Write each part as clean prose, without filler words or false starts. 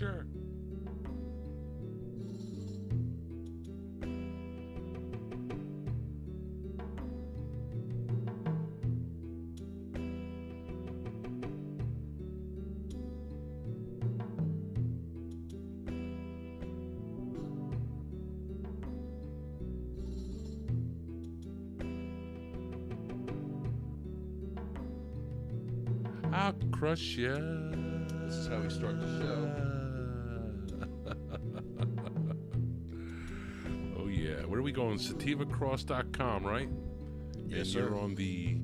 Sure. I'll crush ya. This is how we start the Oh, yeah. Where are we going? SativaCross.com, right? Yes, and sir. You're on the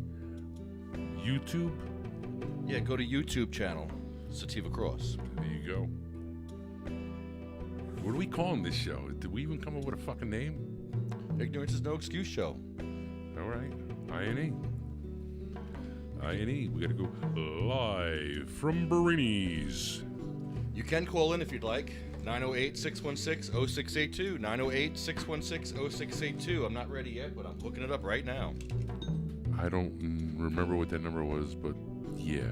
YouTube? Yeah, go to YouTube channel, Sativa Cross. There you go. What are we calling this show? Did we even come up with a fucking name? Ignorance is no excuse show. All right. I&E. I&E. We got to go live from Barini's. You can call in if you'd like. 908-616-0682. 908-616-0682. I'm not ready yet, but I'm looking it up right now. I don't remember what that number was, but yeah.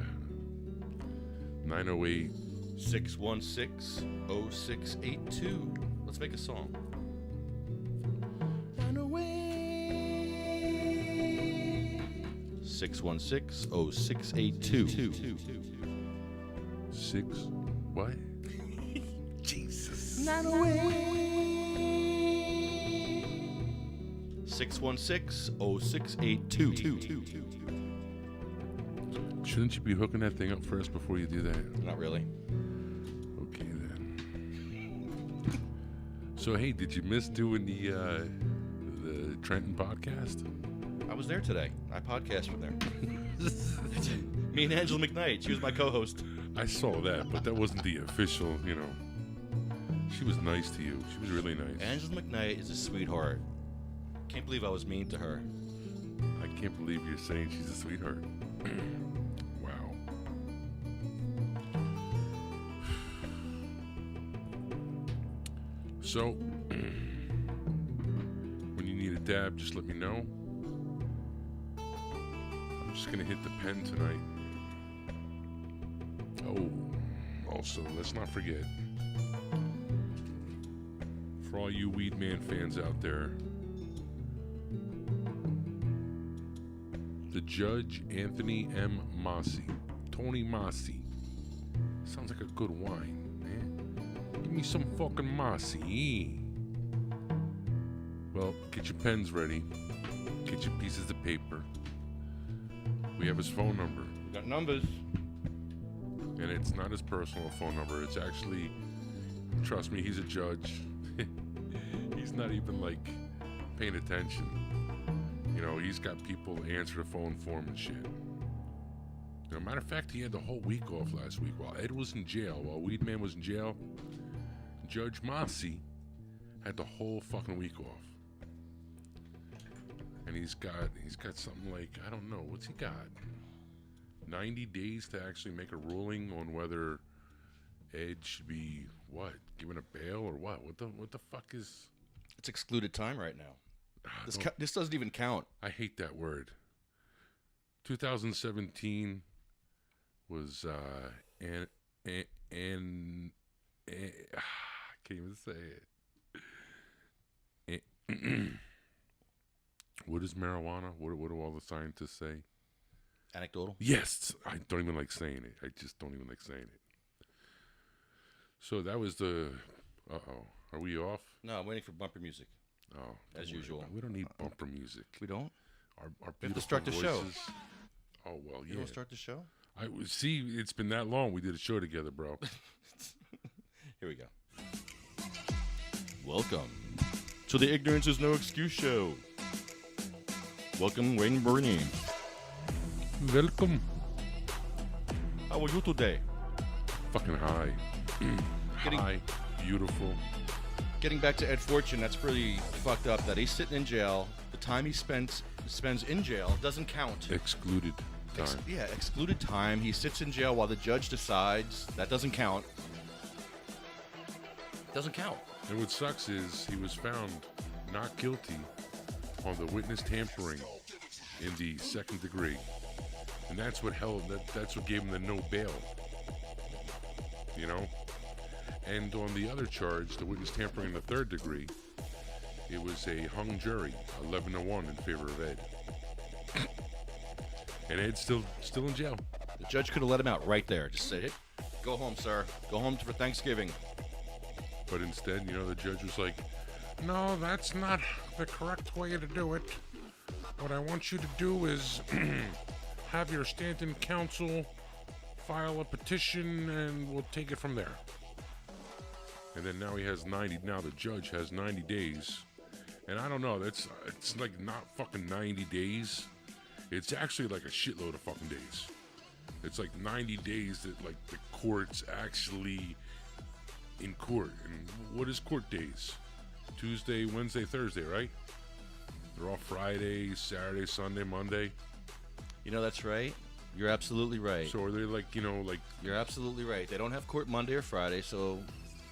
908. 616-0682. Let's make a song. 616-0682. 6. What? Jesus. 616-0682. Shouldn't you be hooking that thing up first before you do that? Not really. Okay then. So hey, did you miss doing the Trenton podcast? I was there today. I podcast from there. Me and Angela McKnight. She was my co-host. I saw that, but that wasn't the official, you know. She was nice to you. She was really nice. Angela McKnight is a sweetheart. Can't believe I was mean to her. I can't believe you're saying she's a sweetheart. Wow. So, when you need a dab, just let me know. I'm just gonna hit the pen tonight. Oh, also, let's not forget, for all you Weed Man fans out there, the Judge Anthony M. Mossy. Tony Mossy. Sounds like a good wine, man. Give me some fucking Mossy. Well, get your pens ready. Get your pieces of paper. We have his phone number. We got numbers. And it's not his personal phone number. It's actually, trust me, he's a judge. He's not even like paying attention. You know, he's got people answer the phone for him and shit. You know, matter of fact, he had the whole week off last week while Ed was in jail, while Weedman was in jail. Judge Mossy had the whole fucking week off. And he's got something like, I don't know, what's he got? 90 days to actually make a ruling on whether Ed should be, what, given a bail or what? What the fuck is... It's excluded time right now. This doesn't even count. I hate that word. 2017 was I can't even say it. What is marijuana? What do all the scientists say? Anecdotal? Yes, I don't even like saying it. I just don't even like saying it. So that was the. Are we off? No, I'm waiting for bumper music. Oh, as usual. We don't need bumper music. We don't. Our we have to start the show. Oh well, yeah. You want to start the show? I see. It's been that long. We did a show together, bro. Here we go. Welcome to the Ignorance is No Excuse show. Welcome, Wayne Bernie. Welcome. How are you today? Fucking high. High, beautiful. Getting back to Ed Fortune, that's pretty fucked up that he's sitting in jail. The time he spends in jail doesn't count. Excluded time. Excluded time. He sits in jail while the judge decides. That doesn't count. Doesn't count. And what sucks is he was found not guilty on the witness tampering in the second degree. And that's what that's what gave him the no bail. You know? And on the other charge, the witness tampering in the third degree, it was a hung jury, 11-1 in favor of Ed. And Ed's still in jail. The judge could have let him out right there. Just say, hey, go home, sir. Go home for Thanksgiving. But instead, the judge was like, no, that's not the correct way to do it. What I want you to do is have your Stanton counsel file a petition and we'll take it from there. And then now he has 90. Now the judge has 90 days. And I don't know, it's like not fucking 90 days. It's actually like a shitload of fucking days. It's like 90 days that like the court's actually in court. And what is court days? Tuesday, Wednesday, Thursday, right? They're all Friday, Saturday, Sunday, Monday. That's right. You're absolutely right. So are they like, You're absolutely right. They don't have court Monday or Friday, so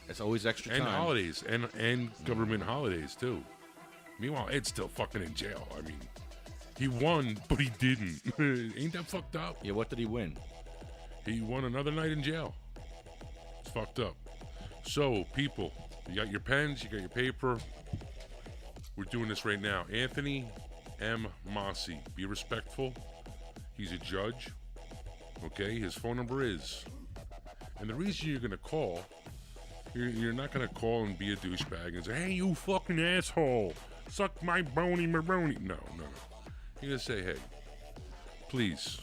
it's always extra time. And holidays, and government holidays, too. Meanwhile, Ed's still fucking in jail. I mean, he won, but he didn't. Ain't that fucked up? Yeah, what did he win? He won another night in jail. It's fucked up. So, people, you got your pens, you got your paper. We're doing this right now. Anthony M. Massey. Be respectful. He's a judge. Okay? His phone number is. And the reason you're going to call, you're not going to call and be a douchebag and say, hey, you fucking asshole. Suck my bony maroni. No. You're going to say, hey, please.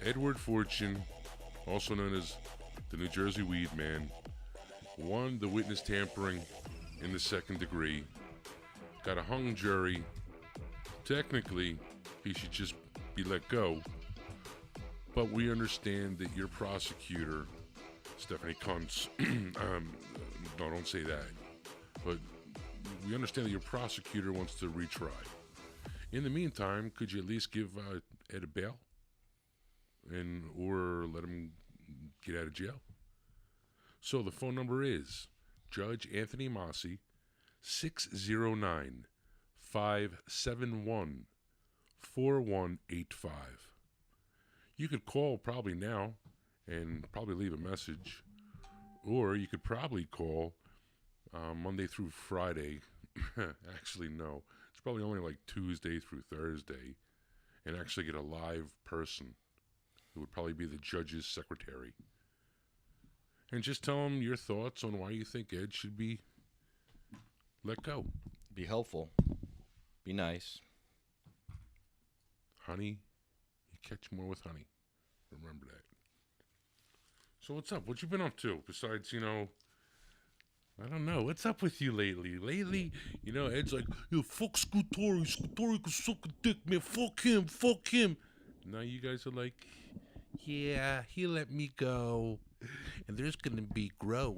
Edward Fortune, also known as the New Jersey Weed Man, won the witness tampering in the second degree, got a hung jury. Technically, he should just be let go. But we understand that your prosecutor, Stephanie Kuntz, no, don't say that. But we understand that your prosecutor wants to retry. In the meantime, could you at least give Ed a bail? Or let him get out of jail? So the phone number is Judge Anthony Massey, 609-571-4185. You could call probably now and probably leave a message, or you could probably call Monday through Friday. Actually, no. It's probably only like Tuesday through Thursday, and actually get a live person. It would probably be the judge's secretary. And just tell him your thoughts on why you think Ed should be let go. Be helpful. Be nice. Honey, you catch more with honey. Remember that. So what's up? What you been up to? Besides, I don't know. What's up with you lately? Ed's like, fuck Scutori. Scutori can suck a dick, man. Fuck him. Now you guys are like, yeah, he let me go. And there's going to be grow.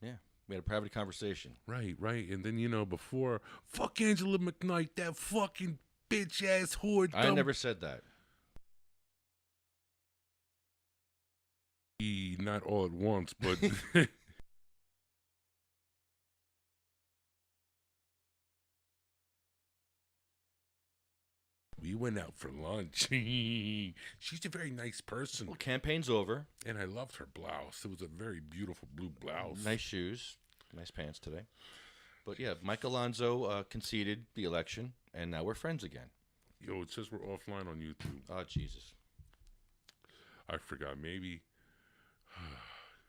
Yeah, we had a private conversation. Right. And then, before, fuck Angela McKnight, that fucking bitch-ass whore. I never said that. Not all at once, but... We went out for lunch. She's a very nice person. Well, campaign's over. And I loved her blouse. It was a very beautiful blue blouse. Nice shoes. Nice pants today. But yeah, Mike Alonso conceded the election, and now we're friends again. Yo, it says we're offline on YouTube. Oh, Jesus. I forgot. Maybe.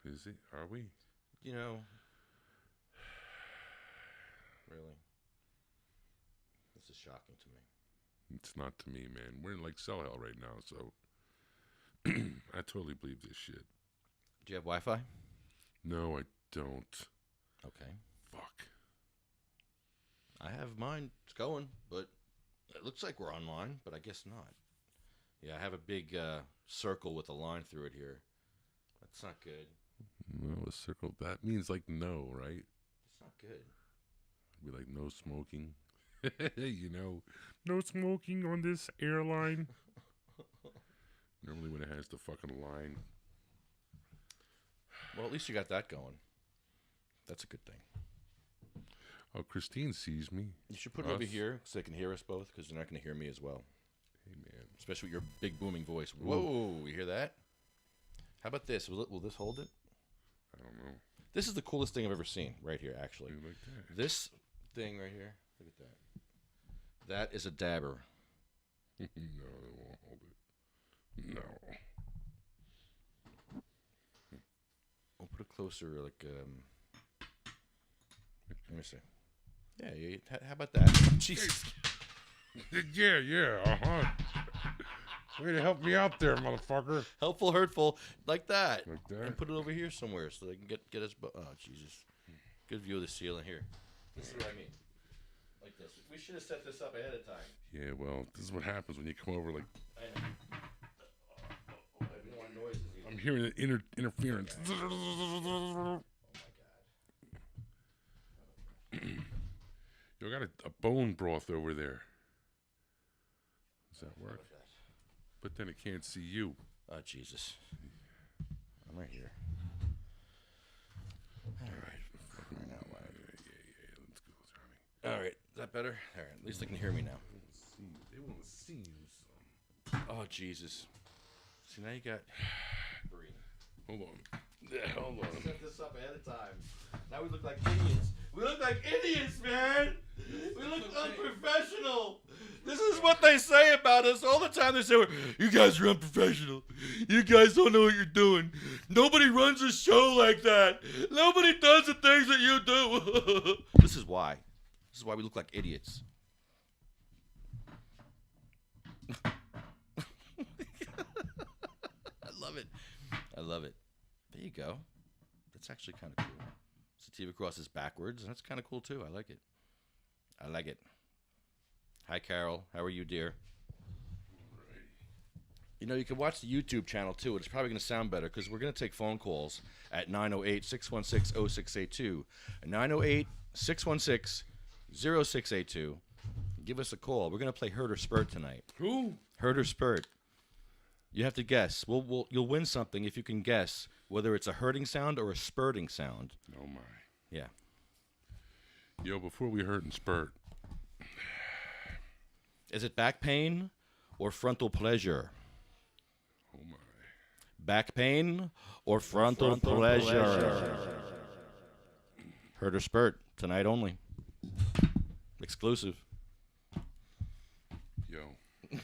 Is it? Are we? Really. This is shocking to me. It's not to me, man. We're in like cell hell right now, so I totally believe this shit. Do you have Wi-Fi? No, I don't. Okay. Fuck. I have mine. It's going, but it looks like we're online, but I guess not. Yeah, I have a big circle with a line through it here. That's not good. No, a circle. That means like no, right? It's not good. Be like no smoking. No smoking on this airline. Normally when it has the fucking line. Well, at least you got that going. That's a good thing. Oh, Christine sees me. You should put it over here so they can hear us both, because they're not going to hear me as well. Hey, man. Especially with your big booming voice. Whoa, you hear that? How about this? Will this hold it? I don't know. This is the coolest thing I've ever seen right here, actually. You like that? This thing right here. Look at that. That is a dabber. No, it won't hold it. No. I'll put it closer, like, let me see. Yeah, how about that? Jesus. Yeah, uh-huh. Way to help me out there, motherfucker. Helpful, hurtful, like that. Like that? And put it over here somewhere so they can get us. Oh, Jesus. Good view of the ceiling here. This is what I mean. Like this. We should have set this up ahead of time. Yeah, well, this is what happens when you come over like... I know. I didn't want noises either. I'm hearing the interference. Oh, my God. You got a bone broth over there. Does that work? But then it can't see you. Oh, Jesus. I'm right here. All right. Let's go, Johnny. All right. Is that better? All right. At least they can hear me now. They want to see you. Oh, Jesus. See, now you got... Breathe. Hold on. Hold on. Set this up ahead of time. Now we look like idiots. We look like idiots, man. We look unprofessional. This is what they say about us all the time. They say, you guys are unprofessional. You guys don't know what you're doing. Nobody runs a show like that. Nobody does the things that you do. This is why. This is why we look like idiots. I love it. I love it. There you go. That's actually kind of cool. Sativa Cross is backwards, and that's kind of cool, too. I like it. I like it. Hi, Carol. How are you, dear? You know, you can watch the YouTube channel, too. It's probably going to sound better because we're going to take phone calls at 908-616-0682. 908-616-0682. Give us a call. We're going to play Hurt or Spurt tonight. Who? Hurt or Spurt. You have to guess. You'll win something if you can guess whether it's a hurting sound or a spurting sound. Oh, my. Yeah. Yo, before we hurt and spurt. Is it back pain or frontal pleasure? Oh, my. Back pain or frontal pleasure? Hurt or Spurt, tonight only. Exclusive. Yo. I'm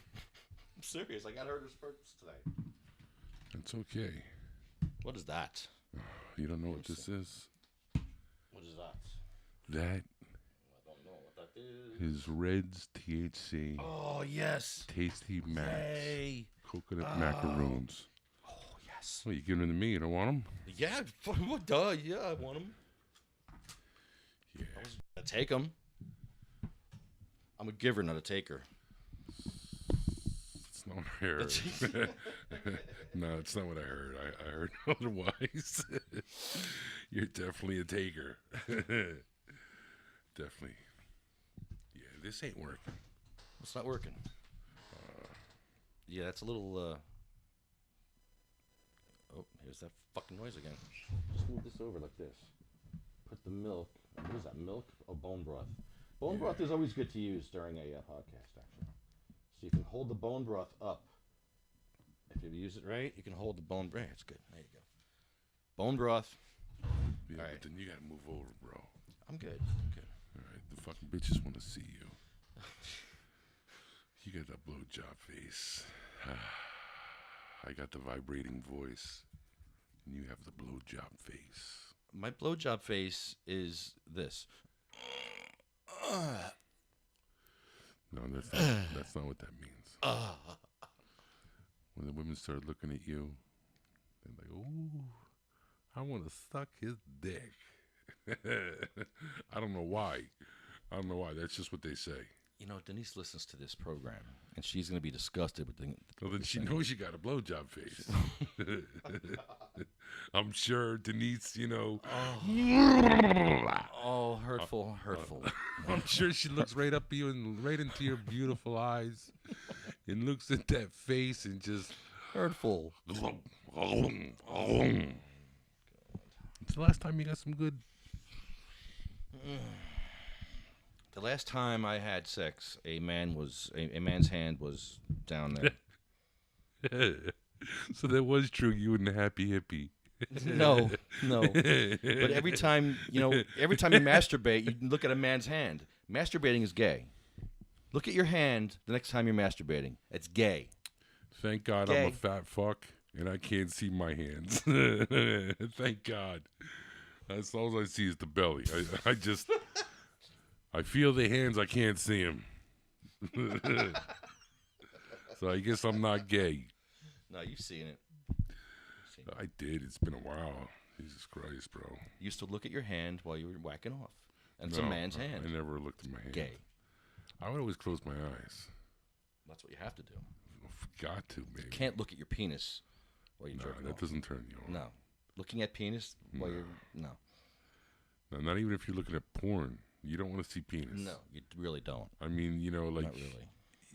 serious. I got Hurt or Spurts tonight. It's okay. What is that? You don't know what this is? What is that? That I don't know what that is. is Red's THC Oh, yes. Tasty Max Yay. coconut macaroons. Oh, yes. Oh, you giving them to me? You don't want them? Yeah, duh. Yeah, I want them. Yeah. I was going to take them. I'm a giver, not a taker. It's not what I heard. No, it's not what I heard. I heard otherwise. You're definitely a taker. Definitely. Yeah, this ain't working. It's not working. Yeah, it's a little, Oh, here's that fucking noise again. Just move this over like this. Put the milk. What is that, milk or bone broth? Bone broth is always good to use during a podcast, actually. So you can hold the bone broth up. If you use it right, you can hold the bone broth. It's good. There you go. Bone broth. Yeah, All but right. then you gotta move over, bro. I'm good. All right, the fucking bitches want to see you. You got that blowjob face. I got the vibrating voice, and you have the blowjob face. My blowjob face is this. No, that's not what that means. When the women start looking at you, they're like, "Ooh, I want to suck his dick." I don't know why. That's just what they say. You know, Denise listens to this program, and she's going to be disgusted with the... Well, then she knows you got a blowjob face. I'm sure Denise, you know. Oh, hurtful. I'm sure she looks right up at you and right into your beautiful eyes and looks at that face and just Hurtful. It's the last time you got some good. The last time I had sex, a man's hand was down there. So that was true. You and the happy hippie. No, no. But every time you masturbate, you look at a man's hand. Masturbating is gay. Look at your hand the next time you're masturbating. It's gay. Thank God Gay. I'm a fat fuck and I can't see my hands. Thank God. That's all I see is the belly. I feel the hands. I can't see them. So I guess I'm not gay. No, you've seen it. I did. It's been a while. Jesus Christ, bro. You used to look at your hand while you were whacking off. And it's a man's hand. I never looked at my hand. Gay. I would always close my eyes. That's what you have to do. Got to, baby. You can't look at your penis while you're jerking that off. doesn't turn you on. No. Looking at penis while you're... No. No, not even if you're looking at porn. You don't want to see penis. No, you really don't. I mean, like... Not really.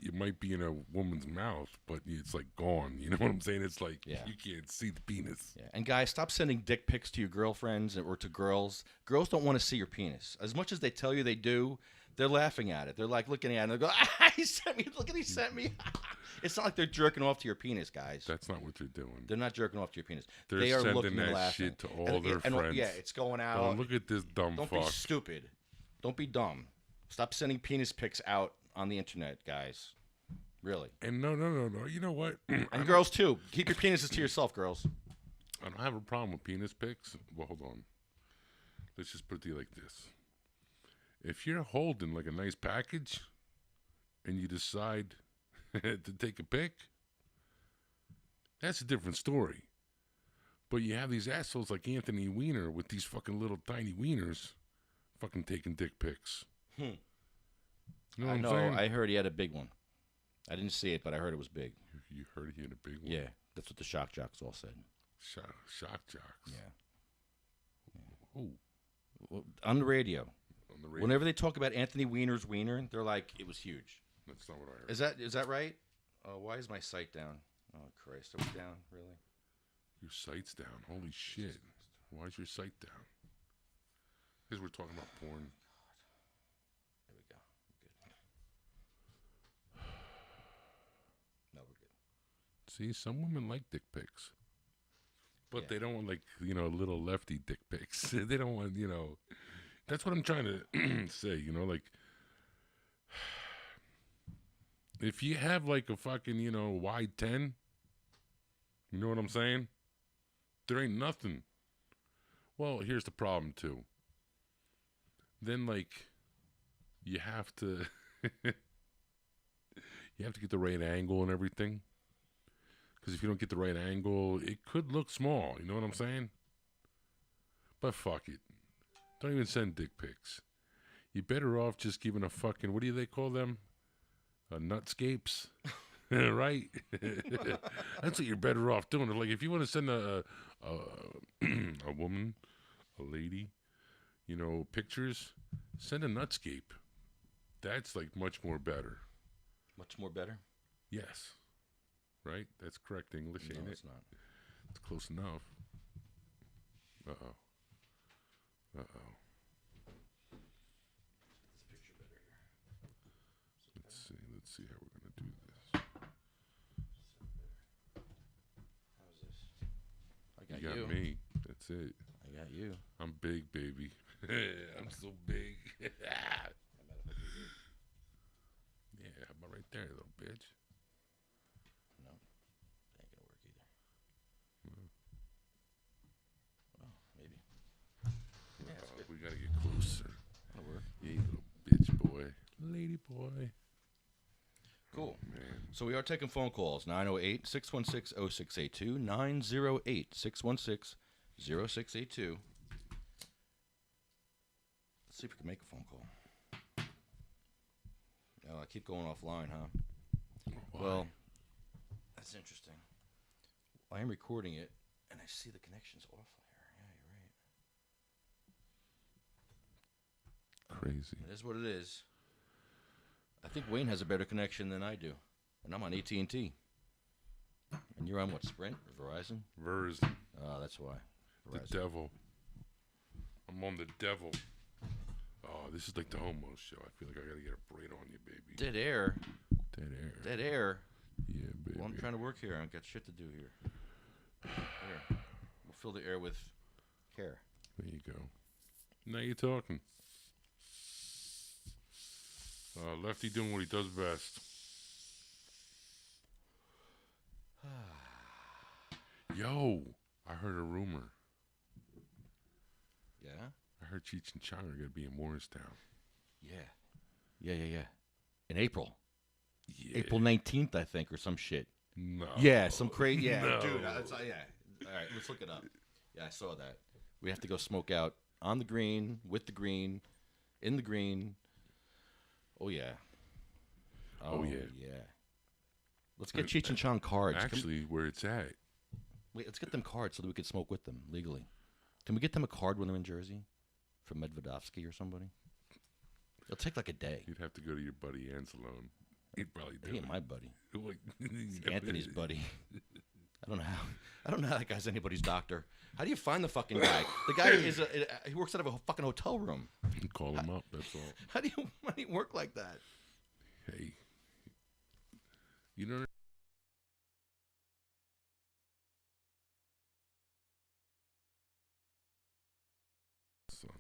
It might be in a woman's mouth, but it's like gone. You know what I'm saying? It's like you can't see the penis. Yeah. And guys, stop sending dick pics to your girlfriends or to girls. Girls don't want to see your penis. As much as they tell you they do, they're laughing at it. They're like looking at it and they go, he sent me. Look at he sent me. It's not like they're jerking off to your penis, guys. That's not what they're doing. They're not jerking off to your penis. They're they are sending looking that and laughing. shit to all their friends. Yeah, it's going out. Oh, look at this dumb Don't fuck. be stupid. Don't be dumb. Stop sending penis pics out on the internet, guys. Really. And no. You know what? And girls, too. Keep your penises to yourself, girls. I don't have a problem with penis pics. Well, hold on. Let's just put it to you like this. If you're holding like a nice package and you decide to take a pic, that's a different story. But you have these assholes like Anthony Weiner with these fucking little tiny wieners fucking taking dick pics. You know what I'm saying? I heard he had a big one. I didn't see it, but I heard it was big. You heard he had a big one? Yeah, that's what the shock jocks all said. Shock jocks. Yeah. Oh. Well, on the radio. On the radio. Whenever they talk about Anthony Weiner's wiener, they're like, it was huge. That's not what I heard. Is that right? Oh, why is my site down? Oh, Christ. Are we down? Really? Your site's down. Holy shit. Why is your site down? Because we're talking about porn. There we go. Good. No, we're good. See, some women like dick pics. But Yeah. they don't want, like, little lefty dick pics. They don't want, That's what I'm trying to say, like... If you have, like, a fucking, wide 10, you know what I'm saying? There ain't nothing. Well, here's the problem, too. Then, like, you have to... you have to get the right angle and everything. Because if you don't get the right angle, it could look small. You know what I'm saying? But fuck it. Don't even send dick pics. You're better off just giving a fucking... What do they call them? Nutscapes? Right? That's what you're better off doing. Like, if you want to send a woman, a lady, pictures, send a nutscape. That's, like, much more better. Much more better? Yes. Right? That's correct English, ain't it? No, it's not. It's close enough. Uh-oh. Uh-oh. Picture better here. Let's see how we're going to do this. How's this? I got You you. got me. That's it. I got you. I'm big, baby. I'm so big. Yeah, how about right there, little bitch? No, that ain't gonna work either. Oh, maybe. Yeah, that's good. We gotta get closer. That'll work. Yeah, you little bitch boy. Lady boy. Cool. Oh, man. So we are taking phone calls. 908-616-0682. 908-616-0682. Let's see if we can make a phone call. Oh, I keep going offline, huh? Why? Well, that's interesting. I am recording it, and I see the connection's off here. Yeah, you're right. Crazy. It is what it is. I think Wayne has a better connection than I do, and I'm on AT&T. And you're on what, Sprint or Verizon? Verizon. Oh, that's why. The Verizon. devil. I'm on the devil. Oh, this is like the homo show. I feel like I gotta get a braid on you, baby. Dead air. Dead air. Dead air. Yeah, baby. Well, I'm trying to work here. I've got shit to do here. Here. We'll fill the air with care. There you go. Now you're talking. Lefty doing what he does best. Yo, I heard a rumor. Yeah? I heard Cheech and Chong are going to be in Morristown. Yeah. In April. Yeah. April 19th, I think, or some shit. No. Yeah, some crazy. Yeah, No. dude. Yeah. All right, let's look it up. Yeah, I saw that. We have to go smoke out on the green, with the green, in the green. Oh, yeah. Oh, yeah. Let's get Cheech and Chong cards. Actually, where it's at. Wait, let's get them cards so that we can smoke with them legally. Can we get them a card when they're in Jersey? From Medvedovsky or somebody? It'll take like a day. You'd have to go to your buddy Anzalone. He'd probably do He it. ain't my buddy. He's He's Anthony's buddy. I don't know how that guy's anybody's doctor. How do you find the fucking guy? The guy he works out of a fucking hotel room. Call him up, that's all. How do you work like that? Hey. You know son.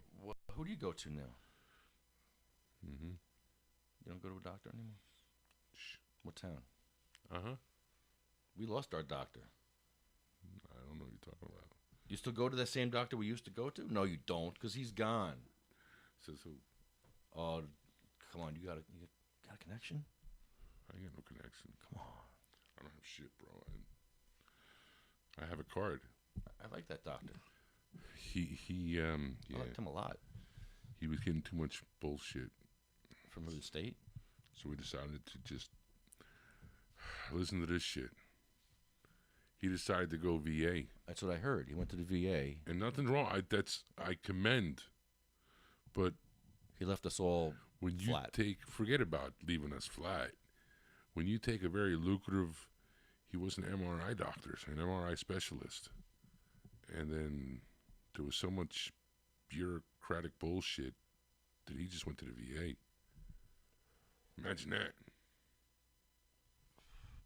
Who do you go to now? Mm-hmm. You don't go to a doctor anymore? Shh. What town? Uh-huh. We lost our doctor. I don't know what you're talking about. You still go to that same doctor we used to go to? No, you don't, because he's gone. Says who? Oh, come on, you got a connection? I ain't got no connection. Come on. I don't have shit, bro. I have a card. I like that doctor. Yeah. I liked him a lot. He was getting too much bullshit. From the state? So we decided to just listen to this shit. He decided to go VA. That's what I heard. He went to the VA. And nothing wrong. I commend. But He left us all when you flat. forget about leaving us flat. When you take a very lucrative, he was an MRI doctor, an MRI specialist. And then there was so much bureaucratic bullshit that he just went to the VA. Imagine that.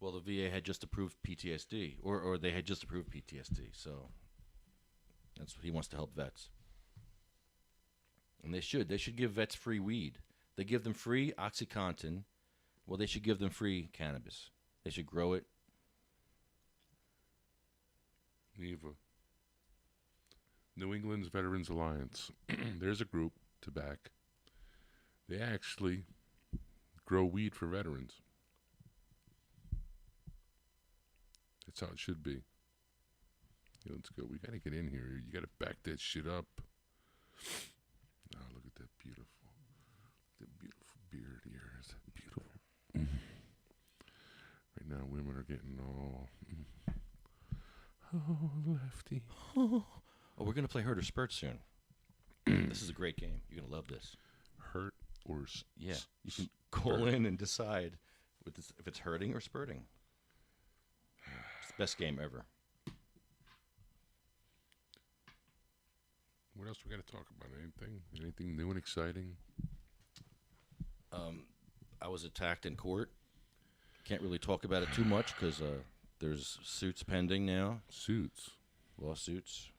Well, the VA had just approved PTSD, or they had just approved PTSD, so that's what he wants to help vets. And they should. They should give vets free weed. They give them free OxyContin. Well, they should give them free cannabis. They should grow it. Neva. New England's Veterans Alliance. There's a group to back. They actually grow weed for veterans. That's how it should be. Yeah, let's go. We gotta get in here. You gotta back that shit up. Oh, look at that beautiful beard here. Is that beautiful? Right now, women are getting all. Oh, Lefty. Oh, we're going to play Hurt or Spurt soon. This is a great game. You're going to love this. Hurt or yeah. You can call in and decide if it's hurting or spurting. It's the best game ever. What else we got to talk about? Anything new and exciting? I was attacked in court. Can't really talk about it too much because there's suits pending now. Suits? Lawsuits.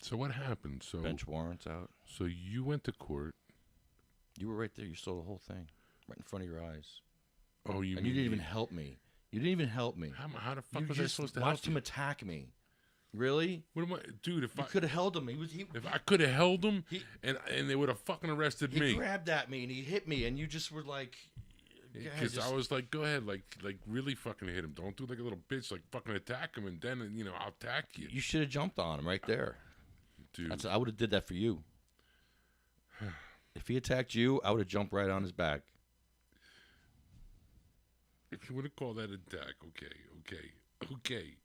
So what happened? So bench warrants out. So you went to court. You were right there. You saw the whole thing right in front of your eyes. Oh, you and you didn't even help me. You didn't even help me. How the fuck was I supposed to help you? Watched him attack me. Really? What am I, dude? If I could have held him, if I could have held him, and they would have fucking arrested me. He grabbed at me and he hit me, and you just were like, because I was like, go ahead, like really fucking hit him. Don't do like a little bitch, like fucking attack him, and then I'll attack you. You should have jumped on him right there, dude. I would have did that for you. If he attacked you, I would have jumped right on his back. If you would have called that an attack, okay.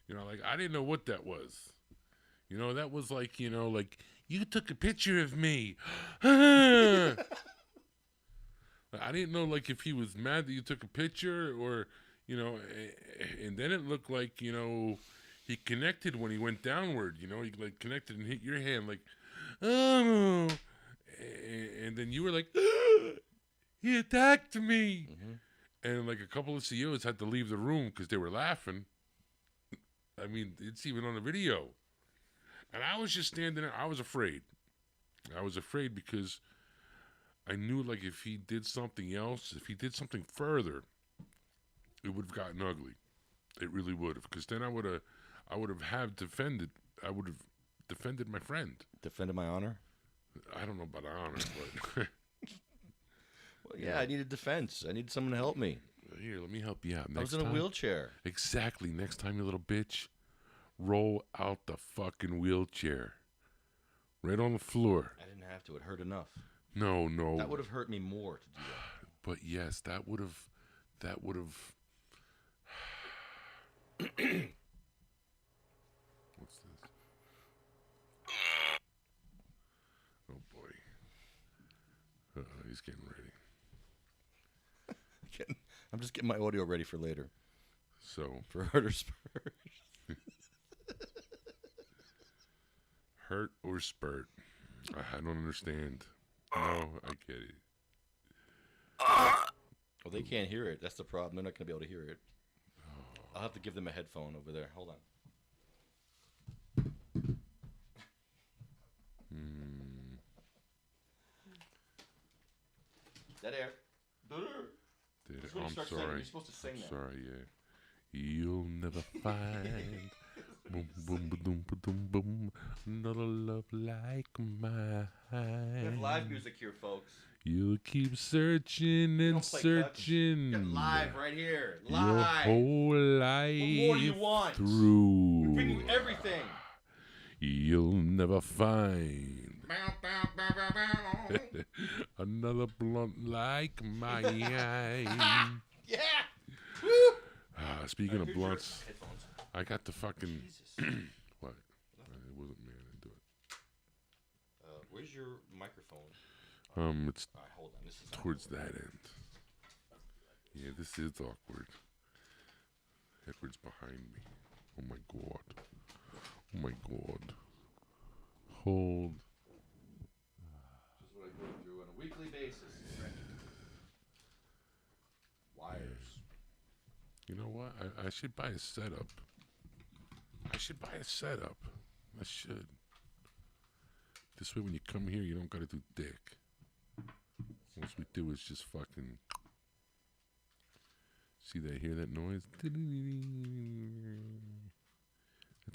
Like I didn't know what that was. That was like, like you took a picture of me. I didn't know like if he was mad that you took a picture or, and then it looked like, he connected when he went downward, he like connected and hit your hand like, oh, and then you were like, he attacked me. Mm-hmm. And like a couple of CEOs had to leave the room because they were laughing. I mean, it's even on the video. And I was just standing there. I was afraid. I was afraid because I knew, like, if he did something else, if he did something further, it would have gotten ugly. It really would have. Because then I would have defended my friend. Defended my honor? I don't know about honor, but Well, yeah, I needed defense. I needed someone to help me. here, let me help you out. I was in a wheelchair. Exactly. Next time, you little bitch, roll out the fucking wheelchair. Right on the floor. I didn't have to. It hurt enough. No. That would have hurt me more to do that. But yes, that would have. What's this? Oh boy. He's getting ready. I'm just getting my audio ready for later. So For hurt or spurt. hurt or spurt? I don't understand. No, I get it. Well, they can't hear it. That's the problem. They're not going to be able to hear it. I'll have to give them a headphone over there. Hold on. Dead air. I'm sorry. You're supposed to sing that. Sorry, yeah. You'll never find boom, boom, boom, boom, boom, another love like mine. We have live music here, folks. You'll keep searching and Don't play searching. Get live right here. Your Live. whole life What more do you want? through. We bring you everything. You'll never find another blunt like mine. Yeah. Woo. Speaking of Here's blunts, your headphones. I got the fucking Jesus. what? It wasn't me. I didn't do it. Where's your microphone? It's All right, hold on. This is towards that end. Yeah, this is awkward. Edward's behind me. Oh my god. Oh my god. Hold. This is what I go through on a weekly basis. Wires. You know what? I should buy a setup. I should. This way, when you come here, you don't gotta do dick. What we do is just fucking. See that? Hear that noise? That's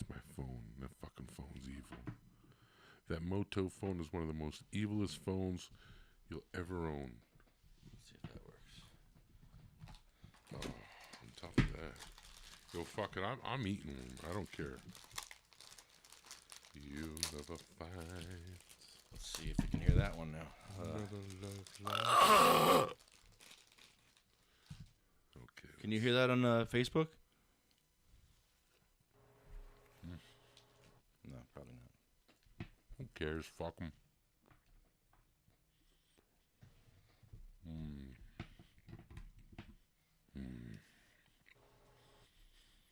my phone. That fucking phone's evil. That Moto phone is one of the most evilest phones you'll ever own. Let's see if that works. Oh, on top of that. Yo, fuck it. I'm eating one. I don't care. You never find Let's see if you can hear that one now. another love like. Okay. Can you hear that on Facebook? No, probably not. Who cares? Fuck them.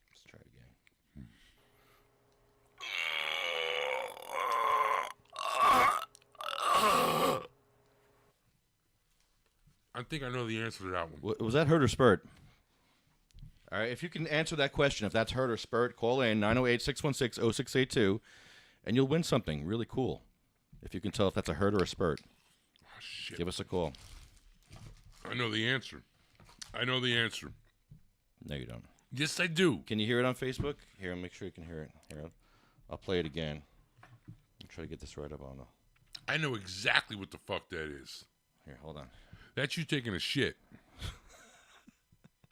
Let's try it again. I think I know the answer to that one. Was that hurt or spurt? All right, if you can answer that question, if that's hurt or spurt, call in 908-616-0682, and you'll win something really cool. If you can tell if that's a hurt or a spurt, Oh, shit. give us a call. I know the answer. No, you don't. Yes, I do. Can you hear it on Facebook? Here, make sure you can hear it. Here, I'll play it again. I'll try to get this right up on the... I know exactly what the fuck that is. Here, hold on. That's you taking a shit.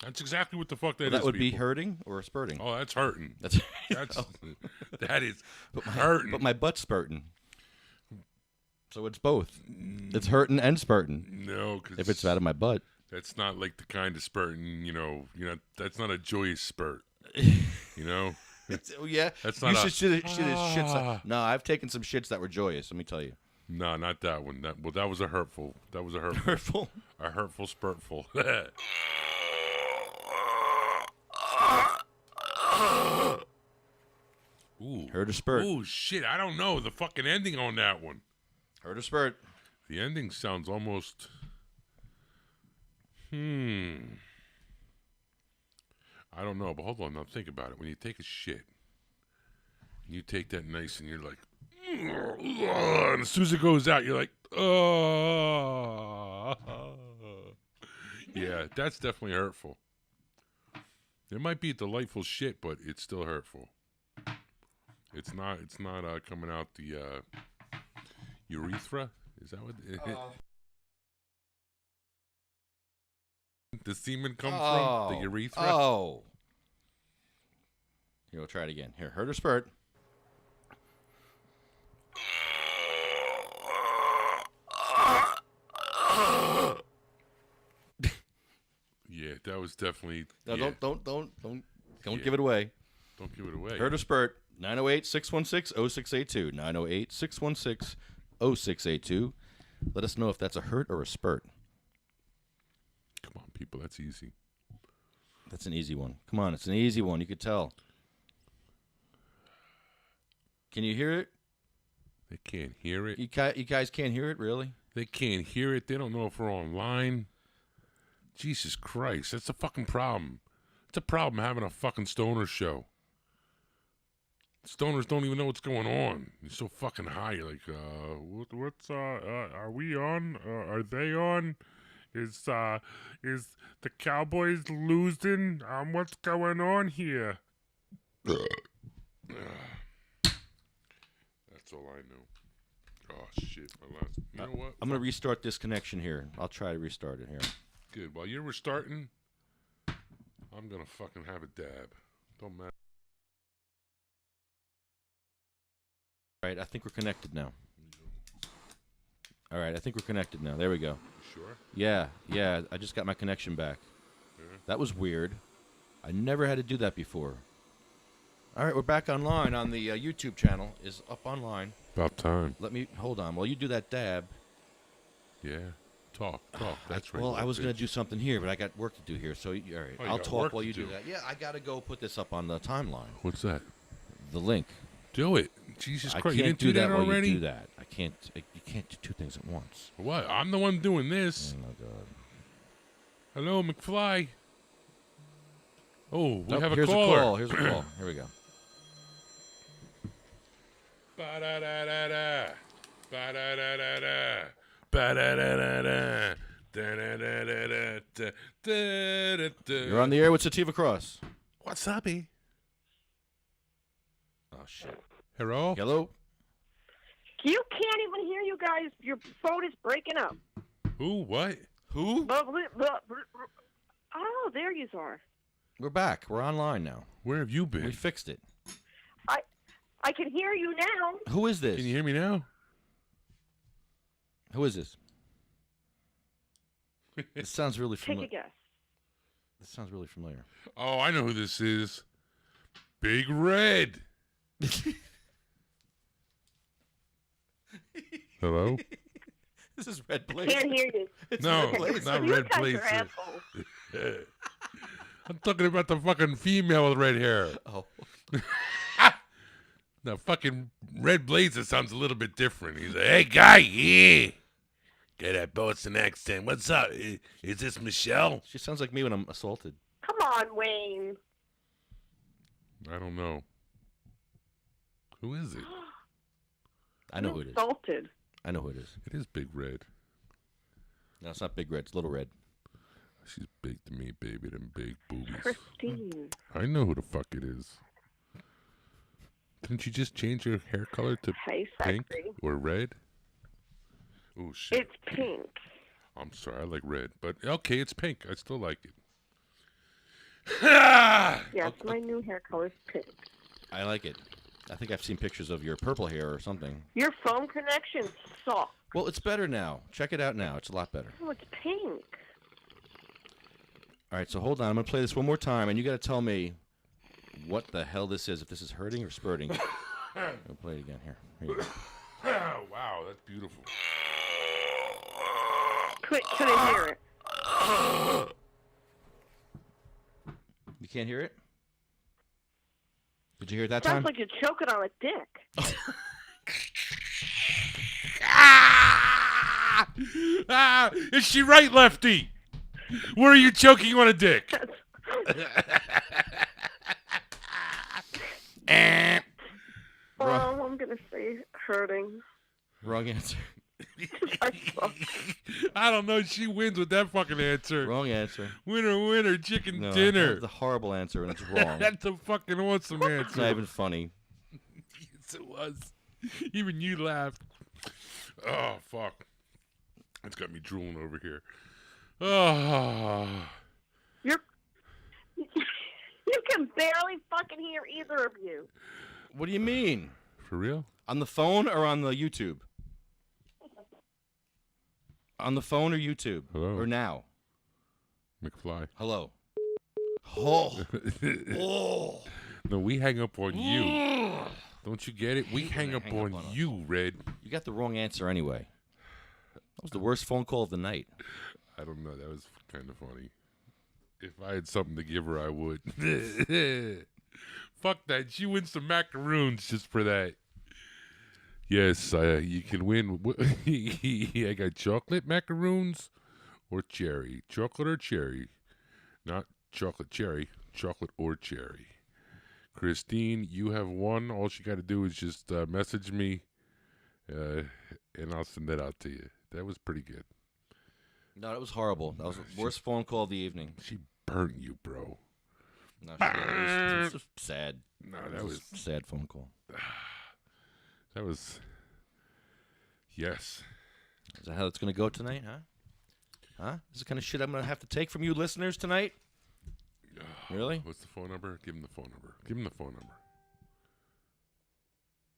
That's exactly what the fuck that is. That would be people. hurting or spurting? Oh, that's hurting. That's That is hurting. But my butt's spurting. So it's both. It's hurting and spurting. No, because If it's out of my butt. that's not like the kind of spurting. That's not a joyous spurt. You know, Oh, yeah? That's You not a- should shits. No, I've taken some shits that were joyous, let me tell you. no, not that one. That was a hurtful. That was a hurtful. Hurtful? A hurtful spurtful. Ooh. Hurt or spurt? Ooh, shit. I don't know the fucking ending on that one. Hurt or spurt? The ending sounds almost. I don't know, but hold on. Now think about it. When you take a shit, you take that nice and you're like, and as soon as it goes out, you're like, oh. Yeah, that's definitely hurtful. It might be a delightful shit, but it's still hurtful. It's not coming out the urethra. Is that what the semen come from? The urethra? Oh. Here, we'll try it again. Here, hurt or spurt. Yeah, that was definitely. No, yeah. don't Yeah. give it away. Don't give it away. Hurt or spurt. 908-616-0682. 908-616-0682. Let us know if that's a hurt or a spurt. Come on, people. That's easy. That's an easy one. Come on, it's an easy one. You could tell. Can you hear it? They can't hear it. You guys can't hear it, really? They can't hear it. They don't know if we're online. Jesus Christ. That's a fucking problem. It's a problem having a fucking stoner show. Stoners don't even know what's going on. You're so fucking high. You're like, are we on? Are they on? Is the Cowboys losing? What's going on here? That's all I know. Oh, shit. You know what? I'm going to restart this connection here. I'll try to restart it here. Good. While you're restarting, I'm going to fucking have a dab. Don't matter. All right, I think we're connected now. All right, I think we're connected now. There we go. Sure? Yeah, I just got my connection back. Yeah. That was weird. I never had to do that before. All right, we're back online on the YouTube channel. Is up online. About time. Let me, hold on. While you do that dab. Yeah. Talk. That's right. Well, I was going to do something here, but I got work to do here. So, all right, you I'll got talk work while to you do do. that. Yeah, I got to go put this up on the timeline. What's that? The link. Do it. Jesus I Christ. can't You didn't do that while already? you do that. I can't. You can't do two things at once. What? I'm the one doing this. Oh, my God. Hello, McFly. Oh, we Nope, have a here's caller. a call. Here's a call. Here we go. Ba-da-da-da-da. Ba-da-da-da-da. Ba-da-da-da-da. Da-da-da-da-da. You're on the air with Sativa Cross. What's up, eh? Oh, shit. Hello? Hello? You can't even hear you guys. Your phone is breaking up. Who? What? Who? Oh, there you are. We're back. We're online now. Where have you We been? fixed it. I can hear you now. Who is this? Can you hear me now? Who is this? This sounds really Take a familiar. guess. This sounds really familiar. Oh, I know who this is. Big Red. Hello? This is Red Blaze. Can't hear you. It's No, Red Blaze. it's not you Red guys Blaze. are assholes. I'm talking about the fucking female with red hair. Oh. The fucking Red Blazer sounds a little bit different. He's like, hey, guy, yeah. Got that Boston accent. What's up? Is this Michelle? She sounds like me when I'm assaulted. Come on, Wayne. I don't know. Who is it? I know who it is. Insulted. I know who it is. It is Big Red. No, it's not Big Red. It's Little Red. She's big to me, baby. Them big boobies. Christine. I know who the fuck it is. Didn't you just change your hair color to Hey, pink sexy. or red? Oh, shit. It's pink. I'm sorry. I like red. But, okay, it's pink. I still like it. Ah! Yes, my new hair color's pink. I like it. I think I've seen pictures of your purple hair or something. Your phone connection sucks. Well, it's better now. Check it out now. It's a lot better. Oh, it's pink. All right, so hold on. I'm going to play this one more time, and you got to tell me what the hell this is, if this is hurting or spurting. I'll play it again. Here you go. Wow, that's beautiful. Couldn't hear it. You can't hear it? Did you hear it that Sounds time? like you're choking on a dick. Is she right, Lefty? Where are you choking on a dick? Oh, I'm gonna say hurting. Wrong answer. I suck. I don't know. She wins with that fucking answer. Wrong answer. Winner, chicken No, dinner. that's a horrible answer, and it's wrong. That's a fucking awesome answer. It's not even funny. Yes, it was. Even you laughed. Oh, fuck. It's got me drooling over here. Oh. You can barely fucking hear either of you. What do you mean? For real? On the phone or on the YouTube? On the phone or YouTube? Hello. Or now? McFly. Hello. Oh. Oh. No, we hang up on you. Don't you get it? We hang up on us. you, Red. You got the wrong answer anyway. That was the worst phone call of the night. I don't know. That was kind of funny. If I had something to give her, I would. Fuck that. She wins some macaroons just for that. Yes, you can win. I got chocolate macaroons or cherry. Chocolate or cherry. Not chocolate cherry. Chocolate or cherry. Christine, you have won. All you got to do is just message me, and I'll send that out to you. That was pretty good. No, that was horrible. That was the worst phone call of the evening. She burnt you, bro. No, it was just sad. No, It that was a sad phone call. that was. Yes. Is that how it's going to go tonight, huh? Huh? Is the kind of shit I'm going to have to take from you listeners tonight? Really? What's the phone number? Give him the phone number. Give him the phone number.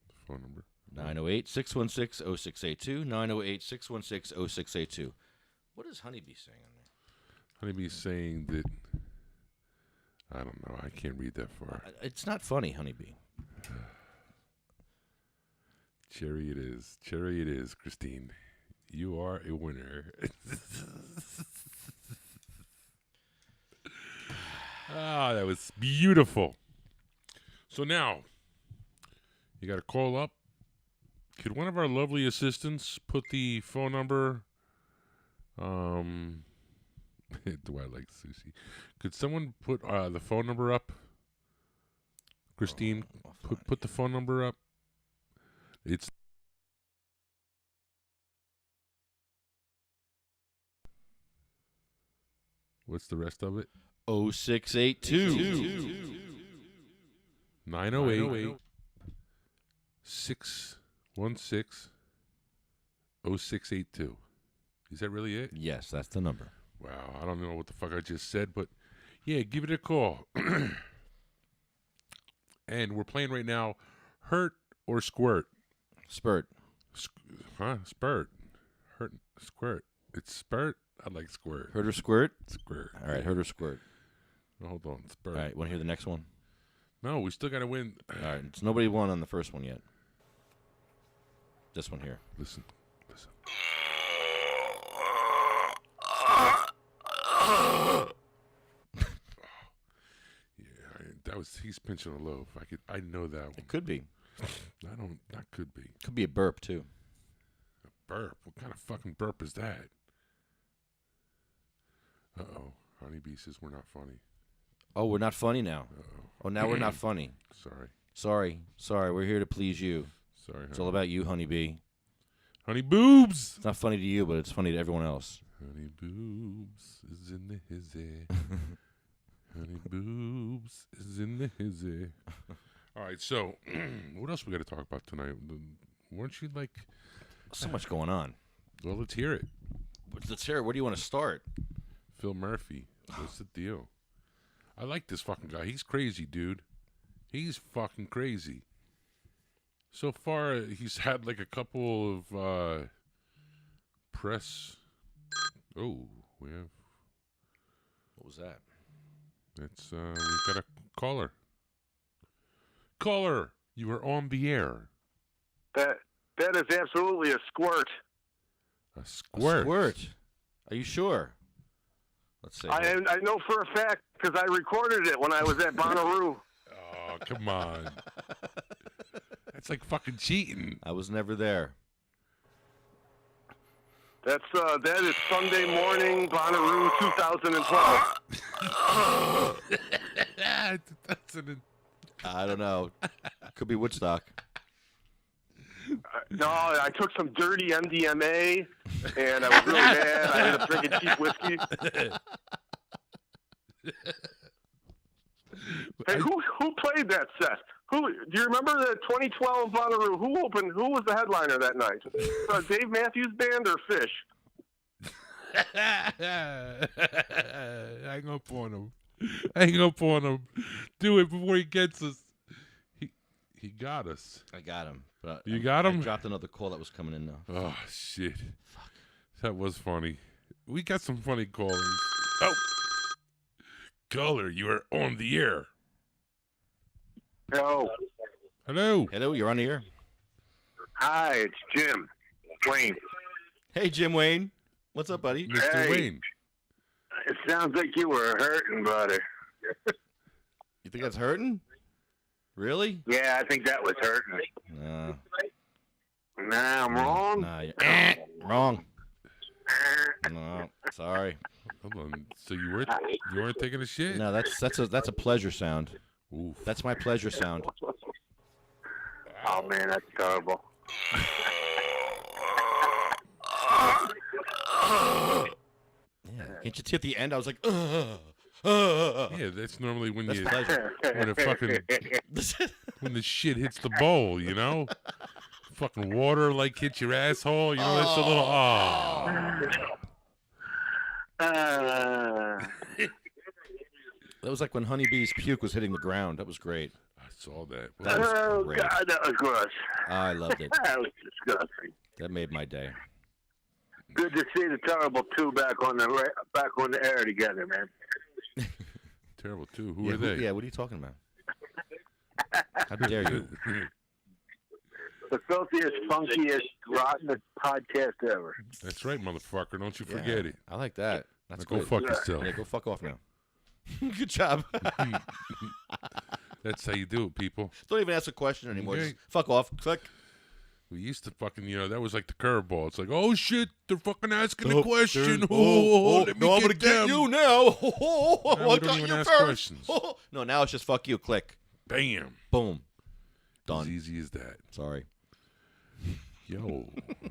The phone number. 908-616-0682. 908-616-0682. What is Honeybee saying on there? Honeybee's saying that. I don't know. I can't read that far. It's not funny, Honeybee. Cherry it is. Cherry it is, Christine. You are a winner. Ah, that was beautiful. So now, you got to call up. Could one of our lovely assistants put the phone number? Do I like sushi? Could someone put the phone number up? Christine, put the phone number up. It's what's the rest of it? 0682. 908 616 0682. Is that really it? Yes, that's the number. Wow, I don't know what the fuck I just said, but yeah, give it a call. And we're playing right now, Hurt or Squirt. Spurt. Spurt. Hurt, Squirt. It's Spurt. I like Squirt. Hurt or squirt? Squirt. All right, hurt or squirt. Oh, hold on, Spurt. All right, want to hear the next one? No, we still got to win. All right, it's nobody won on the first one yet. This one here. Listen. He's pinching a loaf. I know that one. It could be. That could be. Could be a burp, too. A burp? What kind of fucking burp is that? Uh-oh. Honeybee says we're not funny. Oh, we're not funny now. Uh-oh. Oh, now we're not funny. Sorry. Sorry. We're here to please you. Sorry, It's all about you, Honeybee. Honey boobs. It's not funny to you, but it's funny to everyone else. Honey boobs is in the hizzy. Honey boobs is in the hizzy. All right, so what else we got to talk about tonight? Weren't you like... So much going on. Well, let's hear it. Let's hear it. Where do you want to start? Phil Murphy. What's the deal? I like this fucking guy. He's crazy, dude. He's fucking crazy. So far, he's had like a couple of press... Oh, we have... What was that? It's we've got a caller. Caller, you are on the air. That is absolutely a squirt. A squirt. A squirt. Are you sure? Let's see. I know for a fact because I recorded it when I was at Bonnaroo. Oh, come on. That's like fucking cheating. I was never there. That is Sunday morning, Bonnaroo 2012. That's an I don't know. Could be Woodstock. No, I took some dirty MDMA, and I was really mad. I ended up drinking cheap whiskey. Hey, who played that set? Who do you remember the 2012 Bonnaroo? Who opened? Who was the headliner that night? Dave Matthews Band or Fish? Hang up on him. Hang up on him. Do it before he gets us. He got us. I got him. But You got him? I dropped another call that was coming in now. Oh, shit. Fuck. That was funny. We got some funny callers. Oh. Caller, you are on the air. No. Hello. Hello, you're on the air. Hi, it's Jim Wayne. Hey, Jim Wayne. What's up, buddy? Mr. Hey. Wayne. It sounds like you were hurting, buddy. You think that's hurting? Really? Yeah, I think that was hurting. No. Nah, I'm wrong. Nah, wrong. No, sorry. Hold on. So you weren't taking a shit? No, that's a pleasure sound. Oof. That's my pleasure sound. Oh man, that's terrible. Yeah. Can't you see at the end? I was like, Yeah, that's normally when That's you pleasure. when it fucking when the shit hits the bowl, you know? Fucking water like hits your asshole, you know, that's a little That was like when Honeybee's puke was hitting the ground. That was great. I saw that. That was Oh great. God, that was gross. I loved it. That was disgusting. That made my day. Good to see the terrible two back on the air together, man. Terrible too. Who Yeah, are they? Yeah, what are you talking about? How dare you? The filthiest, funkiest, rottenest podcast ever. That's right, motherfucker. Don't you Yeah, forget it. I like that. That's Now go good. fuck yourself. Yeah, go fuck off now. Good job. That's how you do it, people. Don't even ask a question anymore. Okay. Just fuck off. Click. We used to fucking, that was like the curveball. It's like, oh shit, they're fucking asking Oh, a question. they're- Let me no, I'm get gonna get them. you now. Now I we don't got even you ask first. questions. No, now it's just fuck you. Click. Bam. Boom. As Done. easy as that. Sorry. Yo, I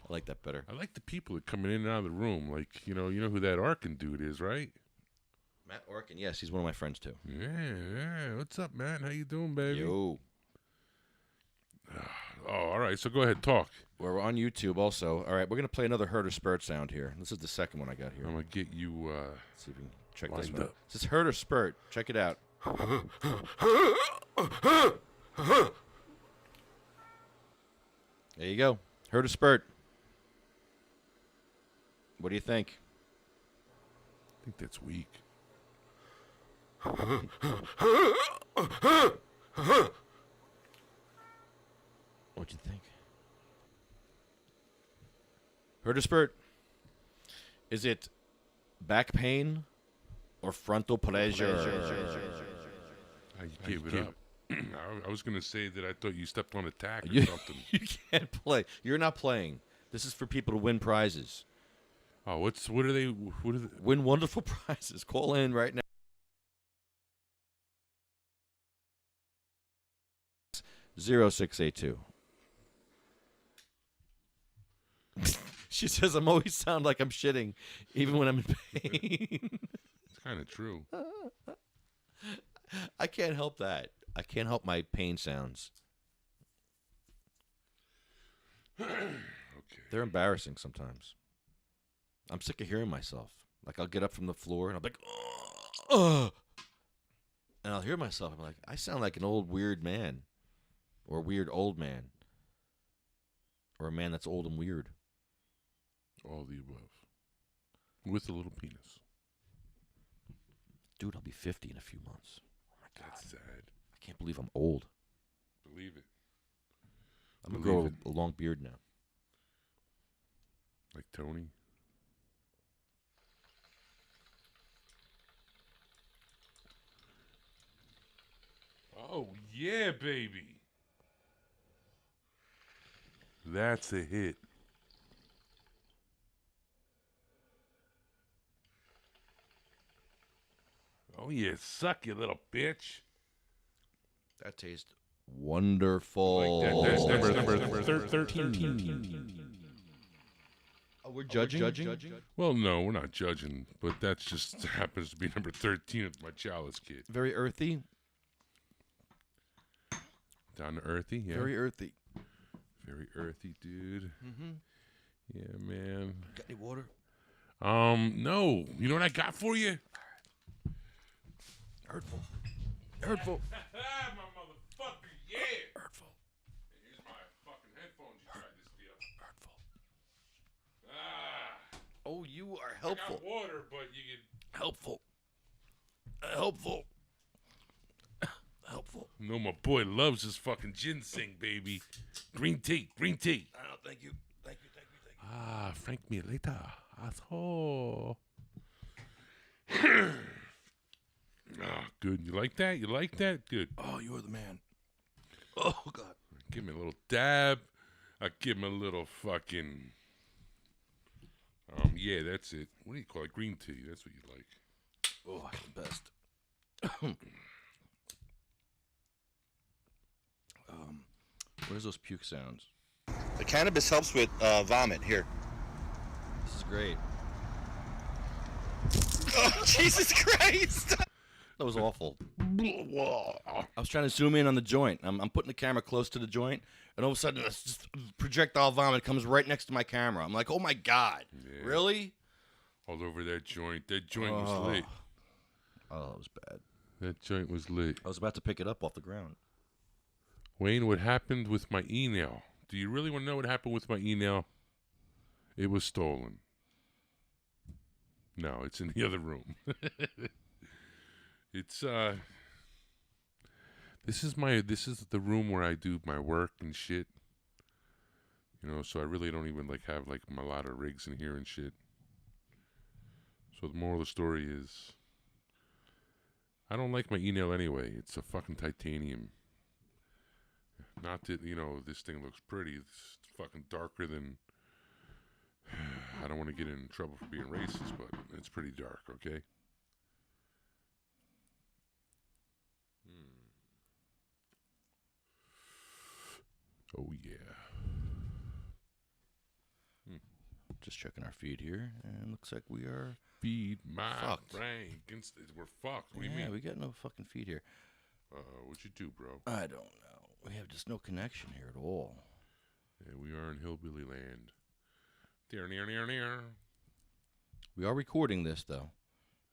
like that better. I like the people that come in and out of the room. Like, you know who that Arkin dude is, right? Matt Orkin. Yes, he's one of my friends too. Yeah. What's up, Matt? How you doing, baby? Yo. Oh, all right. So go ahead, talk. We're on YouTube also. All right, we're going to play another Herder Spurt sound here. This is the second one I got here. I'm gonna get you. Let's see if we can check this lined one. up. This is Herder Spurt. Check it out. There you go. Herder Spurt. What do you think? I think that's weak. What'd you think? Herder Spurt. Is it back pain or frontal pleasure? I gave it up. I was gonna say that I thought you stepped on a tack or You, something. you can't play. You're not playing. This is for people to win prizes. Oh, what are they? Win wonderful prizes. Call in right now. 0682. She says, I'm always sound like I'm shitting, even when I'm in pain. It's kind of true. I can't help that. I can't help my pain sounds. Okay. They're embarrassing sometimes. I'm sick of hearing myself. Like, I'll get up from the floor and I'll be like, ugh. And I'll hear myself. I'm like, I sound like an old weird man. Or a weird old man. Or a man that's old and weird. All the above. With a little penis. Dude, I'll be 50 in a few months. Oh my God. That's sad. I can't believe I'm old. Believe it. I'm going to Believe grow a long beard now. Like Tony. Oh, yeah, baby. That's a hit. Oh, you suck, you little bitch. That tastes wonderful. That's number 13. Oh, we're judging? Well, no, we're not judging, but that just happens to be number 13 of my Chalice kid. Very earthy. Down to earthy, yeah. Very earthy. Very earthy, dude. Mm-hmm. Yeah, man. Got any water? No. You know what I got for you? Hurtful. Hurtful. My motherfucker, yeah. Hurtful. Here's my fucking headphones. You tried this deal. Hurtful. Ah. Oh, you are I helpful. got water, but you can... Helpful. Helpful. Helpful. No, my boy loves his fucking ginseng, baby. Green tea, green tea. Oh, thank you. Thank you. Ah, Frank me later, asshole. Ah, good. You like that? You like that? Good. Oh, you're the man. Oh, God. Give me a little dab. I give him a little fucking... yeah, that's it. What do you call it? Green tea. That's what you like. Oh, the best. Where's those puke sounds? The cannabis helps with vomit. Here. This is great. Oh, Jesus Christ! That was awful. I was trying to zoom in on the joint. I'm putting the camera close to the joint, and all of a sudden, this just projectile vomit comes right next to my camera. I'm like, oh my God, Yeah. really? All over that joint. That joint was lit. Oh, that was bad. That joint was lit. I was about to pick it up off the ground. Wayne, what happened with my email? Do you really want to know what happened with my email? It was stolen. No, it's in the other room. It's this is the room where I do my work and shit. You know, so I really don't even have a lot of rigs in here and shit. So the moral of the story is I don't like my email anyway. It's a fucking titanium. Not that, this thing looks pretty. It's fucking darker than... I don't want to get in trouble for being racist, but it's pretty dark, okay? Oh, yeah. Just checking our feed here, and looks like we are... Feed my Fucked. brain. We're fucked. What do you Yeah, mean? we got no fucking feed here. What'd you do, bro? I don't know. We have just no connection here at all. Yeah, we are in hillbilly land. Near. We are recording this, though,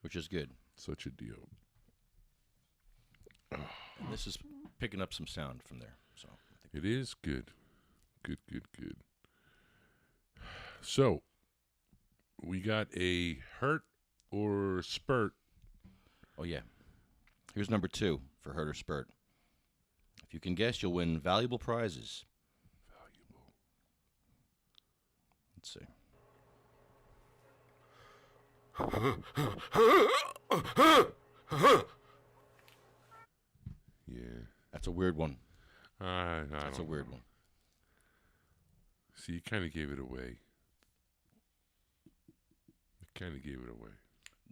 which is good. Such a deal. And this is picking up some sound from there. So I think It is good. Good. So, we got a hurt or spurt. Oh, yeah. Here's number 2 for Hurt or Spurt. If you can guess, you'll win valuable prizes. Valuable. Let's see. Yeah. That's a weird one. That's a weird one. See, you kind of gave it away.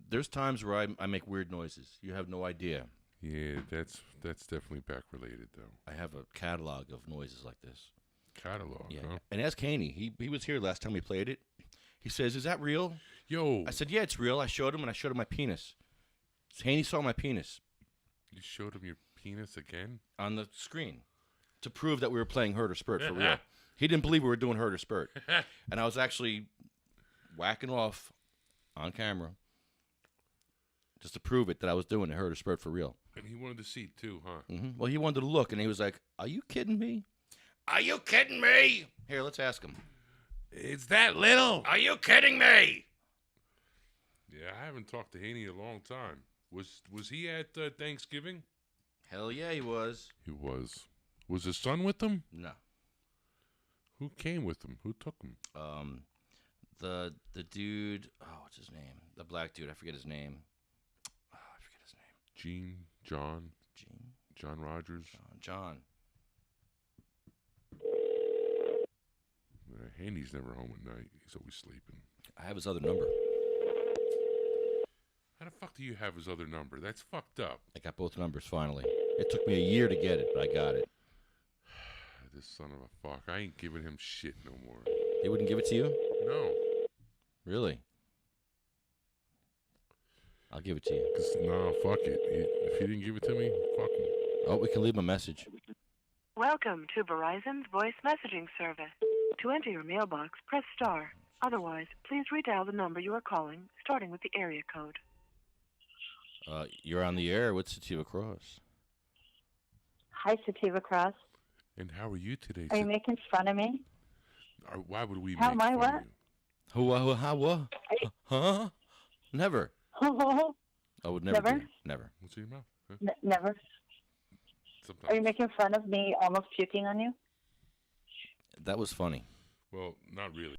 There's times where I make weird noises. You have no idea. Yeah, that's definitely back related, though. I have a catalog of noises like this. Catalog, Yeah. huh? And ask Haney. He was here last time we played it. He says, "Is that real?" Yo, I said, "Yeah, it's real." I showed him, and I showed him my penis. Haney saw my penis you showed him your penis again? on the screen to prove that we were playing Hurt or Spurt for real. He didn't believe we were doing Hurt or Spurt. And I was actually whacking off on camera just to prove it that I was doing the Hurt or Spurt for real. And he wanted to see it too, huh? Well, he wanted to look, and he was like, "Are you kidding me? Are you kidding me?" Here, let's ask him. It's that little. Are you kidding me? Yeah, I haven't talked to Haney in a long time. Was he at Thanksgiving? Hell yeah, he was. He was. Was his son with him? No. Who came with him? Who took him? The dude. Oh, what's his name? The black dude. I forget his name. Gene, John Rogers. John. Haney's never home at night. He's always sleeping. I have his other number. How the fuck do you have his other number? That's fucked up. I got both numbers finally. It took me a year to get it, but I got it. This son of a fuck. I ain't giving him shit no more. He wouldn't give it to you? No. Really? I'll give it to you. No, fuck it. If he didn't give it to me, fuck him. Oh, we can leave him a message. Welcome to Verizon's voice messaging service. To enter your mailbox, press star. Otherwise, please redial the number you are calling, starting with the area code. You're on the air with Sativa Cross. Hi, Sativa Cross. And how are you today? Are you making fun of me? Why would we How make am I fun what? of you? Who, how, what? Huh? Never. I would never. Never? Do. Never. What's in your mouth? Huh? Never. Sometimes. Are you making fun of me almost puking on you? That was funny. Well, not really.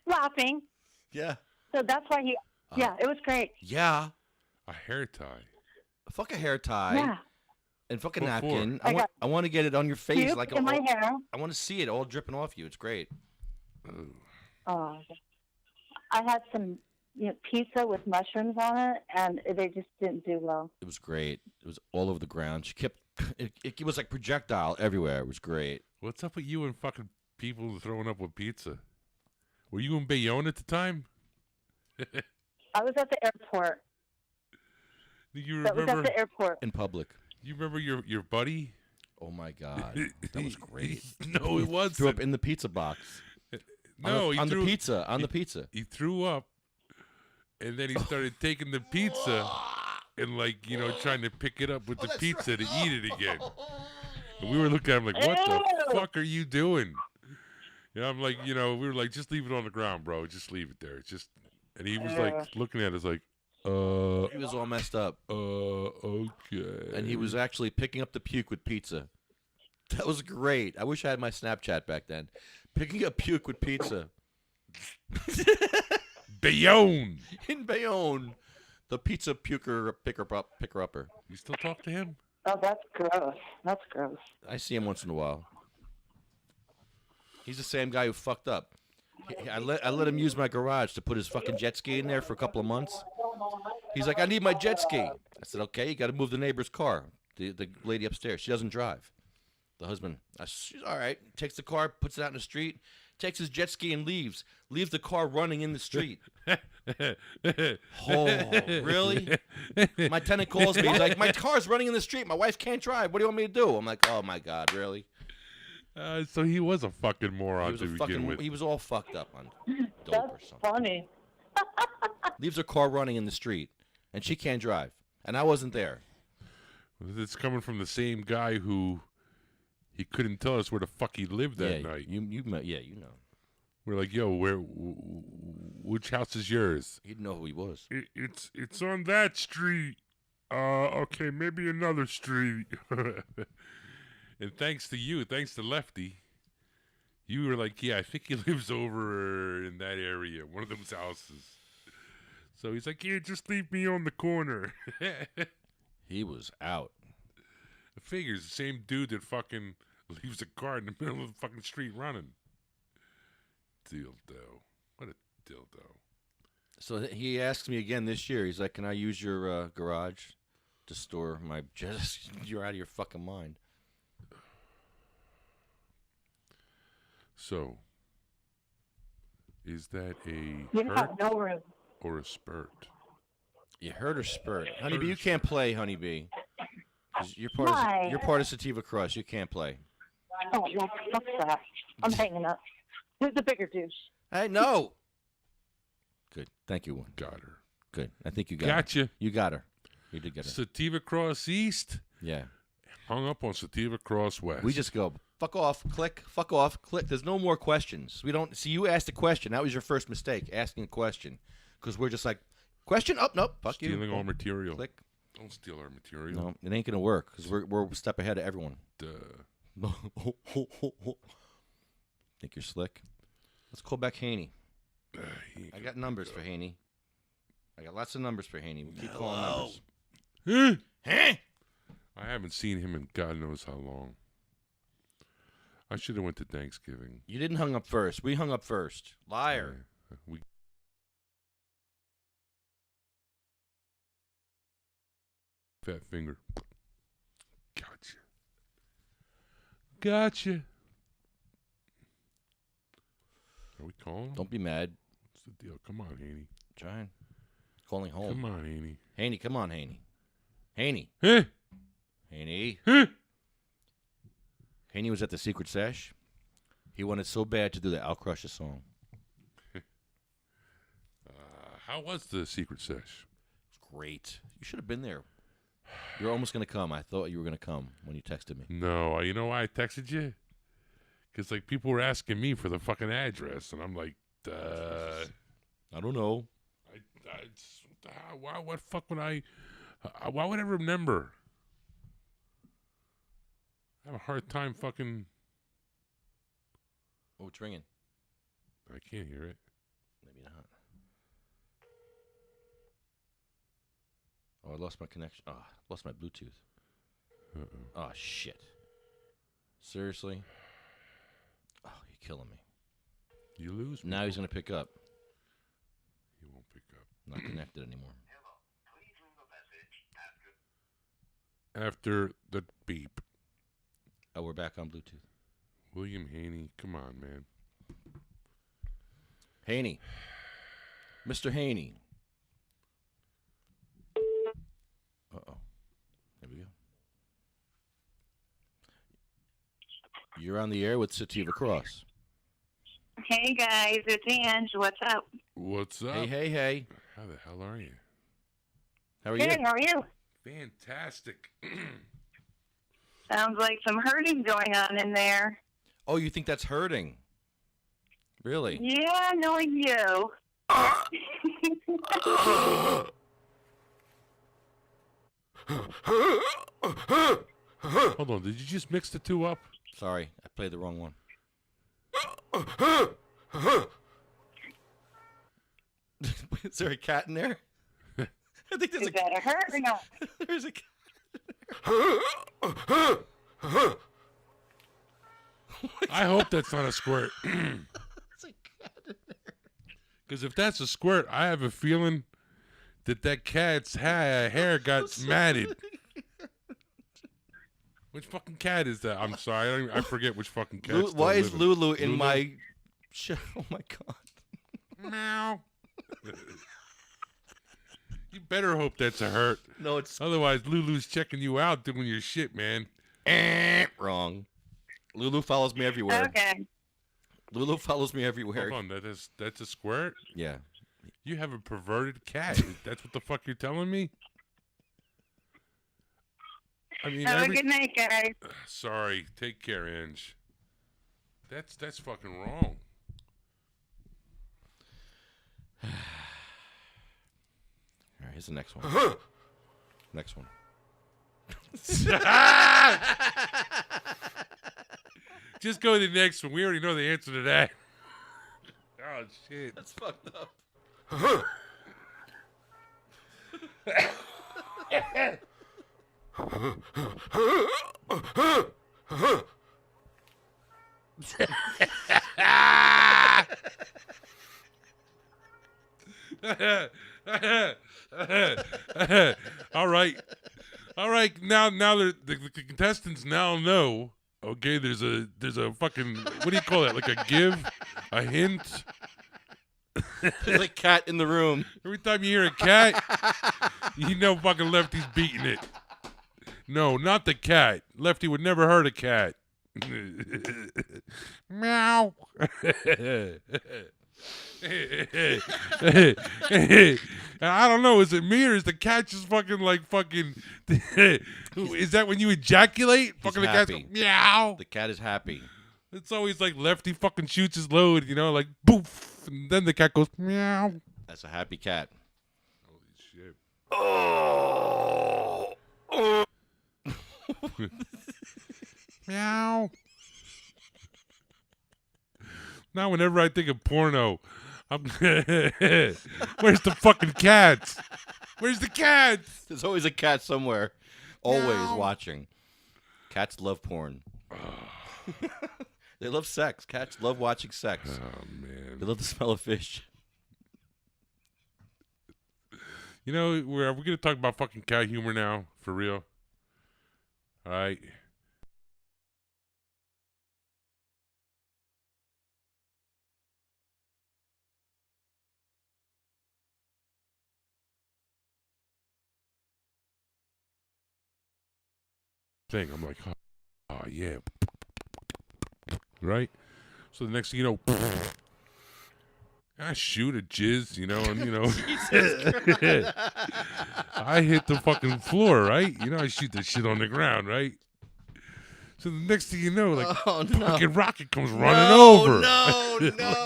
Laughing. Yeah. So that's why he. Yeah, it was great. Yeah. A hair tie. Fuck a hair tie. Yeah. And fucking What for? napkin. I I want to get it on your face Puke like in my hair. I want to see it all dripping off you. It's great. Oh. Oh, I had some pizza with mushrooms on it, and they just didn't do well. It was great. It was all over the ground. She kept. It was like projectile everywhere. It was great. What's up with you and fucking people throwing up with pizza? Were you in Bayonne at the time? I was at the airport. You That was remember? at the airport. In public. You remember your buddy? Oh my God, that was great. No, it wasn't. Threw up in the pizza box. No, on he the pizza. On he- the pizza. He threw up, and then he started taking the pizza and trying to pick it up with the pizza to eat it again. And we were looking at him like, "What the Ew. fuck are you doing?" Yeah, I'm like, we were like, "Just leave it on the ground, bro. Just leave it there." And he was like looking at us like, He was all messed up, okay. and he was actually picking up the puke with pizza. That was great. I wish I had my Snapchat back then. Picking up puke with pizza. Bayonne. In Bayonne, the pizza picker upper. You still talk to him? Oh, that's gross. That's gross. I see him once in a while. He's the same guy who fucked up. I let him use my garage to put his fucking jet ski in there for a couple of months. He's like, I need my jet ski. I said, okay, you got to move the neighbor's car. The lady upstairs, she doesn't drive. The husband, she's all right. Takes the car, puts it out in the street, takes his jet ski and leaves. Leaves the car running in the street. Oh, really? My tenant calls me. He's like, my car's running in the street. My wife can't drive. What do you want me to do? I'm like, oh my God, really? So he was a fucking moron to begin with. He was all fucked up on dope That's or something. funny. Leaves her car running in the street, and she can't drive. And I wasn't there. It's coming from the same guy who he couldn't tell us where the fuck he lived that night. You know. We're like, yo, which house is yours? He didn't know who he was. It's on that street. Okay, maybe another street. And thanks to Lefty, you were like, yeah, I think he lives over in that area, one of those houses. So he's like, yeah, just leave me on the corner. He was out. It figures the same dude that fucking leaves a car in the middle of the fucking street running. Dildo. What a dildo. So he asked me again this year. He's like, can I use your garage to store my jet? You're out of your fucking mind. So, is that a You hurt have no room. or a spurt? You heard her spurt. Honeybee, Heard you her can't play, Honeybee. 'Cause You're part Why? of you're part of Sativa Cross. You can't play. Oh, no, fuck that. I'm hanging up. Who's the bigger douche? Hey, no. Good. Thank you, one. Got her. Good. I think you got her. Gotcha. You got her. You did get her. Sativa Cross East Yeah. hung up on Sativa Cross West. We just go, fuck off, click, fuck off, click. There's no more questions. We don't see you asked a question. That was your first mistake, asking a question. Because we're just like, question? Oh, nope, fuck you. stealing our material. Click. Don't steal our material. No, it ain't going to work because we're a step ahead of everyone. Duh. Think you're slick? Let's call back Haney. He I got numbers for Haney. I got lots of numbers for Haney. We keep calling numbers. Huh? Huh? I haven't seen him in God knows how long. I should have went to Thanksgiving. You didn't hung up first. We hung up first. Liar. We fat finger. Gotcha. Gotcha. Are we calling him? Don't be mad. What's the deal? Come on, Haney. Trying. Calling home. Come on, Haney. Haney, come on, Haney. Haney. Huh? Haney. Huh? Haney was at the Secret Sesh. He wanted so bad to do the Al Crusher song. How was the secret sesh? It's great. You should have been there. You were almost going to come. I thought you were going to come when you texted me. No, you know why I texted you? Because, like, people were asking me for the fucking address, and I'm like, I don't know. What fuck would why would I remember? I have a hard time fucking, Oh, it's ringing. I can't hear it. Maybe not. Oh, I lost my connection. Oh, lost my Bluetooth. Uh-oh. Oh, shit. Seriously? Oh, you're killing me. You lose me. Now he's going to pick up. He won't pick up. Not connected anymore. After the beep. Oh, we're back on Bluetooth. William Haney, come on, man. Haney. Mr. Haney. Uh-oh. There we go. You're on the air with Sativa Cross. Hey guys, it's Ange. What's up? What's up? Hey. How the hell are you? How are you? Good. How are you? Fantastic. Sounds like some hurting going on in there. Oh, you think that's hurting? Really? Yeah, knowing you. Hold on, did you just mix the two up? Sorry, I played the wrong one. Is there a cat in there? I think there's Is that a hurt or not? There's a cat. I hope that's not a squirt. Because if that's a squirt, I have a feeling that cat's hair got matted. Which fucking cat is that? I'm sorry, I forget which fucking cat. Why is Lulu in my show? Oh my god! Meow. You better hope that's a hurt. No, it's Otherwise, Lulu's checking you out doing your shit, man. wrong. Lulu follows me everywhere. Okay. Lulu follows me everywhere. Hold on, that's a squirt? Yeah. You have a perverted cat. That's what the fuck you're telling me? I mean, Have a good night, guys. Sorry. Take care, Ange. That's fucking wrong. All right, here's the next one. Next one. Just go to the next one. We already know the answer to that. Oh, shit. That's fucked up. All right. Now the contestants now know. Okay, there's a fucking, what do you call that? Like a give, a hint. There's a cat in the room. Every time you hear a cat, you know fucking Lefty's beating it. No, not the cat. Lefty would never hurt a cat. Meow. I don't know. Is it me or is the cat just fucking is that when you ejaculate? He's Fucking the cat's happy. go, meow. The cat is happy. It's always like Lefty fucking shoots his load, like boof, and then the cat goes meow. That's a happy cat. Holy shit. Meow. Now whenever I think of porno, I'm where's the fucking cats? Where's the cats? There's always a cat somewhere, always watching. Cats love porn. They love sex. Cats love watching sex. Oh man. They love the smell of fish. You know, we're gonna talk about fucking cat humor now, for real. All right. Thing. I'm like, oh yeah, right. So the next thing you know, I shoot a jizz, you know, and you know, I hit the fucking floor, right? You know, I shoot the shit on the ground, right? So the next thing you know, like, fucking rocket comes running over. No,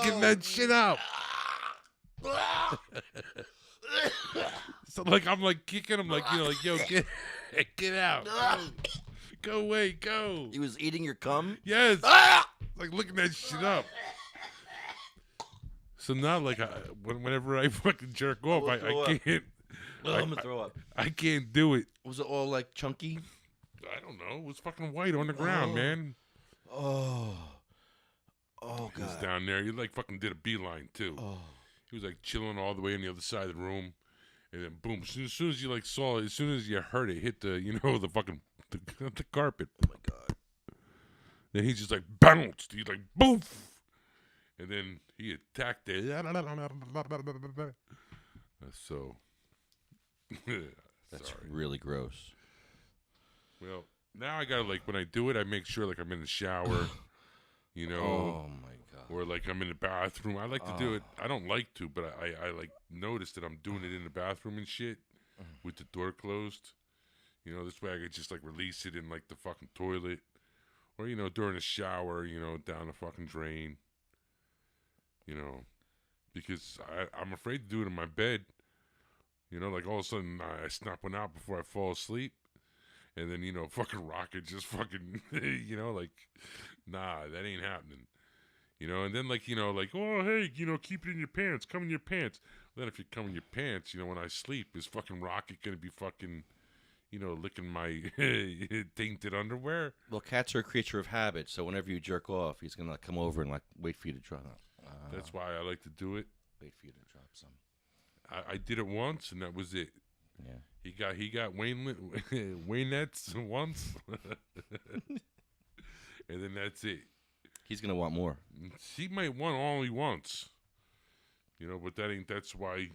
Getting that shit out. So like, I'm like kicking him, like, you know, like, yo, get out. Go away, go. He was eating your cum? Yes. Like looking that shit up. So now, like, whenever I fucking jerk off, I can't. I'm gonna throw up. I can't do it. Was it all like chunky? I don't know. It was fucking white on the ground, man. Oh He was God. down there. He like fucking did a beeline too. Oh. He was like chilling all the way on the other side of the room, and then boom. As soon as you like saw it, as soon as you heard it hit the, you know, the fucking the carpet. Oh my God. Then he just like bounced. He's like boof, and then he attacked it. So That's sorry. really gross. Well, now I gotta, like, when I do it, I make sure like I'm in the shower, you know, Oh my God. or like I'm in the bathroom. I like to do it. I don't like to, but I like notice that I'm doing it in the bathroom and shit with the door closed. You know, this way I could just like release it in like the fucking toilet, or you know, during a shower, you know, down the fucking drain. You know, because I'm afraid to do it in my bed. You know, like all of a sudden I snap one out before I fall asleep. And then, you know, fucking rocket just fucking, you know, like, nah, that ain't happening. You know, and then like, you know, like, oh, hey, you know, keep it in your pants, come in your pants. Then if you come in your pants, you know, when I sleep, is fucking rocket going to be fucking, you know, licking my tainted underwear? Well, cats are a creature of habit, so whenever you jerk off, he's gonna like, come over and like wait for you to drop. That's why I like to do it. Wait for you to drop some. I did it once, and that was it. Yeah. He got Waynettes once, and then that's it. He's gonna want more. He might want only once, you know, but that's why.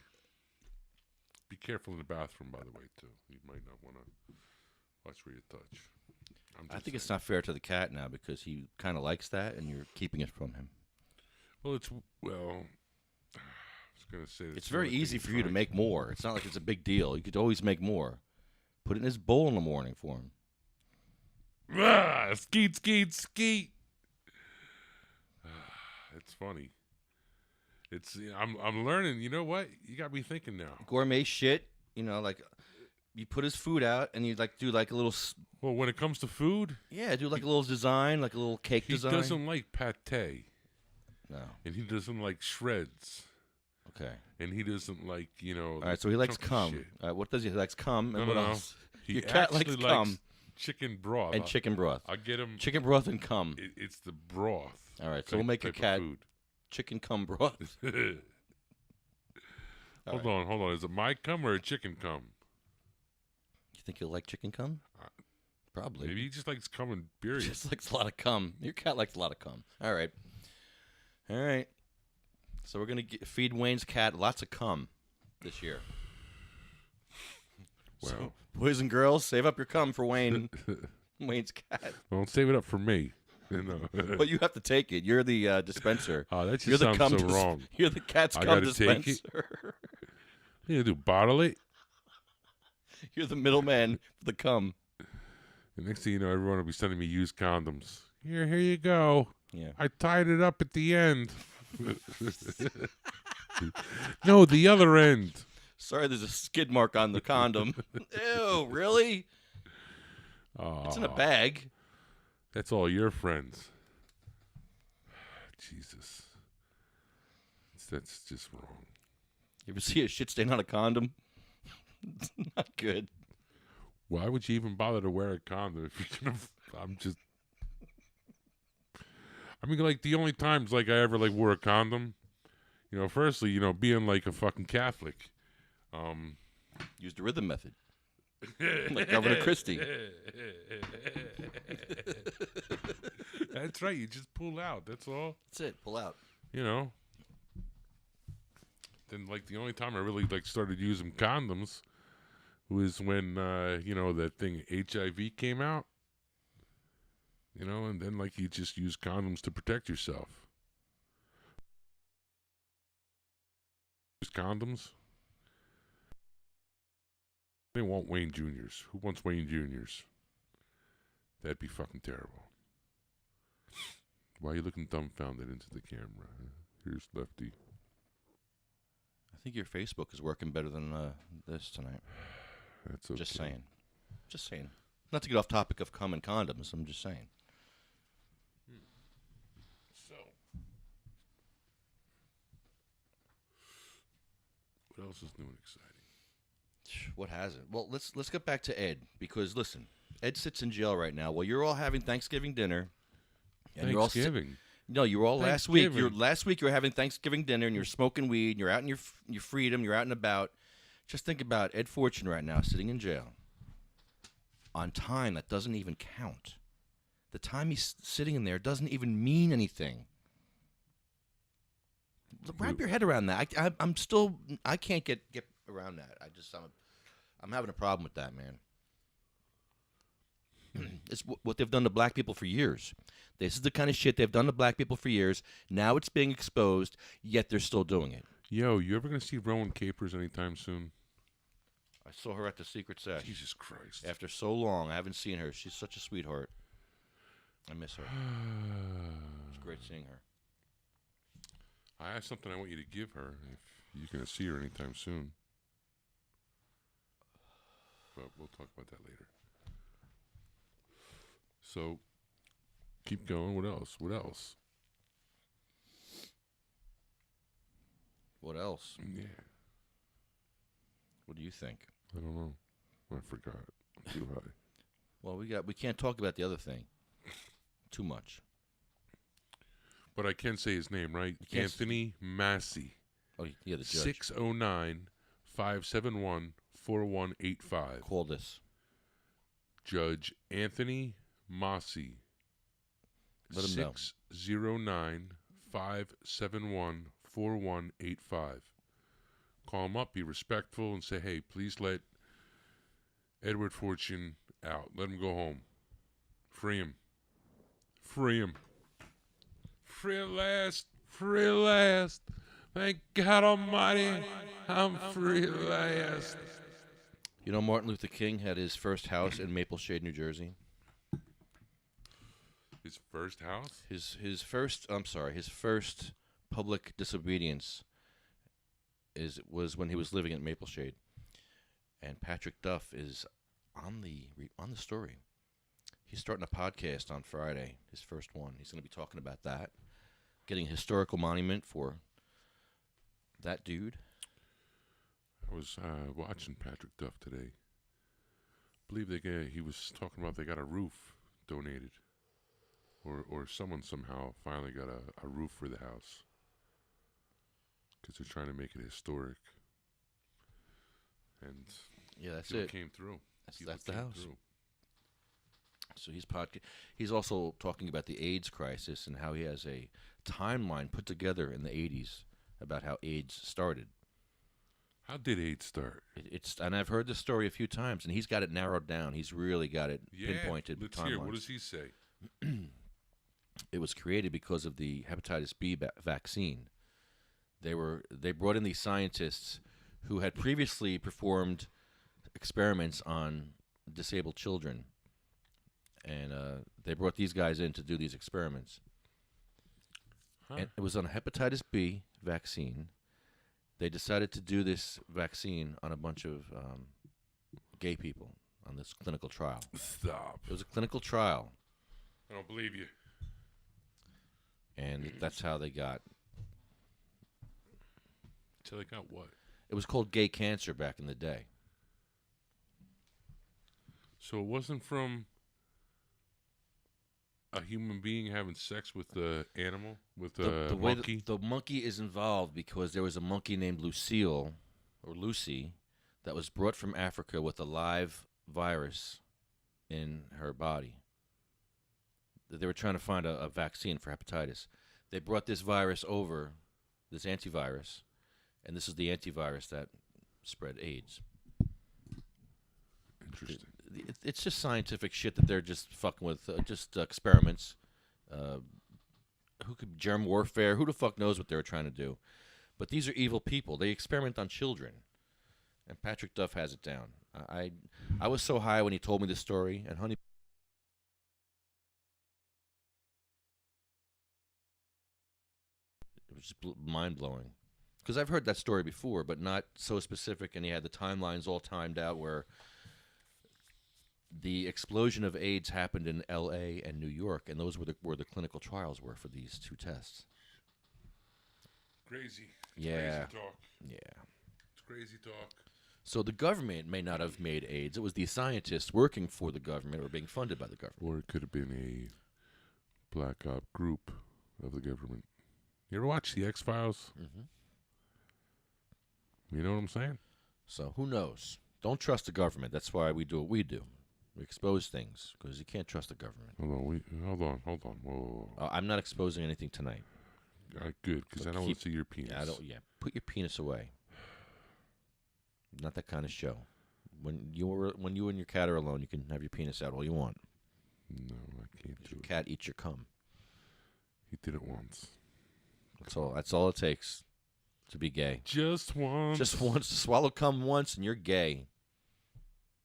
Be careful in the bathroom, by the way, too. You might not want to watch where you touch. I think it's not fair to the cat now because he kind of likes that, and you're keeping it from him. Well, I was gonna say It's very easy for you to make more. It's not like it's a big deal. You could always make more. Put it in his bowl in the morning for him. Skeet, skeet, skeet. It's funny. I'm learning. You know what? You got me thinking now. Gourmet shit. You know, like you put his food out, and you like do like a little. Well, when it comes to food, yeah, do like a little design, like a little cake he design. doesn't like pate. No. And he doesn't like shreds. Okay. And he doesn't like, you know. All right, so he likes chunky cum. shit. All right, what does he likes cum? And what No. else? He Your cat likes actually cum chicken broth. and chicken broth. I'll get him. Chicken broth and cum. It's the broth. All right, so we'll make your type of cat food. chicken cum broth. Hold on. Is it my cum or a chicken cum? You think he'll like chicken cum? Probably. Maybe he just likes cum and He period. just likes a lot of cum. Your cat likes a lot of cum. All right. So we're going to feed Wayne's cat lots of cum this year. Well, So, boys and girls, save up your cum for Wayne's cat. don't save it up for me. You know. But you have to take it. You're the dispenser. Oh, that just You're the sounds cum so wrong. You're the cat's I cum gotta take it? dispenser. You do bottle it. You're the middleman for the cum. The next thing you know, everyone will be sending me used condoms. Here you go. Yeah. I tied it up at the end. No, the other end. Sorry, there's a skid mark on the condom. Ew, really? Oh, It's in a bag. That's all your friends. Jesus. That's just wrong. You ever see a shit stain on a condom? It's not good. Why would you even bother to wear a condom if you're gonna? I mean, like the only times like I ever like wore a condom, firstly, being like a fucking Catholic, Use the rhythm method, like Governor Christie. That's right. You just pull out. That's all. That's it. Pull out. Then like the only time I really like started using condoms was when that thing HIV came out. And then like you just use condoms to protect yourself. Use condoms. They want Wayne Juniors. Who wants Wayne Juniors? That'd be fucking terrible. Why are you looking dumbfounded into the camera? Here's Lefty. I think your Facebook is working better than this tonight. That's okay. Just saying. Just saying. Not to get off topic of cum and condoms. I'm just saying. So, what else is new and exciting? What hasn't? Well, let's get back to Ed, because listen, Ed sits in jail right now. Well, you're all having Thanksgiving dinner. And Thanksgiving. No, you were all last week. Thanksgiving. Last week you were having Thanksgiving dinner and you're smoking weed. And you're out in your freedom. You're out and about. Just think about Ed Fortune right now sitting in jail on time that doesn't even count. The time he's sitting in there doesn't even mean anything. Wrap your head around that. I can't get around that. I'm having a problem with that, man. It's what they've done to black people for years. This is the kind of shit they've done to black people for years. Now it's being exposed, yet they're still doing it. Yo, you ever gonna see Rowan Capers anytime soon? I saw her at the Secret Sesh. Jesus Christ. After so long, I haven't seen her. She's such a sweetheart. I miss her. It's great seeing her. I have something I want you to give her if you're gonna see her anytime soon. But we'll talk about that later. So, keep going. What else? What else? Yeah. What do you think? I don't know. I forgot. I'm too high. Well, we can't talk about the other thing too much. But I can say his name, right? Anthony Massey. Oh, yeah, the judge. 609-571-4185. Call this. Judge Anthony Massey. Let him know. 609-571-4185. Call him up, be respectful, and say, hey, please let Edward Fortune out. Let him go home. Free him. Free him. Free at last. Free at last. Thank God Almighty, I'm free at last. You know, Martin Luther King had his first house in Maple Shade, New Jersey. His first house? His first public disobedience was when he was living at Maple Shade. And Patrick Duff is on the story. He's starting a podcast on Friday, his first one. He's going to be talking about that, getting a historical monument for that dude. I was watching Patrick Duff today. I believe he was talking about they got a roof donated. Or someone somehow finally got a roof for the house. Because they're trying to make it historic. And yeah, that's it. It Came through. That's the house. Through. So he's also talking about the AIDS crisis and how he has a timeline put together in the 80s about how AIDS started. How did AIDS start? And I've heard this story a few times, and he's got it narrowed down. He's really got it pinpointed. Let's hear. What does he say? It was created because of the hepatitis B vaccine. They brought in these scientists who had previously performed experiments on disabled children, and they brought these guys in to do these experiments. Huh. And it was on a hepatitis B vaccine. They decided to do this vaccine on a bunch of gay people on this clinical trial. Stop. It was a clinical trial. I don't believe you. And that's how they got. So they got what? It was called gay cancer back in the day. So it wasn't from a human being having sex with the animal, with The a way monkey. the monkey is involved because there was a monkey named Lucille, or Lucy, that was brought from Africa with a live virus in her body. They were trying to find a vaccine for hepatitis. They brought this virus over, this antivirus, and this is the antivirus that spread AIDS. Interesting. It's just scientific shit that they're just fucking with, just experiments. Who could germ warfare? Who the fuck knows what they were trying to do? But these are evil people. They experiment on children, and Patrick Duff has it down. I was so high when he told me this story, and honey. It was just mind blowing. Because I've heard that story before, but not so specific, and he had the timelines all timed out where the explosion of AIDS happened in L.A. and New York, and those were where the clinical trials were for these two tests. Crazy. Yeah. Crazy talk. Yeah. It's crazy talk. So the government may not have made AIDS. It was the scientists working for the government or being funded by the government. Or it could have been a black op group of the government. You ever watch the X-Files? Mm-hmm. You know what I'm saying? So who knows? Don't trust the government. That's why we do what we do. We expose things because you can't trust the government. Hold on. Whoa. I'm not exposing anything tonight. All right, good, because So I don't want to see your penis. Yeah, put your penis away. Not that kind of show. When you and your cat are alone, you can have your penis out all you want. No, I can't do Your it. cat eats your cum. He did it once. That's all it takes to be gay. Just once. Just once to swallow cum once, and you're gay.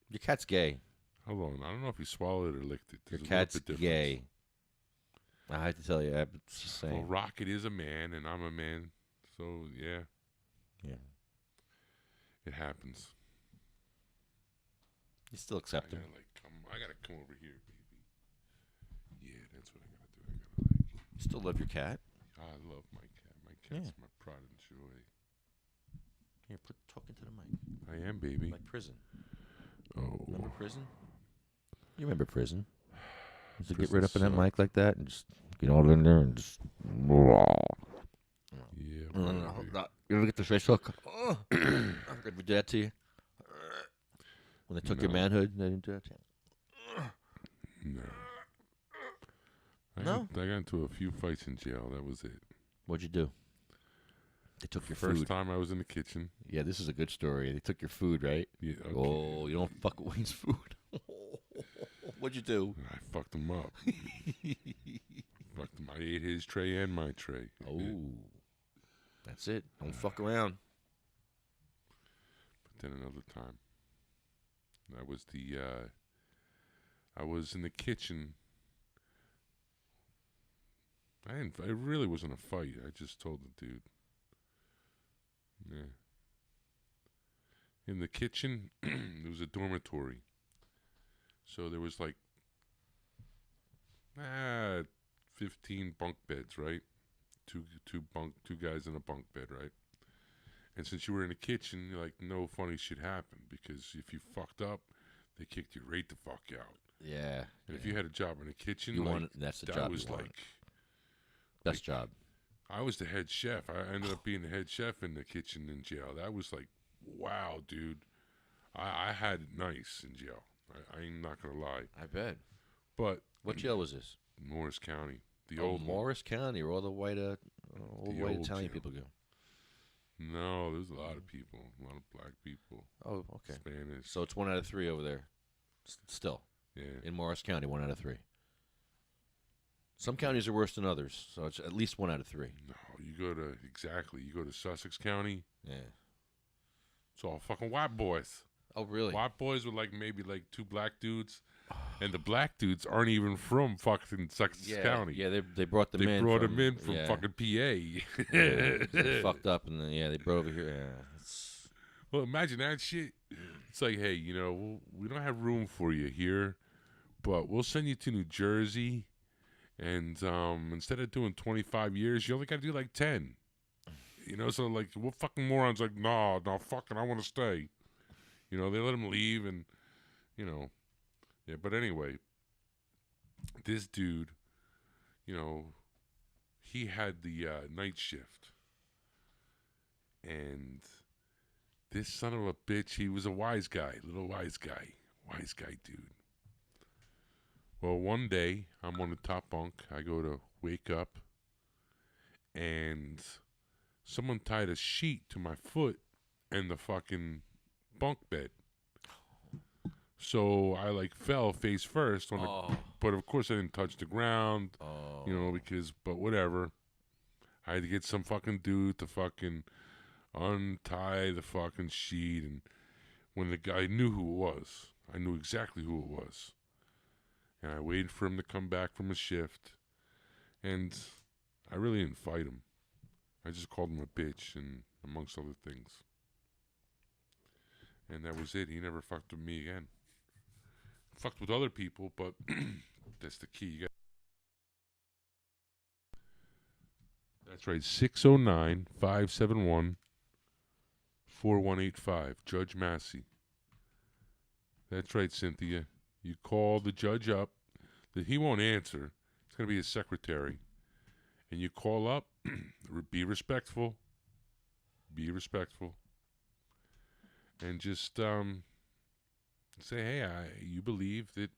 Your cat's gay. Hold on. I don't know if he swallowed it or licked it. Your There's a little cat's bit difference. gay. I have to tell you, I'm just saying. Well, Rocket is a man, and I'm a man. So, yeah. Yeah. It happens. You still accept him. I gotta come over here, baby. Yeah, that's what I gotta do. You still love your cat? I love my cat. My cat's my pride and joy. Here, talk into the mic. I am, baby. Like prison. Oh. Remember prison? You remember prison? Just to get Prison right up in that sucked. mic like that and just get all in there and just. Yeah. No. probably. You ever get the fish hook? Did we do that to you? When they took your No. manhood, they didn't do that to you? No. No? I got into a few fights in jail. That was it. What'd you do? They took your First food. time I was in the kitchen. Yeah, this is a good story. They took your food, right? Yeah, okay. Oh, you don't fuck with Wayne's food. What'd you do? I fucked him up. Fucked him. I ate his tray and my tray. Oh, that's it. Don't fuck around. But then another time, I was in the kitchen. It really wasn't a fight. I just told the dude. Yeah. In the kitchen, there was a dormitory. So there was like 15 bunk beds, right? Two guys in a bunk bed, right? And since you were in the kitchen, like no funny shit happened because if you fucked up, they kicked you right the fuck out. Yeah. And if you had a job in the kitchen, You like, wanted- that's the that job you was wanted. like Best job. I was the head chef. I ended up being the head chef in the kitchen in jail. That was like, wow, dude. I had it nice in jail. I'm not gonna lie. I bet. But What jail was this? Morris County, the Oh, old one. Morris County, where all the white, The white old Italian jail. people go. No, there's a lot of people, a lot of black people, Oh, okay. Spanish. So it's 1 out of 3 over there. Still, Yeah, in Morris County, 1 out of 3. Some counties are worse than others, so it's at least 1 out of 3. no, you go to Sussex County. Yeah. It's all fucking white boys. Oh, really? White boys with maybe 2 black dudes, and the black dudes aren't even from fucking Sussex County. Yeah, they brought them in. They brought them in from yeah. fucking PA. Yeah, they fucked up, and then they brought over here. Yeah, it's, Well, imagine that shit. It's like, hey, we don't have room for you here, but we'll send you to New Jersey, and instead of doing 25 years, you only got to do 10. So what fucking morons no, fucking, I want to stay. They let him leave, and Yeah, but anyway, this dude, he had the night shift. And this son of a bitch, he was a wise guy, little wise guy dude. Well, one day, I'm on the top bunk. I go to wake up, and someone tied a sheet to my foot and the fucking bunk bed. So I fell face first on the, but of course I didn't touch the ground, but whatever. I had to get some fucking dude to fucking untie the fucking sheet, and when the guy knew who it was, I knew exactly who it was. And I waited for him to come back from his shift, and I really didn't fight him. I just called him a bitch, and amongst other things. And that was it. He never fucked with me again. Fucked with other people, but that's the key. That's right, 609-571-4185. Judge Massey. That's right, Cynthia. You call the judge up. He won't answer. It's going to be his secretary. And you call up. Be respectful. Be respectful. And just say, hey, you believe that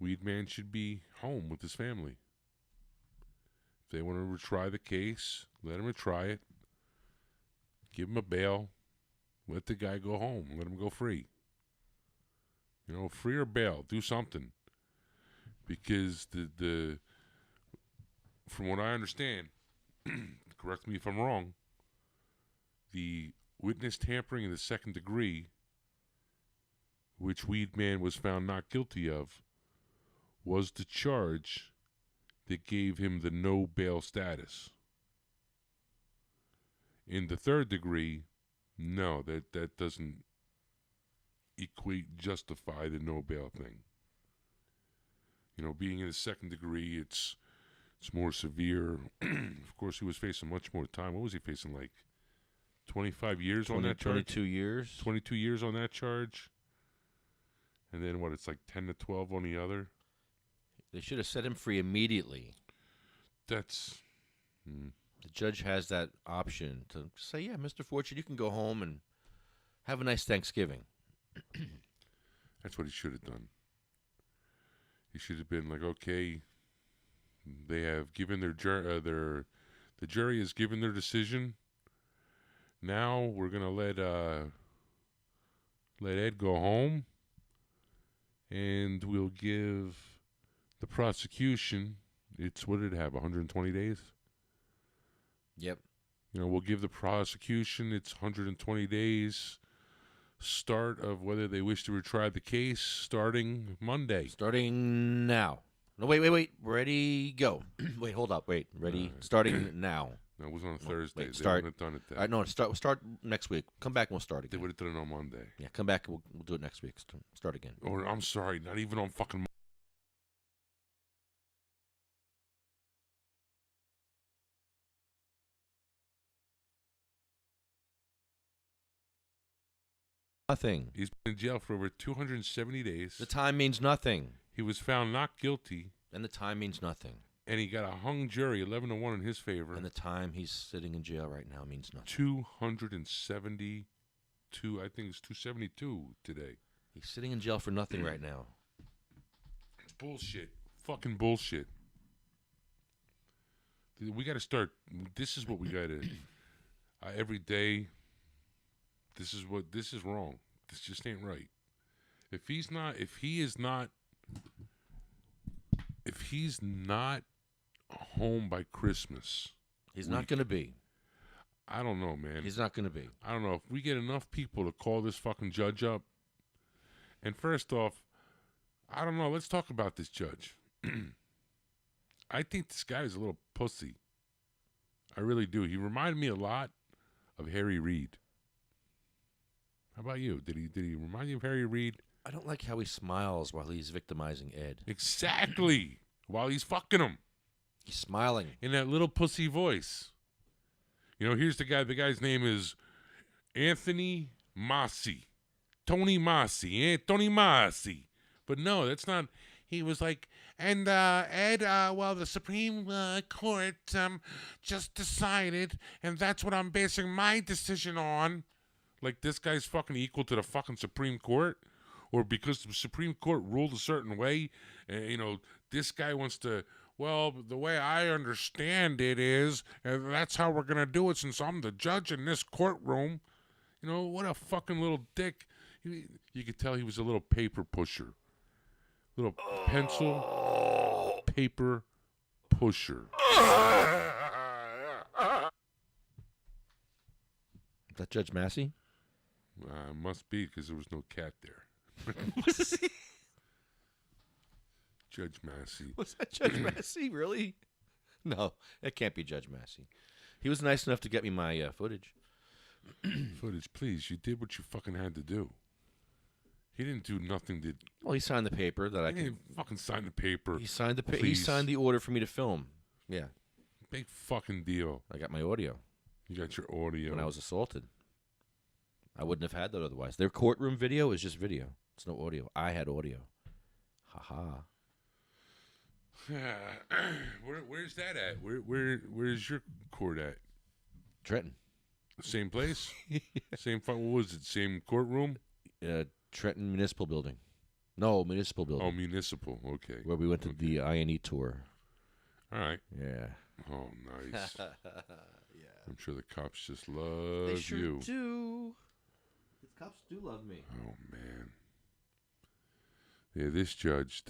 Weedman should be home with his family. If they want to retry the case, let him retry it. Give him a bail. Let the guy go home. Let him go free. Free or bail. Do something. Because the from what I understand, correct me if I'm wrong, the witness tampering in the second degree, which Weedman was found not guilty of, was the charge that gave him the no bail status. In the third degree, no, that doesn't justify the no bail thing. Being in the second degree, it's more severe. Of course, he was facing much more time. What was he facing, 25 years on that charge? 22 years. 22 years on that charge. And then it's 10 to 12 on the other? They should have set him free immediately. That's... The judge has that option to say, yeah, Mr. Fortune, you can go home and have a nice Thanksgiving. That's what he should have done. He should have been okay, they have given the jury has given their decision. Now we're gonna let Ed go home, and we'll give the prosecution. What did it have? 120 days. Yep. We'll give the prosecution its 120 days. Start of whether they wish to retry the case starting Monday. Starting now. No, wait. Ready, go. Wait, hold up. Wait, ready, starting now. No, it was on a Thursday. Wait, start. They wouldn't have done it then. No, start next week. Come back and we'll start again. They would have done it on Monday. Yeah, come back and we'll do it next week. Start again. Or, I'm sorry, not even on fucking Nothing. He's been in jail for over 270 days. The time means nothing. He was found not guilty. And the time means nothing. And he got a hung jury, 11-1 in his favor. And the time he's sitting in jail right now means nothing. 272, I think it's 272 today. He's sitting in jail for nothing right now. It's bullshit. Fucking bullshit. We got to start. This is what we got to. Every day. This is wrong. This just ain't right. If he's not home by Christmas, he's not going to be. I don't know, man. He's not going to be. I don't know if we get enough people to call this fucking judge up. And first off, I don't know. Let's talk about this judge. I think this guy is a little pussy. I really do. He reminded me a lot of Harry Reid. How about you? Did he remind you of Harry Reid? I don't like how he smiles while he's victimizing Ed. Exactly. While he's fucking him. He's smiling. In that little pussy voice. Here's the guy. The guy's name is Anthony Massey. Tony Massey. Tony Massey. But no, that's not. He was like, and Ed, well, the Supreme Court just decided, and that's what I'm basing my decision on. Like, this guy's fucking equal to the fucking Supreme Court? Or because the Supreme Court ruled a certain way, this guy wants to, well, the way I understand it is, and that's how we're going to do it since I'm the judge in this courtroom. What a fucking little dick. You could tell he was a little paper pusher. Little pencil, paper pusher. Is that Judge Massey? Must be, because there was no cat there. Judge Massey. Was that Judge Massey? Really? No, it can't be Judge Massey. He was nice enough to get me my footage. Footage, please. You did what you fucking had to do. He didn't do nothing to... Well, he signed the paper that I He didn't fucking sign the paper. He signed the Please. He signed the order for me to film. Yeah. Big fucking deal. I got my audio. You got your audio. When I was assaulted. I wouldn't have had that otherwise. Their courtroom video is just video. It's no audio. I had audio. Ha-ha. Where's that at? Where's your court at? Trenton. Same place? Same what was it? Same courtroom? Trenton Municipal Building. No, Municipal Building. Oh, Municipal. Okay. Where we went to the I&E tour. All right. Yeah. Oh, nice. Yeah. I'm sure the cops just love They sure you. do. The cops do love me. Oh, man. Yeah, this judge.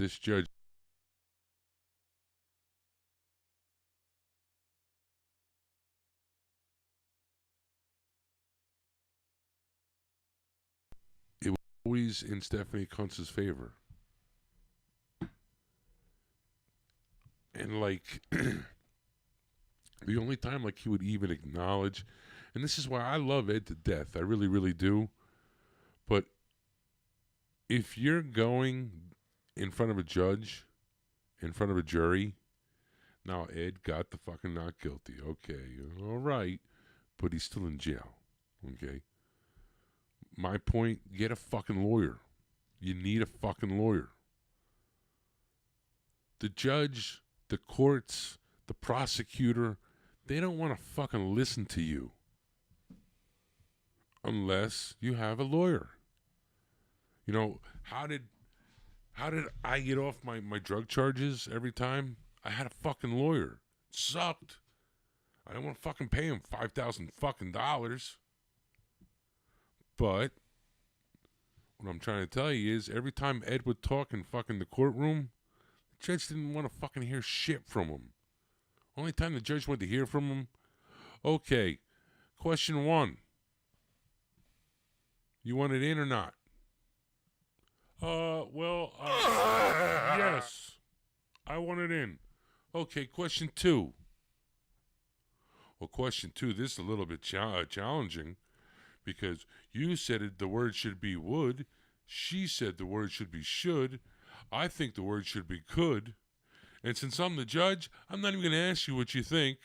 It was always in Stephanie Kuntz's favor. And, like, the only time, like, he would even acknowledge, and this is why I love Ed to death. I really, really do. But if you're going in front of a judge, in front of a jury, now Ed got the fucking not guilty. Okay, all right. But he's still in jail. Okay. My point, get a fucking lawyer. You need a fucking lawyer. The judge, the courts, the prosecutor, they don't want to fucking listen to you unless you have a lawyer. How did I get off my drug charges every time? I had a fucking lawyer. It sucked. I didn't want to fucking pay him $5,000 fucking dollars. But what I'm trying to tell you is every time Ed would talk in fucking the courtroom, the judge didn't want to fucking hear shit from him. Only time the judge wanted to hear from him, okay, question 1. You want it in or not? Yes. I want it in. Okay, question 2. Well, question 2, this is a little bit challenging because you said the word should be would. She said the word should be should. I think the word should be could. And since I'm the judge, I'm not even going to ask you what you think.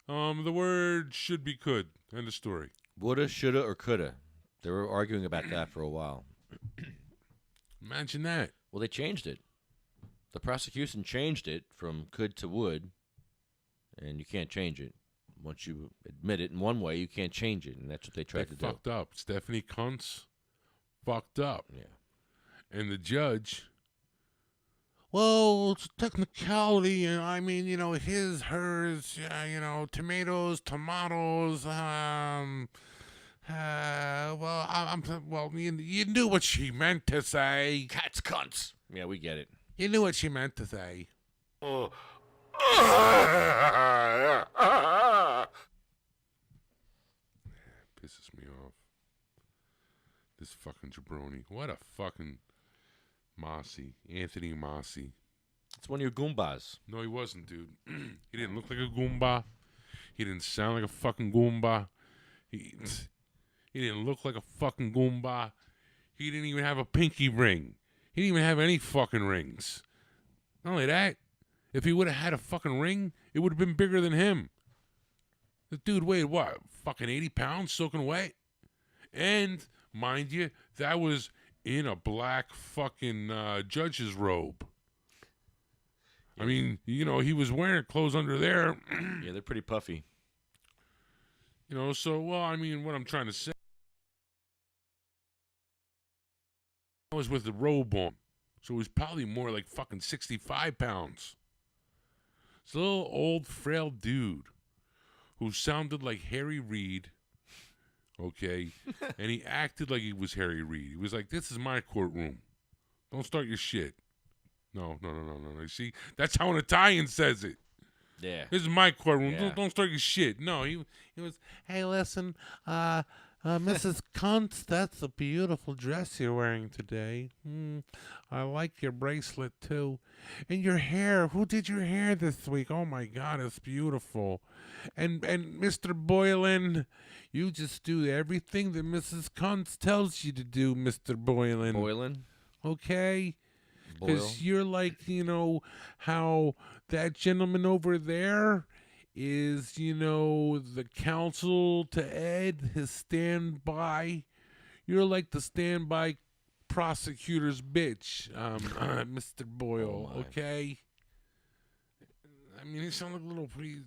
The word should be could. End of story. Woulda, shoulda, or coulda. They were arguing about that for a while. Imagine that. Well, they changed it. The prosecution changed it from could to would, and you can't change it. Once you admit it in one way, you can't change it, and that's what they tried to do. Fucked up. Stephanie Kuntz fucked up. Yeah. And the judge, well, it's a technicality, and I mean, his, hers, tomatoes, you knew what she meant to say. Cats, cunts. Yeah, we get it. You knew what she meant to say. Pisses me off. This fucking jabroni. What a fucking Mossy. Anthony Mossy. It's one of your Goombas. No, he wasn't, dude. He didn't look like a Goomba. He didn't sound like a fucking Goomba. He didn't look like a fucking Goomba. He didn't even have a pinky ring. He didn't even have any fucking rings. Not only that, if he would have had a fucking ring, it would have been bigger than him. The dude weighed what? Fucking 80 pounds soaking wet? And, mind you, that was in a black fucking judge's robe. I mean, you know, he was wearing clothes under there. Yeah, they're pretty puffy. You know, so, well, I mean, what I'm trying to say, I was with the robe on. So it was probably more like fucking 65 pounds. It's a little old, frail dude who sounded like Harry Reid, okay? And he acted like he was Harry Reid. He was like, this is my courtroom. Don't start your shit. No. You see, that's how an Italian says it. Yeah. This is my courtroom. Yeah. Don't start your shit. No, he was, hey, listen, Mrs. Kuntz, that's a beautiful dress you're wearing today. I like your bracelet, too. And your hair. Who did your hair this week? Oh, my God, it's beautiful. And Mr. Boylan, you just do everything that Mrs. Kuntz tells you to do, Mr. Boylan. Boylan? Okay? Boyle. Because you're like, you know, how that gentleman over there is, you know, the counsel to Ed, his standby. You're like the standby prosecutor's bitch, Mr. Boyle, okay? I mean, he sounds like a little pretty...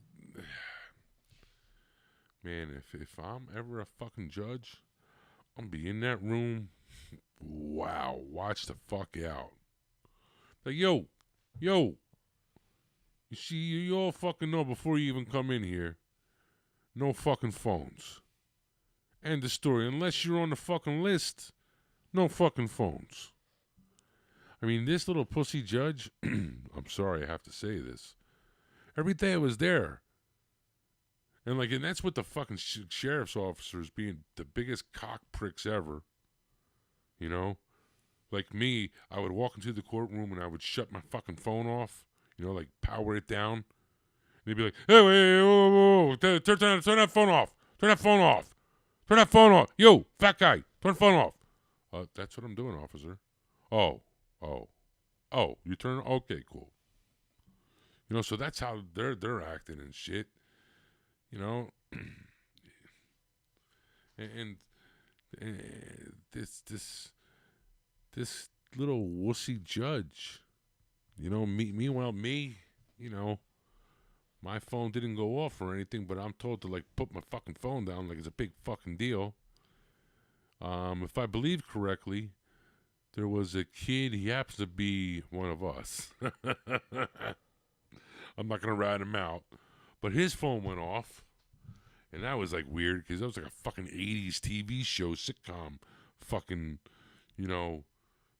Man, if I'm ever a fucking judge, I'm gonna be in that room. Wow, watch the fuck out. Like, yo. You see, you all fucking know before you even come in here, no fucking phones. End of story. Unless you're on the fucking list, no fucking phones. I mean, this little pussy judge, I'm sorry I have to say this, every day I was there. And that's with the fucking sheriff's officers being the biggest cock pricks ever. You know? Like me, I would walk into the courtroom and I would shut my fucking phone off. You know, like power it down. And they'd be like, hey, wait, whoa. Turn that phone off. Turn that phone off. Turn that phone off. Yo, fat guy, turn the phone off. That's what I'm doing, officer. Oh, you turn it? Okay, cool. You know, so that's how they're acting and shit. You know? and this little wussy judge, you know, meanwhile, you know, my phone didn't go off or anything, but I'm told to, like, put my fucking phone down like it's a big fucking deal. If I believe correctly, there was a kid, he happens to be one of us. I'm not going to rat him out. But his phone went off, and that was, like, weird, because that was like a fucking 80s TV show, sitcom, fucking, you know,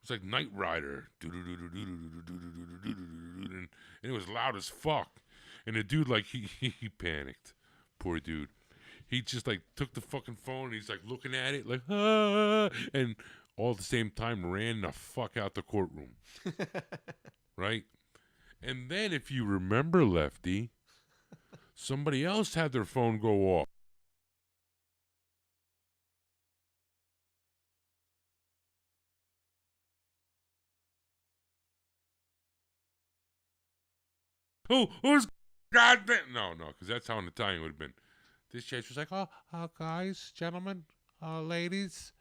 it's like Knight Rider, and it was loud as fuck. And the dude, like, he panicked. Poor dude. He just, like, took the fucking phone, and he's, like, looking at it, like, ah, and all at the same time ran the fuck out the courtroom. Right? And then, if you remember, Lefty, somebody else had their phone go off. Who's goddamn? No, because that's how an Italian would have been. This judge was like, oh, guys, gentlemen, ladies,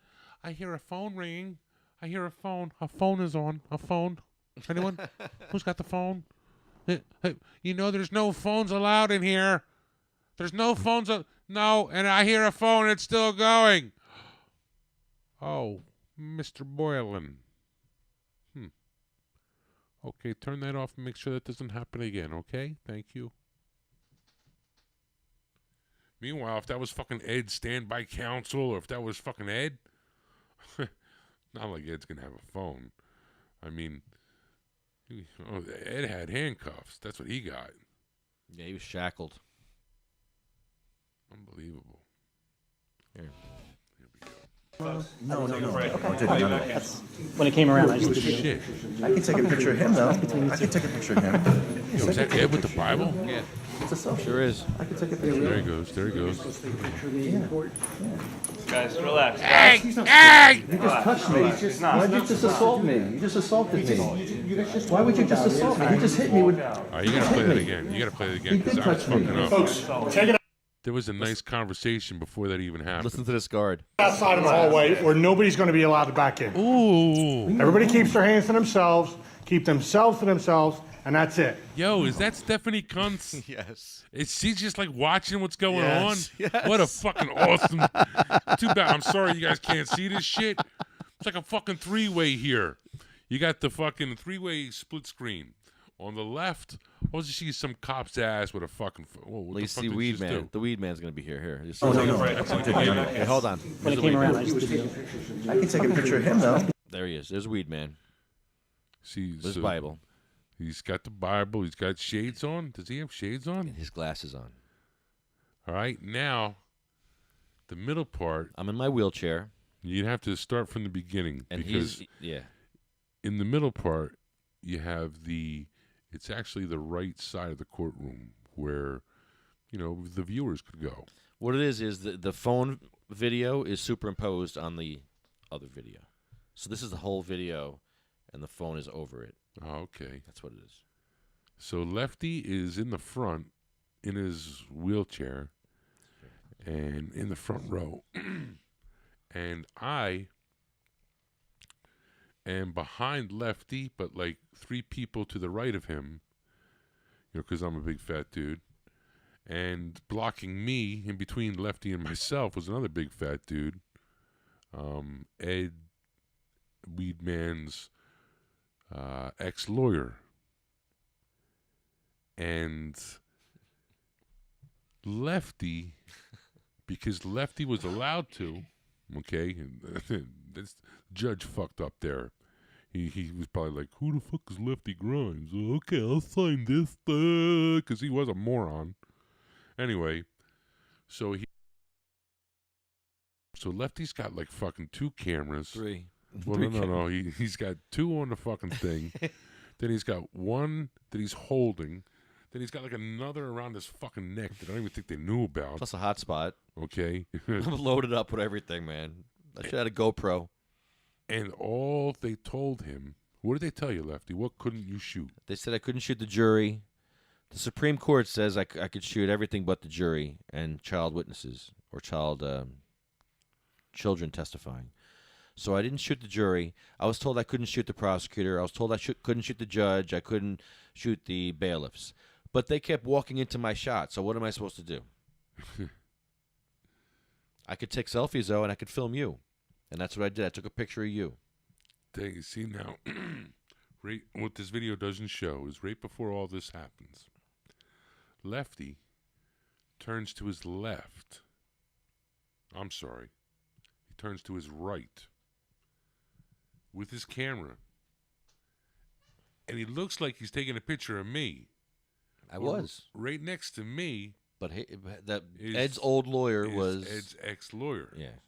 I hear a phone ringing. I hear a phone. A phone is on. A phone. Anyone? Who's got the phone? Hey, you know, there's no phones allowed in here. There's no phones. No, and I hear a phone. It's still going. Oh, Mr. Boylan. Okay, turn that off and make sure that doesn't happen again, okay? Thank you. Meanwhile, if that was fucking Ed's standby counsel, or if that was fucking Ed, not like Ed's gonna have a phone. I mean, Ed had handcuffs. That's what he got. Yeah, he was shackled. Unbelievable. Here. No. When it came around, I just did Shit. I can take a picture of him, though. I can take a picture of him. Yo, is that Ed with the Bible? Yeah. It's a selfie. Sure is. I can take a picture. There he goes. There he goes. Guys, relax. Hey! You just touched me. Why did you just assault me? You just assaulted me. Why would you just assault me? He just hit me with... All right, you gotta play that again. You gotta play that again because I was touch me. fucking up. Folks, take it There was a nice conversation before that even happened. Listen to this guard. Outside of the hallway where nobody's going to be allowed to back in. Ooh. Everybody keeps their hands to themselves, keep themselves to themselves, and that's it. Yo, is that Stephanie Kuntz? Yes. Is she just like watching what's going Yes, on? yes. What a fucking awesome. Too bad. I'm sorry you guys can't see this shit. It's like a fucking three-way here. You got the fucking three-way split screen. On the left, all you see is some cop's ass with a fucking. Whoa, what You the fuck see did you Weed just Man. do? The Weed Man's going to be here. Here. Just- Oh, no. Hey, hold on. When I came around, I just did it. I can take a picture of him, though. There he is. There's Weed Man. See, His so Bible. He's got the Bible. He's got shades on. Does he have shades on? And his glasses on. All right, now, the middle part. I'm in my wheelchair. You'd have to start from the beginning. And because yeah. in the middle part, you have it's actually the right side of the courtroom where, the viewers could go. What it is the phone video is superimposed on the other video. So this is the whole video, and the phone is over it. Oh, okay. That's what it is. So Lefty is in the front in his wheelchair and in the front row. And I am behind Lefty, but like 3 people to the right of him, because I'm a big fat dude. And blocking me in between Lefty and myself was another big fat dude. Ed Weedman's ex-lawyer. And Lefty, because Lefty was allowed to, okay, this judge fucked up there. He was probably like, who the fuck is Lefty Grimes? Okay, I'll sign this, because he was a moron. Anyway, so Lefty's got like fucking 2 cameras. 3. Well, no. He's got 2 on the fucking thing. Then he's got 1 that he's holding. Then he's got like another around his fucking neck that I don't even think they knew about. Plus a hotspot. Okay. I'm loaded up with everything, man. I should have had a GoPro. And all they told him, what did they tell you, Lefty? What couldn't you shoot? They said I couldn't shoot the jury. The Supreme Court says I could shoot everything but the jury and child witnesses or children testifying. So I didn't shoot the jury. I was told I couldn't shoot the prosecutor. I was told I couldn't shoot the judge. I couldn't shoot the bailiffs. But they kept walking into my shot. So what am I supposed to do? I could take selfies, though, and I could film you. And that's what I did. I took a picture of you. See, now, right, what this video doesn't show is right before all this happens, Lefty turns to his left. I'm sorry. He turns to his right with his camera. And he looks like he's taking a picture of me. I was. Right next to me. But Ed's old lawyer was Ed's ex-lawyer. Yeah.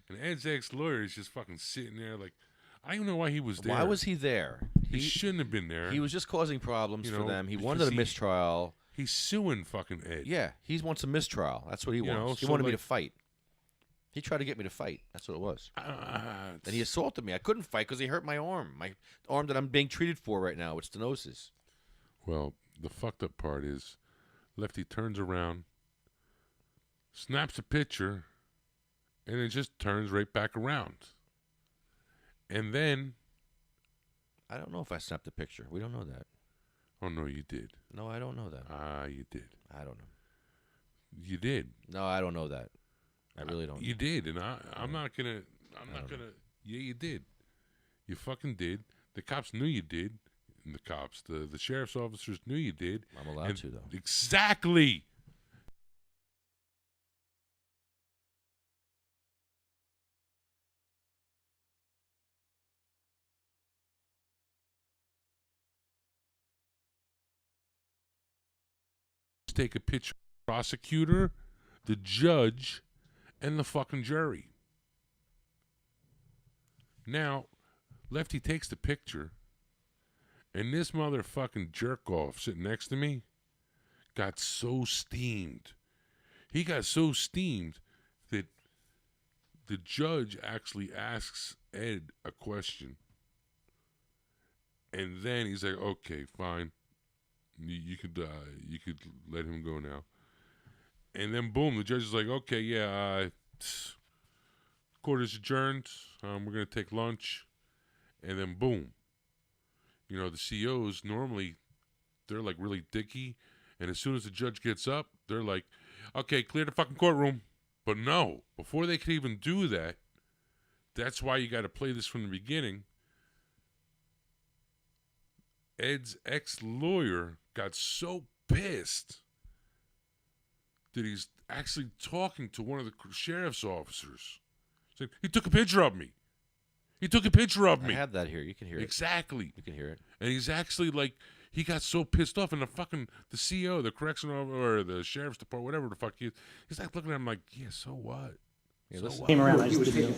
And Ed's ex-lawyer is just fucking sitting there like, I don't know why he was there. Why was he there? He shouldn't have been there. He was just causing problems for them. He wanted because a mistrial. He's suing fucking Ed. Yeah, he wants a mistrial. That's what he wants. He so wanted me like- to fight. He tried to get me to fight. That's what it was. And he it's- assaulted me. I couldn't fight because he hurt my arm. My arm that I'm being treated for right now with stenosis. Well, the fucked up part is Lefty turns around, snaps a picture, and it just turns right back around. And then, I don't know if I snapped the picture. We don't know that. oh no, you did. No, I don't know that. You did. I don't know. You did. No, I don't know that. I really don't. You did, and I'm not gonna. Yeah, you did. You fucking did. The cops knew you did. And the sheriff's officers knew you did. I'm allowed to, though. Exactly. Take a picture of the prosecutor, the judge, and the fucking jury. Now, Lefty takes the picture, and this motherfucking jerk-off sitting next to me got so steamed. He got so steamed that the judge actually asks Ed a question. And then he's like, okay, fine. You could let him go now. And then boom, the judge is like, okay, yeah, court is adjourned. We're gonna take lunch, and then boom. You know, the COs normally they're like really dicky, and as soon as the judge gets up, they're like, okay, clear the fucking courtroom. But no, before they could even do that, that's why you got to play this from the beginning. Ed's ex-lawyer got so pissed that he's actually talking to one of the sheriff's officers. He's like, he took a picture of me. He took a picture of me. I have that here. You can hear it. Exactly. You can hear it. And he's actually like, he got so pissed off, and the CO, the correctional or the sheriff's department, whatever the fuck he is, he's like looking at him like, yeah, so what? Yeah, so what? Came around, I used to do.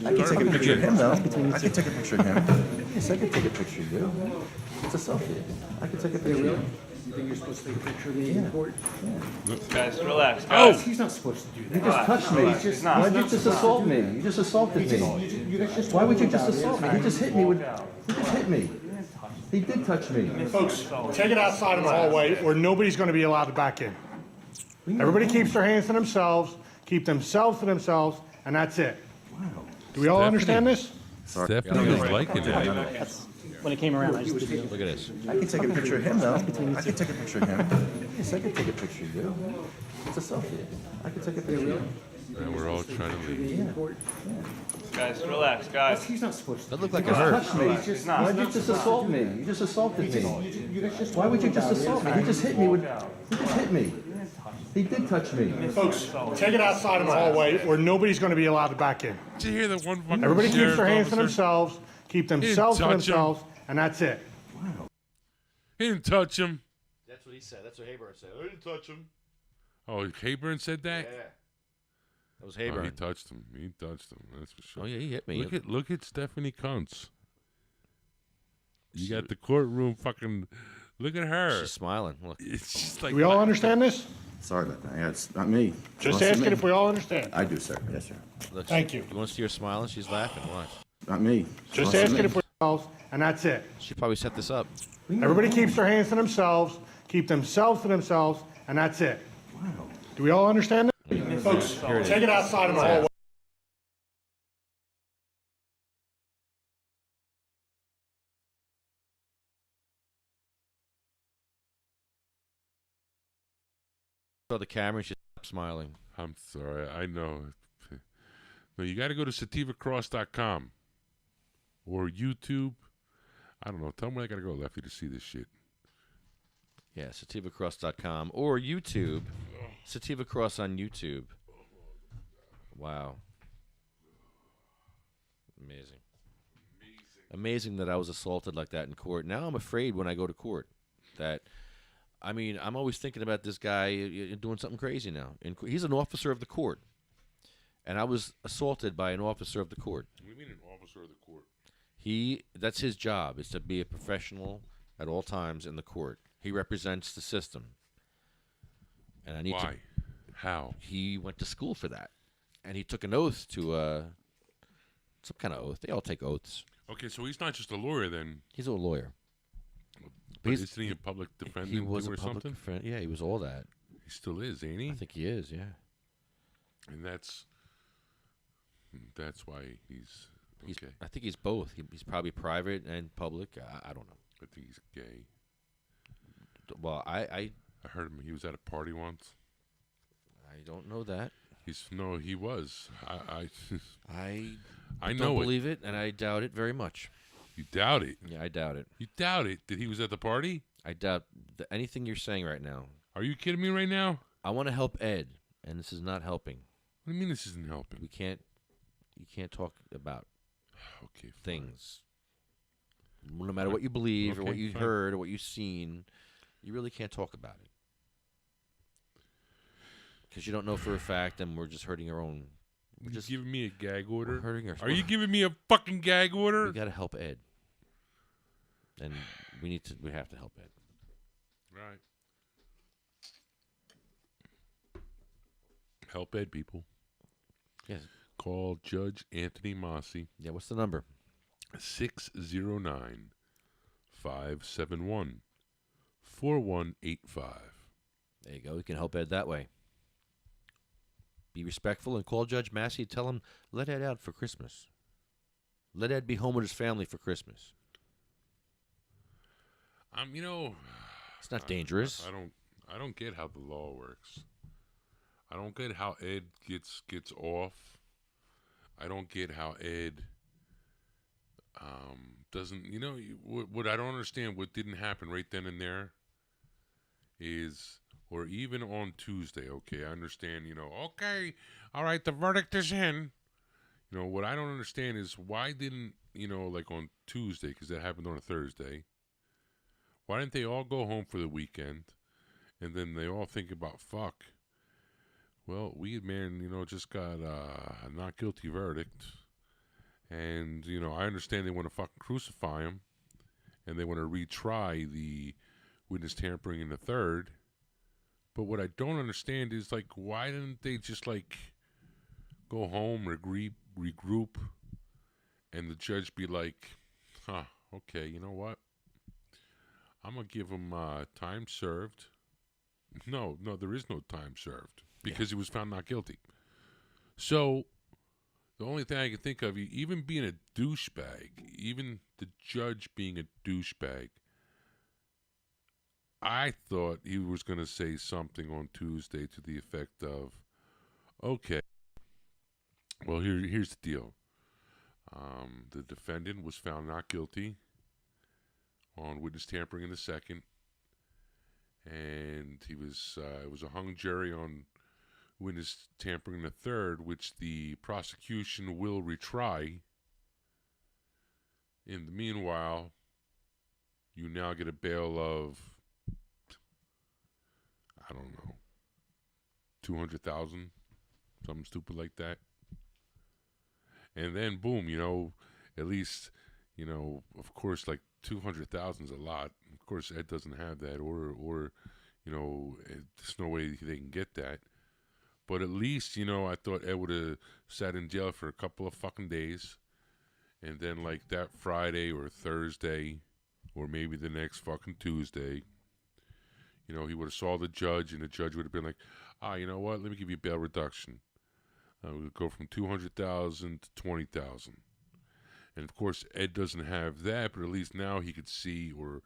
I can take a picture of him, though. I can take a picture of him. Yes, I can take a picture of you. It's a selfie. I can take a picture of you. You think you're supposed to take a picture of me in court? Guys, relax. Oh! Guys. He's not supposed to do that. You just touched me. He's not. Why'd you just assault me? You just assaulted me. Why would you just assault me? He just hit me with. He just hit me. He did touch me. Folks, take it outside in the hallway, or nobody's going to be allowed to back in. Everybody keeps their hands to themselves, keep themselves to themselves, and that's it. Do we all understand this? Stephanie is liking it. That's when it came around, I used to do. Look at this. I can take a picture of him, though. I can take a picture of him. Yes, I can take a picture of you. It's a selfie. I can take a picture of you. And we're all trying to leave. Guys, relax. Guys. He's not supposed to. That looked like You a just hurt. touched me. Why'd you just assault me? You just assaulted me. Why would you just assault me? He just hit me with. He just hit me. He did touch me. Folks, take it outside in the hallway, or nobody's going to be allowed to back in. Did you hear that one fucking Everybody keeps sheriff their hands to officer? themselves, keep themselves to touch him. themselves, and that's it. He didn't touch him. That's what he said. That's what Hayburn said. I didn't touch him. Oh, Hayburn said that? That was Oh, Hayburn. he touched him. He touched him. That's for sure. Oh, yeah, he hit me. Look at Stephanie Kuntz. You got the courtroom fucking. Look at her. She's smiling. Look. It's just like. Do we all understand this? Sorry about that. Yeah, it's not me. Just asking if we all understand. I do, sir. Yes, sir. Look, Thank you. You want to see her smiling? She's laughing. Watch. Not me. Just asking if we all, and that's it. She probably set this up. Everybody keeps their hands to themselves, keep themselves to themselves, and that's it. Do we all understand this? Folks, take it outside in the hallway. Saw the camera and she stopped smiling. I'm sorry. I know. No, you got to go to sativacross.com or YouTube. I don't know. Tell me where I got to go, Lefty, to see this shit. Yeah, sativacross.com or YouTube. Sativa Cross on YouTube. Wow. Amazing. Amazing that I was assaulted like that in court. Now I'm afraid when I go to court that, I mean, I'm always thinking about this guy doing something crazy now. He's an officer of the court. And I was assaulted by an officer of the court. What do you mean an officer of the court? That's his job, is to be a professional at all times in the court. He represents the system. And I need Why? How? He went to school for that. And he took an oath to some kind of oath. They all take oaths. Okay, so he's not just a lawyer then. He's a lawyer. But isn't he a public defender He was or a public something? defender. Yeah, he was all that. He still is, ain't he? I think he is, yeah. And that's why he's okay. I think he's both. He's probably private and public. I don't know. I think he's gay. Well, I heard him. He was at a party once. I don't know that. He was. I don't know believe it, and I doubt it very much. You doubt it? Yeah, I doubt it. You doubt it that he was at the party? I doubt anything you're saying right now. Are you kidding me right now? I want to help Ed, and this is not helping. What do you mean this isn't helping? You can't talk about fine. things. No matter what you believe or what you heard or what you've seen, you really can't talk about it. Because you don't know for a fact, and we're just hurting our own. You're just giving me a gag order? We're hurting Are you giving me a fucking gag order? We got to help Ed. And we have to help Ed. Right. Help Ed, people. Yes. Call Judge Anthony Mossy. Yeah, what's the number? 609-571-4185. There you go. We can help Ed that way. Be respectful and call Judge Massey and tell him, let Ed out for Christmas. Let Ed be home with his family for Christmas. You know, it's not dangerous. I don't get how the law works. I don't get how Ed gets off. I don't get how Ed doesn't. You know, what I don't understand, what didn't happen right then and there is, or even on Tuesday. Okay, I understand. You know, okay, all right, the verdict is in. You know, what I don't understand is why didn't, you know, like on Tuesday, because that happened on a Thursday, why didn't they all go home for the weekend and then they all think about, fuck, well, Weed Man, you know, just got a not guilty verdict. And, you know, I understand they want to fucking crucify him and they want to retry the witness tampering in the third. But what I don't understand is, like, why didn't they just, like, go home, regroup, and the judge be like, huh, okay, you know what? I'm going to give him time served. No, there is no time served because he was found not guilty. So the only thing I can think of, even being a douchebag, even the judge being a douchebag, I thought he was going to say something on Tuesday to the effect of, okay, well, here's the deal. The defendant was found not guilty on witness tampering in the second, and it was a hung jury on witness tampering in the third, which the prosecution will retry. In the meanwhile, you now get a bail of, I don't know, $200,000, something stupid like that. And then, boom, you know, at least, you know, of course, like, 200,000 is a lot. Of course, Ed doesn't have that, or you know, there's no way they can get that. But at least, you know, I thought Ed would have sat in jail for a couple of fucking days, and then, like, that Friday or Thursday, or maybe the next fucking Tuesday, you know, he would have saw the judge, and the judge would have been like, you know what, let me give you a bail reduction. We'll go from 200,000 to 20,000. And of course, Ed doesn't have that, but at least now he could see, or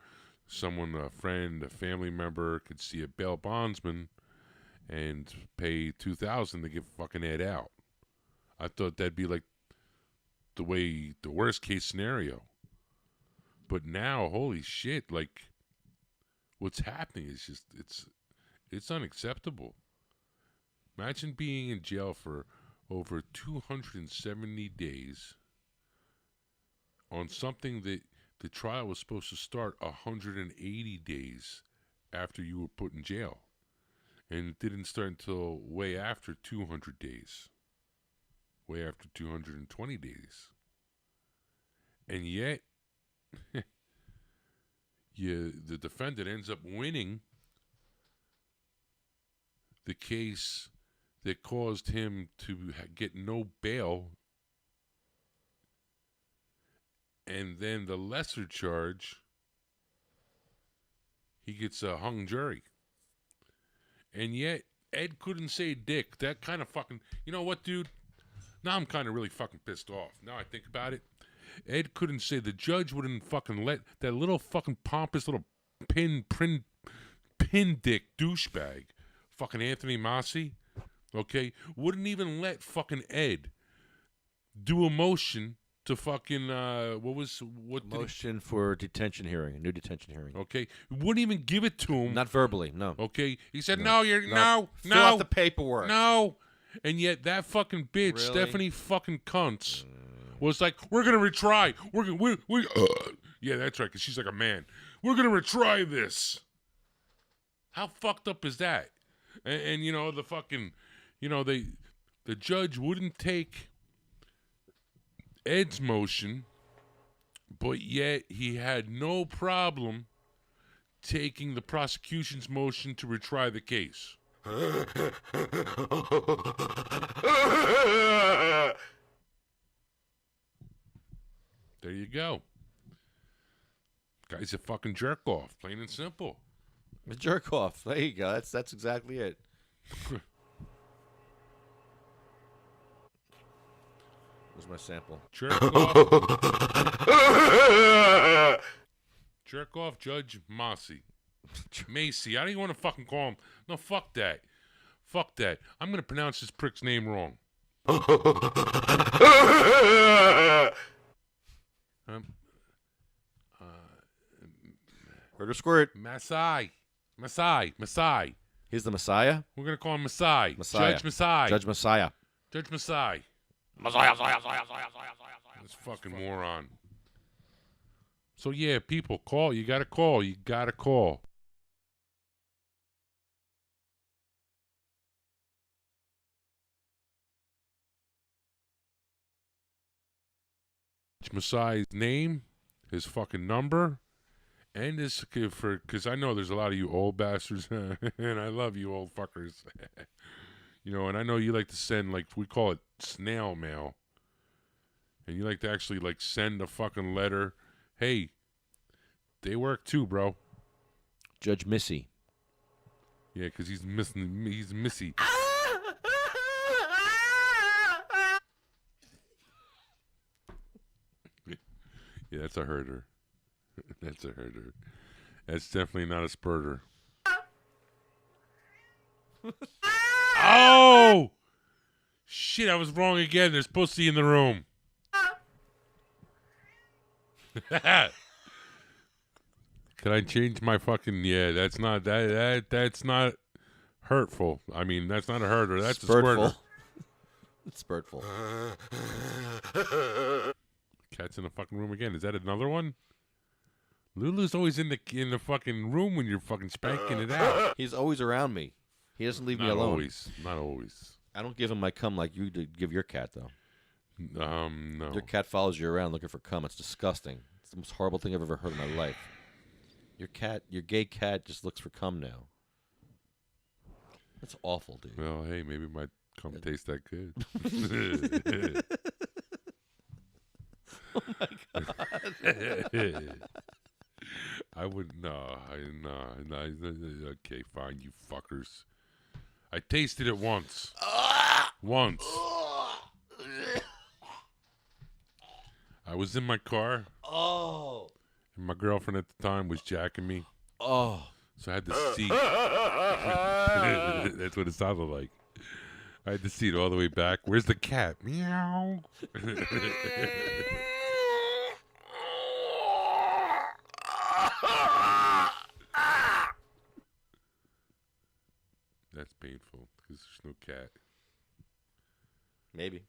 someone, a friend, a family member, could see a bail bondsman and pay $2,000 to get fucking Ed out. I thought that'd be like the worst case scenario. But now, holy shit, like, what's happening is just, it's unacceptable. Imagine being in jail for over 270 days on something that the trial was supposed to start 180 days after you were put in jail. And it didn't start until way after 200 days. Way after 220 days. And yet, the defendant ends up winning the case that caused him to get no bail. And then the lesser charge, he gets a hung jury. And yet, Ed couldn't say dick. That kind of fucking... You know what, dude? Now I'm kind of really fucking pissed off. Now I think about it. Ed couldn't say... The judge wouldn't fucking let that little fucking pompous little pin dick douchebag, fucking Anthony Massey, okay, wouldn't even let fucking Ed do a motion to fucking motion for detention hearing, a new detention hearing. Okay, wouldn't even give it to him. Not verbally, no. Okay, he said no. Fill out the paperwork. No, and yet that fucking bitch, Really? Stephanie fucking Kuntz, was like, we're gonna retry. Yeah, that's right, because she's like a man. We're gonna retry this. How fucked up is that? And you know, the fucking, you know, the judge wouldn't take Ed's motion, but yet he had no problem taking the prosecution's motion to retry the case. There you go. Guy's a fucking jerk off, plain and simple. A jerk off. There you go. That's exactly it. Where's my sample? Jerk off. Jerk off Judge Massey. Macy. I don't even want to fucking call him. No, fuck that. Fuck that. I'm going to pronounce this prick's name wrong. Heard her squirt. Masai. He's the Messiah? We're going to call him Masai. Messiah. Judge Masai. Judge Messiah. Judge Masai. Messiah. This fucking moron. So, yeah, people, call. You got to call. You got to call. Masai's name, his fucking number, and his because I know there's a lot of you old bastards, and I love you old fuckers. You know, and I know you like to send, like, we call it snail mail, and you like to actually like send a fucking letter. Hey, they work too, bro. Judge Missy. Yeah, because he's missing. He's Missy. Yeah, that's a herder. That's a herder. That's definitely not a spurter. Oh! Shit, I was wrong again. They're supposed to be in the room. Can I change my fucking... Yeah, that's not... That's not hurtful. I mean, that's not a herder. That's Spurtful. a Spurtful. Cat's in the fucking room again. Is that another one? Lulu's always in the fucking room when you're fucking spanking it out. He's always around me. He doesn't leave me Not alone. always. Not always. I don't give him my cum like you give your cat, though. No. Your cat follows you around looking for cum. It's disgusting. It's the most horrible thing I've ever heard in my life. Your gay cat just looks for cum now. That's awful, dude. Well, hey, maybe my cum tastes that good. Oh my god. I would no. Okay, fine, you fuckers. I tasted it once. Once. I was in my car. Oh. And my girlfriend at the time was jacking me. Oh. So I had to see. That's what it sounded like. I had to see it all the way back. Where's the cat? Meow. That's painful because there's no cat. Maybe.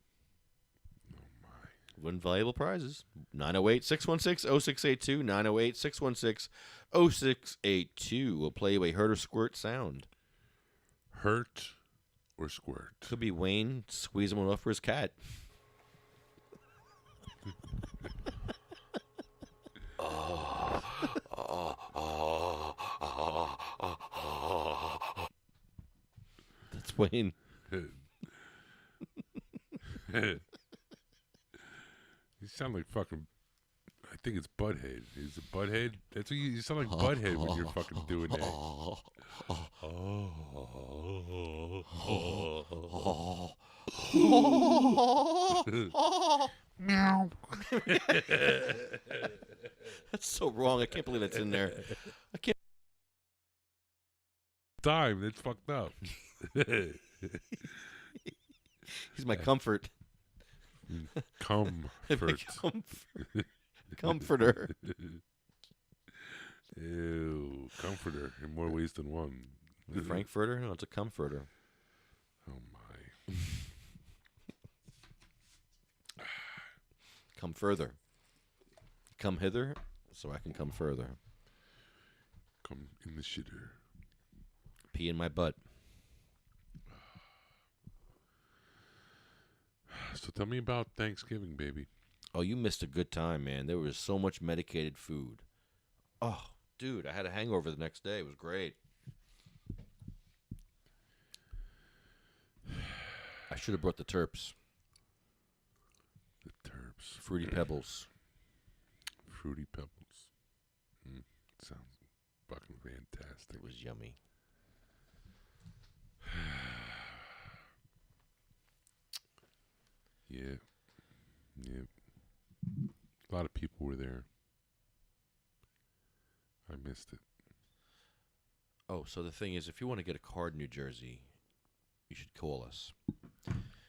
Oh my. Win valuable prizes. 908-616-0682. 908-616-0682. We'll play you a hurt or squirt sound. Hurt or squirt? Could be Wayne squeezing one off for his cat. That's Wayne. You sound like fucking. I think it's Butthead. Is it Butthead? That's what you sound like Butthead when you're fucking doing that. Meow. That's so wrong. I can't believe that's in there. I can't. Time. That's fucked up. He's my comfort. Comfort. Comforter. Ew. Comforter in more ways than one. Frankfurter? No, it's a comforter. Oh my. Come further. Come hither so I can come further. Come in the shitter. Pee in my butt. So tell me about Thanksgiving, baby. Oh, you missed a good time, man. There was so much medicated food. Oh, dude, I had a hangover the next day. It was great. I should have brought the Terps. The Terps. Fruity Pebbles. Fruity Pebbles. Sounds fucking fantastic. It was yummy. Yeah. Yeah. A lot of people were there. I missed it. Oh, so the thing is, if you want to get a card in New Jersey, you should call us.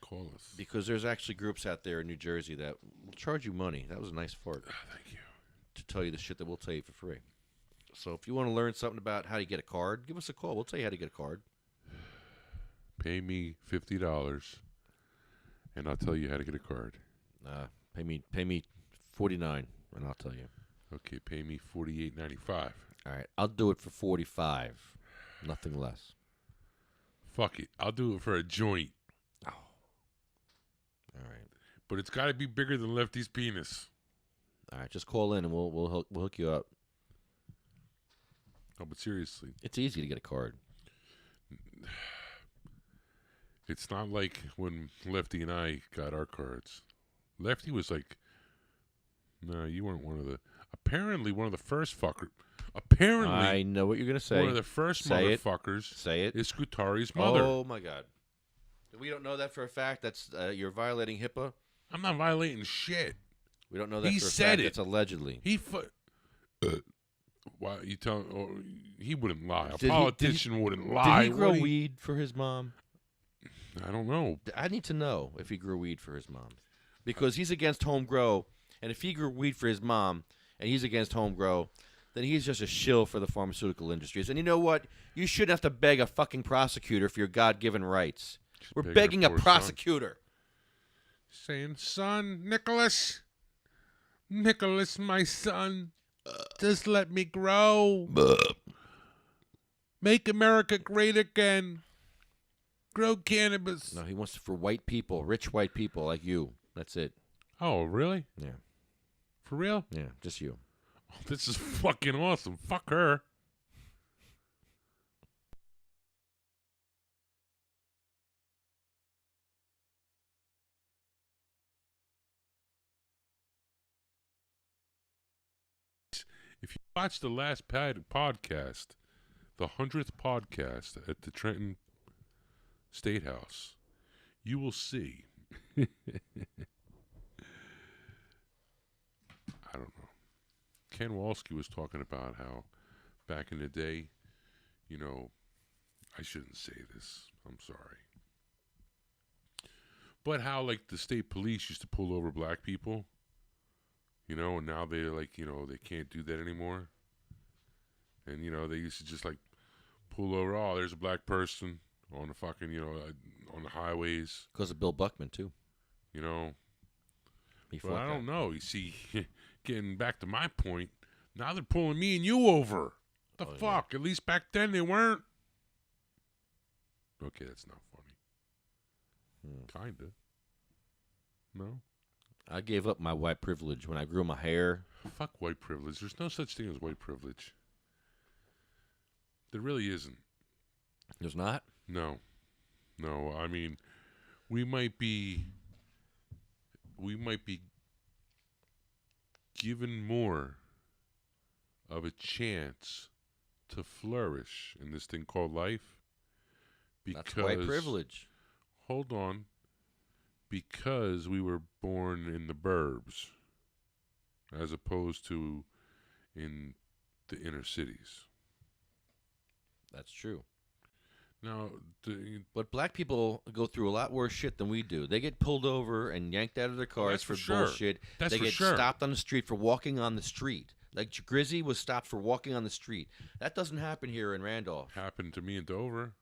Call us. Because there's actually groups out there in New Jersey that will charge you money. That was a nice fart. Thank you. To tell you the shit that we'll tell you for free. So if you want to learn something about how you get a card, give us a call. We'll tell you how to get a card. Pay me $50, and I'll tell you how to get a card. Pay me $49, and I'll tell you. Okay, pay me $48.95. All right, I'll do it for $45, nothing less. Fuck it, I'll do it for a joint. Oh. All right, but it's got to be bigger than Lefty's penis. All right, just call in and we'll hook you up. No, but seriously, it's easy to get a card. It's not like when Lefty and I got our cards. Lefty was like, no, you weren't one of the... Apparently one of the first fuckers... Apparently... I know what you're going to say. One of the first motherfuckers is Scutari's mother. Oh, my God. We don't know that for a fact? That's you're violating HIPAA? I'm not violating shit. We don't know that he for a said fact. it. It's allegedly. Why you tell? Oh, he wouldn't lie. A politician wouldn't lie. Did he grow weed for his mom? I don't know. I need to know if he grew weed for his mom, because he's against home grow, and if he grew weed for his mom and he's against home grow, then he's just a shill for the pharmaceutical industries. And you know what? You shouldn't have to beg a fucking prosecutor for your God-given rights. We're begging a prosecutor. Saying, son, Nicholas, my son, just let me grow. Make America great again. Grow cannabis. No, he wants it for white people, rich white people like you. That's it. Oh, really? Yeah. For real? Yeah, just you. Oh, this is fucking awesome. Fuck her. If you watch the last podcast, the 100th podcast at the Trenton State House, you will see. I don't know. Ken Walski was talking about how back in the day, you know, I shouldn't say this. I'm sorry. But how, like, the state police used to pull over black people, you know, and now they're like, you know, they can't do that anymore. And, you know, they used to just, like, pull over, oh, there's a black person on the fucking, you know, on the highways. Because of Bill Buckman, too. You know. Well, I don't know. You see, getting back to my point, now they're pulling me and you over. The fuck? Yeah. At least back then they weren't. Okay, that's not funny. Kinda. No? I gave up my white privilege when I grew my hair. Fuck white privilege. There's no such thing as white privilege. There really isn't. There's not? No. No, I mean, we might be given more of a chance to flourish in this thing called life because that's white privilege. Hold on. Because we were born in the burbs as opposed to in the inner cities. That's true. Now, but black people go through a lot worse shit than we do. They get pulled over and yanked out of their cars for bullshit. They get stopped on the street for walking on the street. Like Grizzy was stopped for walking on the street. That doesn't happen here in Randolph. Happened to me in Dover.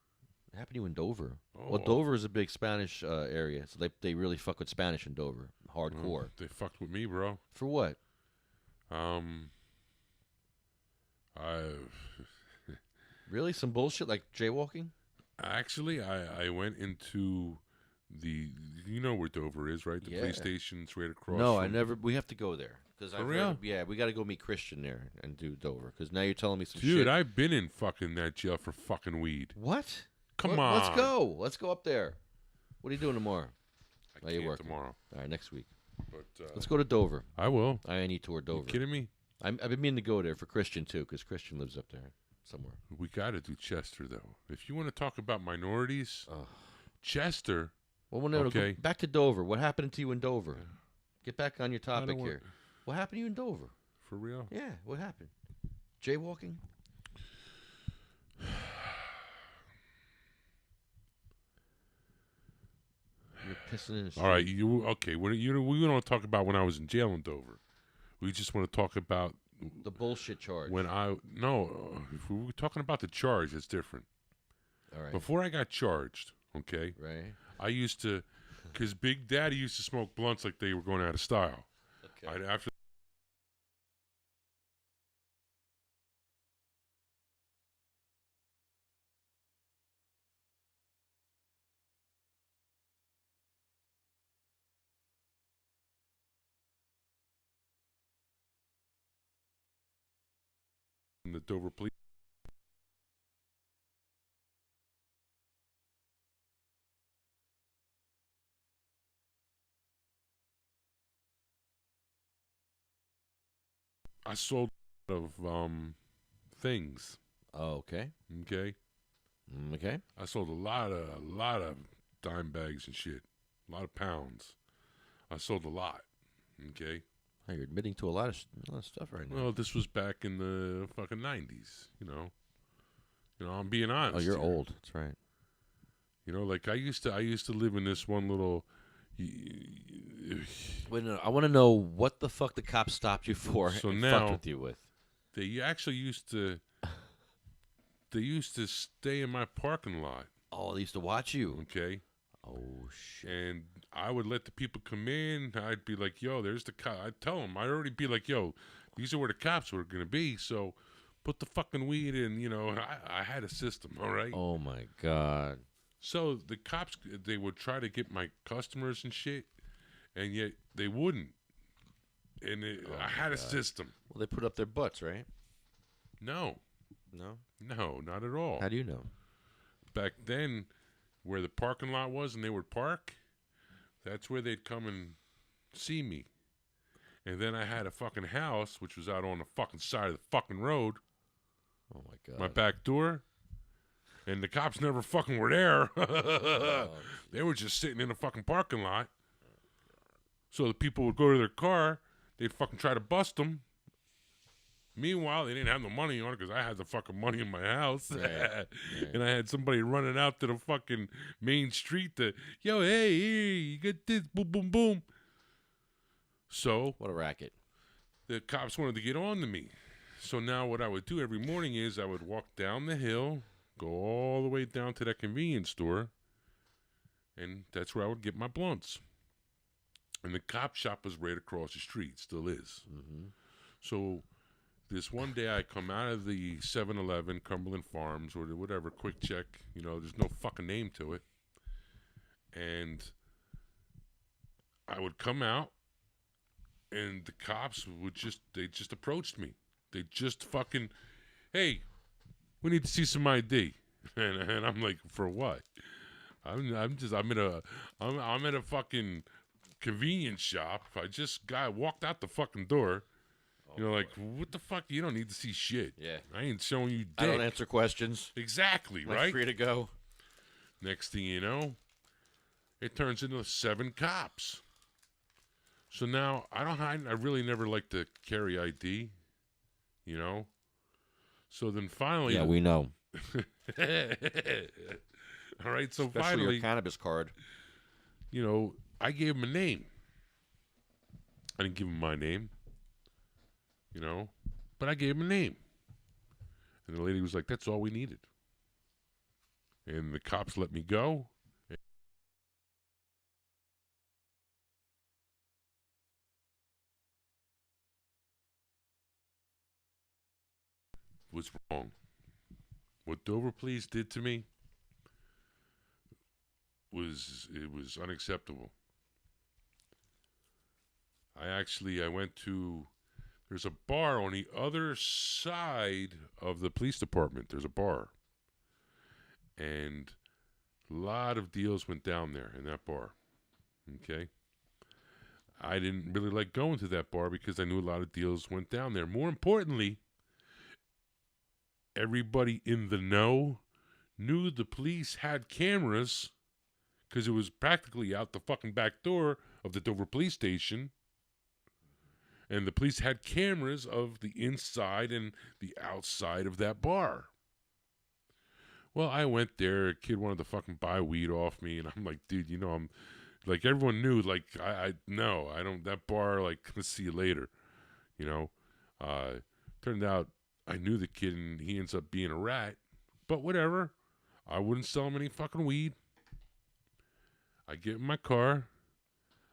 It happened to you in Dover. Oh. Well, Dover is a big Spanish area, so they really fuck with Spanish in Dover, hardcore. They fucked with me, bro. For what? Really, some bullshit like jaywalking? Actually, I went into the, you know where Dover is, right? The police station's right across. No, I never. We have to go there. For real? Yeah, we got to go meet Christian there and do Dover. Because now you're telling me some shit. Dude, I've been in fucking that jail for fucking weed. What? Come on. Let's go. Let's go up there. What are you doing tomorrow? I can't tomorrow. All right, next week. But let's go to Dover. I will. I need to tour Dover. You kidding me? I've been meaning to go there for Christian, too, because Christian lives up there somewhere. We got to do Chester, though. If you want to talk about minorities, Chester. Well, no, okay. Back to Dover. What happened to you in Dover? Get back on your topic want- here. What happened to you in Dover? For real? Yeah, what happened? Jaywalking? You're pissing in the street. All right, okay? We don't want to talk about when I was in jail in Dover. We just want to talk about the bullshit charge. If we were talking about the charge, it's different. All right. Before I got charged, okay? Right. I used to, because Big Daddy used to smoke blunts like they were going out of style. Okay. After the Dover police. I sold a lot of things. Oh, okay. Okay. Okay. I sold a lot of dime bags and shit. A lot of pounds. I sold a lot. Okay. Oh, you're admitting to a lot of stuff right now. Well, this was back in the fucking 90s, you know. I'm being honest. Oh, you're here. old. That's right. You know, like I used to live in this one little. Wait, no, I want to know what the fuck the cops stopped you for So and now fucked with you with. They actually used to. They used to stay in my parking lot. Oh, they used to watch you. Okay. Oh shit. And I would let the people come in. I'd be like, "Yo, there's the cop." I'd tell them. I'd already be like, "Yo, these are where the cops were gonna be." So, put the fucking weed in. You know, I had a system. All right. Oh my god. So the cops, they would try to get my customers and shit, and yet they wouldn't. And I had a system. Well, they put up their butts, right? No. No? No, not at all. How do you know? Back then, where the parking lot was and they would park, that's where they'd come and see me. And then I had a fucking house, which was out on the fucking side of the fucking road. Oh, my God. My back door. And the cops never fucking were there. They were just sitting in the fucking parking lot. So the people would go to their car. They'd fucking try to bust them. Meanwhile, they didn't have no money on it because I had the fucking money in my house. Right. And I had somebody running out to the fucking main street to, "Yo, hey, you get this, boom, boom, boom." So. What a racket. The cops wanted to get on to me. So now what I would do every morning is I would walk down the hill, go all the way down to that convenience store, and that's where I would get my blunts. And the cop shop was right across the street, still is. Mm-hmm. So this one day I come out of the 7-Eleven, Cumberland Farms, or whatever, Quick Check, there's no fucking name to it. And I would come out, and the cops would just approached me. They just fucking, "Hey, we need to see some ID." And I'm like, "For what?" I'm at a fucking convenience shop. I just walked out the fucking door. Like, what the fuck? You don't need to see shit. Yeah. I ain't showing you dick. I don't answer questions. Exactly, I'm right? free to go. Next thing you know, it turns into 7 cops. So now I really never like to carry ID, So then finally, Yeah, we know. All right, so Especially finally, your cannabis card. I gave him a name. I didn't give him my name, but I gave him a name. And the lady was like, "That's all we needed." And the cops let me go. Was wrong. What Dover Police did to me was unacceptable. I went to, there's a bar on the other side of the police department. There's a bar. And a lot of deals went down there in that bar. Okay? I didn't really like going to that bar because I knew a lot of deals went down there. More importantly, everybody in the know knew the police had cameras because it was practically out the fucking back door of the Dover police station. And the police had cameras of the inside and the outside of that bar. Well, I went there. A kid wanted to fucking buy weed off me. And I'm like, dude, you know, I'm like, everyone knew, like, I don't, that bar, like, let's see you later. You know, turned out I knew the kid and he ends up being a rat. But whatever. I wouldn't sell him any fucking weed. I get in my car.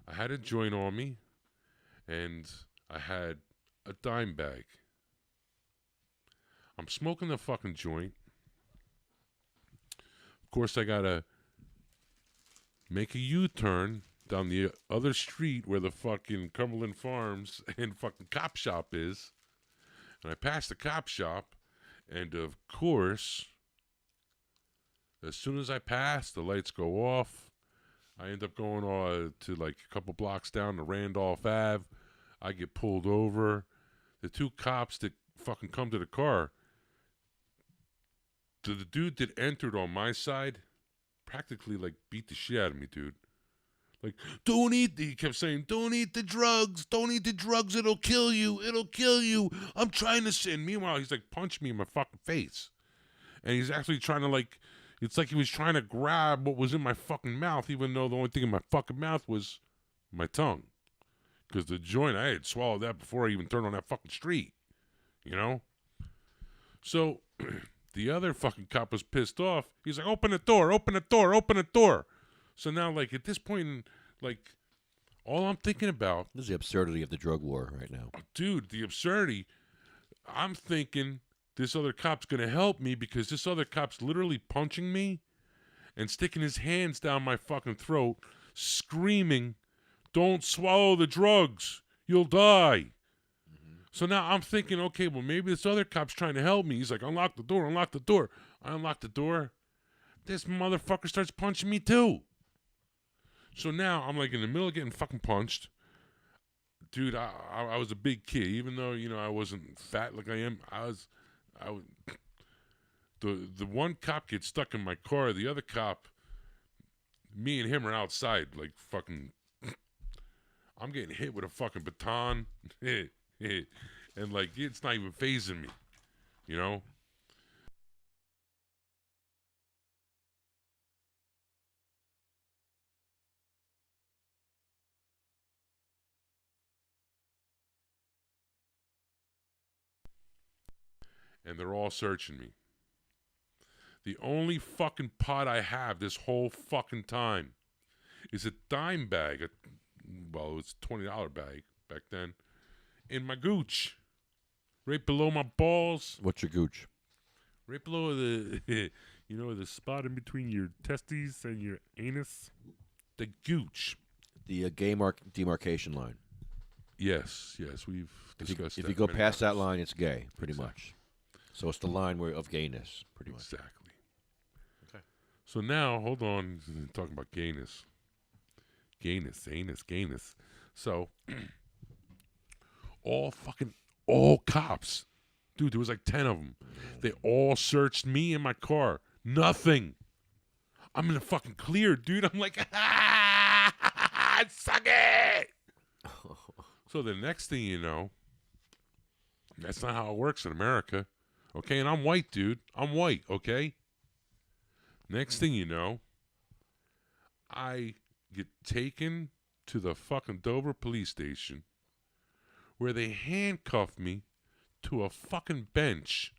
I had a joint on me. And I had a dime bag. I'm smoking the fucking joint. Of course, I gotta make a U-turn down the other street where the fucking Cumberland Farms and fucking cop shop is. And I pass the cop shop, and of course, as soon as I pass, the lights go off. I end up going to like a couple blocks down to Randolph Ave. I get pulled over. The two cops that fucking come to the car, the dude that entered on my side practically like beat the shit out of me, dude. Like, don't eat, he kept saying, don't eat the drugs, it'll kill you, I'm trying to sin. Meanwhile, he's like, punch me in my fucking face. And he's actually trying to like, it's like he was trying to grab what was in my fucking mouth, even though the only thing in my fucking mouth was my tongue. Because the joint, I had swallowed that before I even turned on that fucking street. You know? So, the other fucking cop was pissed off. He's like, open the door, open the door, open the door. So now, like, at this point, like, all I'm thinking about... This is the absurdity of the drug war right now. Dude, the absurdity. I'm thinking this other cop's going to help me because this other cop's literally punching me and sticking his hands down my fucking throat, screaming, don't swallow the drugs. You'll die. So now I'm thinking, okay, well, maybe this other cop's trying to help me. He's like, unlock the door, unlock the door. I unlock the door. This motherfucker starts punching me too. So now I'm like in the middle of getting fucking punched. Dude, I was a big kid. Even though, you know, I wasn't fat like I am, I was the one cop gets stuck in my car. The other cop, me and him are outside, like fucking... I'm getting hit with a fucking baton, and like it's not even phasing me, you know. And they're all searching me. The only fucking pot I have this whole fucking time is a dime bag. Well, it was a $20 bag back then, in my gooch, right below my balls. What's your gooch? Right below the, you know, the spot in between your testes and your anus. The gooch. The gay demarcation line. Yes, we've discussed that. If you go many past times. that line, it's gay, pretty Exactly. much. So it's the line of gayness, pretty much. Exactly. Okay. So now, hold on, talking about gayness. Gayness, anus, gayness. So, all cops. Dude, there was like 10 of them. They all searched me and my car. Nothing. I'm in the fucking clear, dude. I'm like, suck it. So the next thing you know, that's not how it works in America. Okay, and I'm white, dude. I'm white, okay? Next thing you know, I get taken to the fucking Dover police station where they handcuff me to a fucking bench.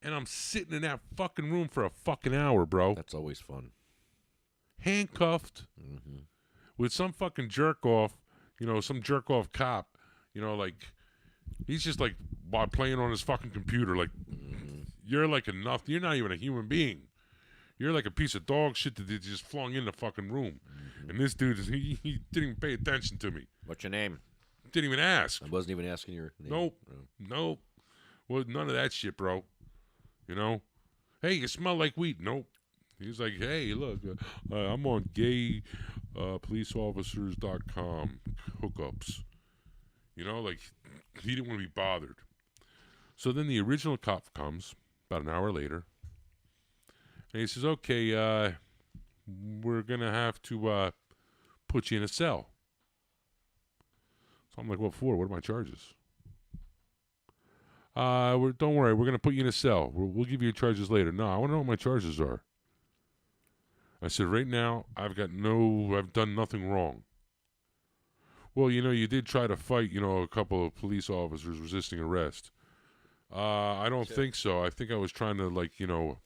And I'm sitting in that fucking room for a fucking hour, bro. That's always fun. Handcuffed with some fucking jerk off, you know, some jerk off cop, you know, like, he's just like playing on his fucking computer. Like, you're like you're not even a human being. You're like a piece of dog shit that they just flung in the fucking room. And this dude, he didn't even pay attention to me. What's your name? Didn't even ask. I wasn't even asking your name. Nope. Nope. Well, none of that shit, bro. You know? Hey, you smell like weed. Nope. He's like, hey, look, I'm on gaypoliceofficers.com hookups. You know, like, he didn't want to be bothered. So then the original cop comes about an hour later. And he says, okay, we're going to have to put you in a cell. So So I'm like, what for? What are my charges? Don't worry, we're going to put you in a cell. We'll give you your charges later. No, I want to know what my charges are. I said, right now, I've done nothing wrong. Well, you did try to fight, a couple of police officers resisting arrest. I don't think so. I think I was trying to,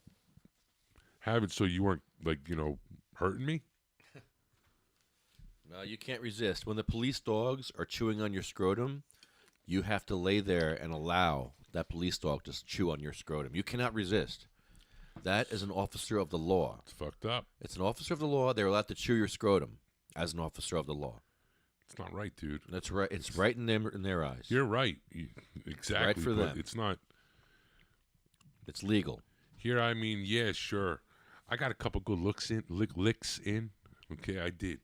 have it so you weren't, hurting me. Well, you can't resist. When the police dogs are chewing on your scrotum, you have to lay there and allow that police dog to chew on your scrotum. You cannot resist. That is an officer of the law. It's fucked up. It's an officer of the law. They're allowed to chew your scrotum as an officer of the law. It's not right, dude. That's right. It's right in their eyes. You're right. Exactly. Right for them. It's not. It's legal. Here, yeah, sure. I got a couple good licks in. Okay, I did.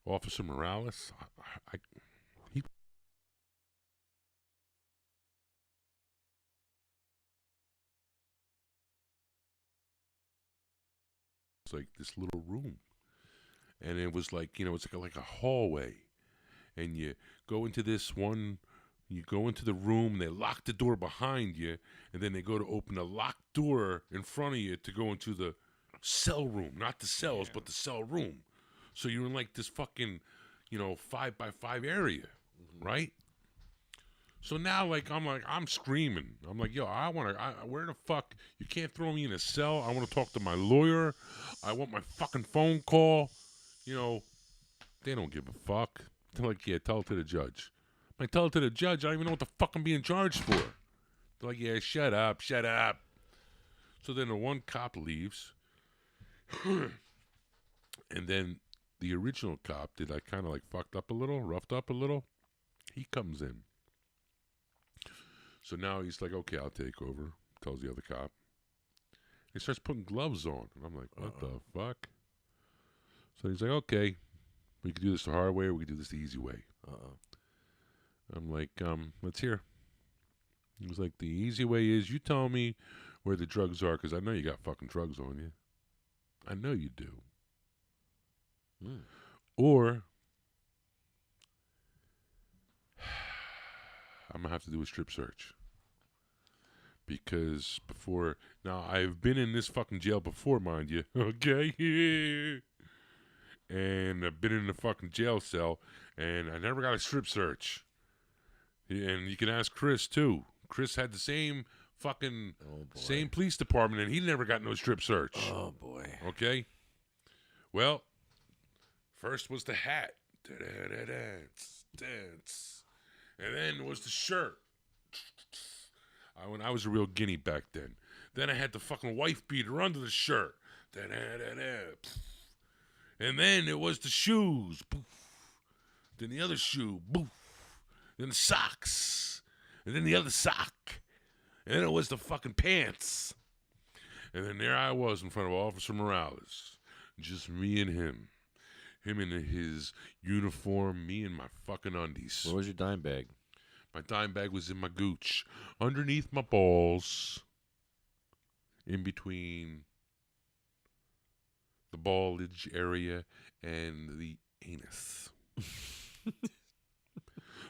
Officer Morales, he. It's like this little room, and it was like it's like a hallway, and you go into this one. You go into the room, they lock the door behind you, and then they go to open a locked door in front of you to go into the cell room. Not the cells, but the cell room. So you're in like this fucking, 5x5 area, right? So now, I'm screaming. I'm like, yo, where the fuck? You can't throw me in a cell. I want to talk to my lawyer. I want my fucking phone call. They don't give a fuck. They're like, yeah, tell it to the judge. I tell it to the judge, I don't even know what the fuck I'm being charged for. They're like, yeah, shut up. So then the one cop leaves. And then the original cop did kind of fucked up a little, roughed up a little. He comes in. So now he's like, okay, I'll take over. Tells the other cop. He starts putting gloves on. And I'm like, what the fuck? So he's like, okay, we could do this the hard way or we could do this the easy way. I'm like, let's hear. He was like, the easy way is you tell me where the drugs are because I know you got fucking drugs on you. I know you do. Or I'm going to have to do a strip search. Because now I've been in this fucking jail before, mind you. Okay? And I've been in the fucking jail cell and I never got a strip search. And you can ask Chris, too. Chris had the same fucking same police department, and he never got no strip search. Oh, boy. Okay? Well, first was the hat. Dance. And then was the shirt. When I was a real guinea back then. Then I had the fucking wife beater under the shirt. And then it was the shoes. Then the other shoe. Then the socks. And then the other sock. And then it was the fucking pants. And then there I was in front of Officer Morales. Just me and him. Him in his uniform, me in my fucking undies. Where was your dime bag? My dime bag was in my gooch. Underneath my balls. In between the ballage area and the anus.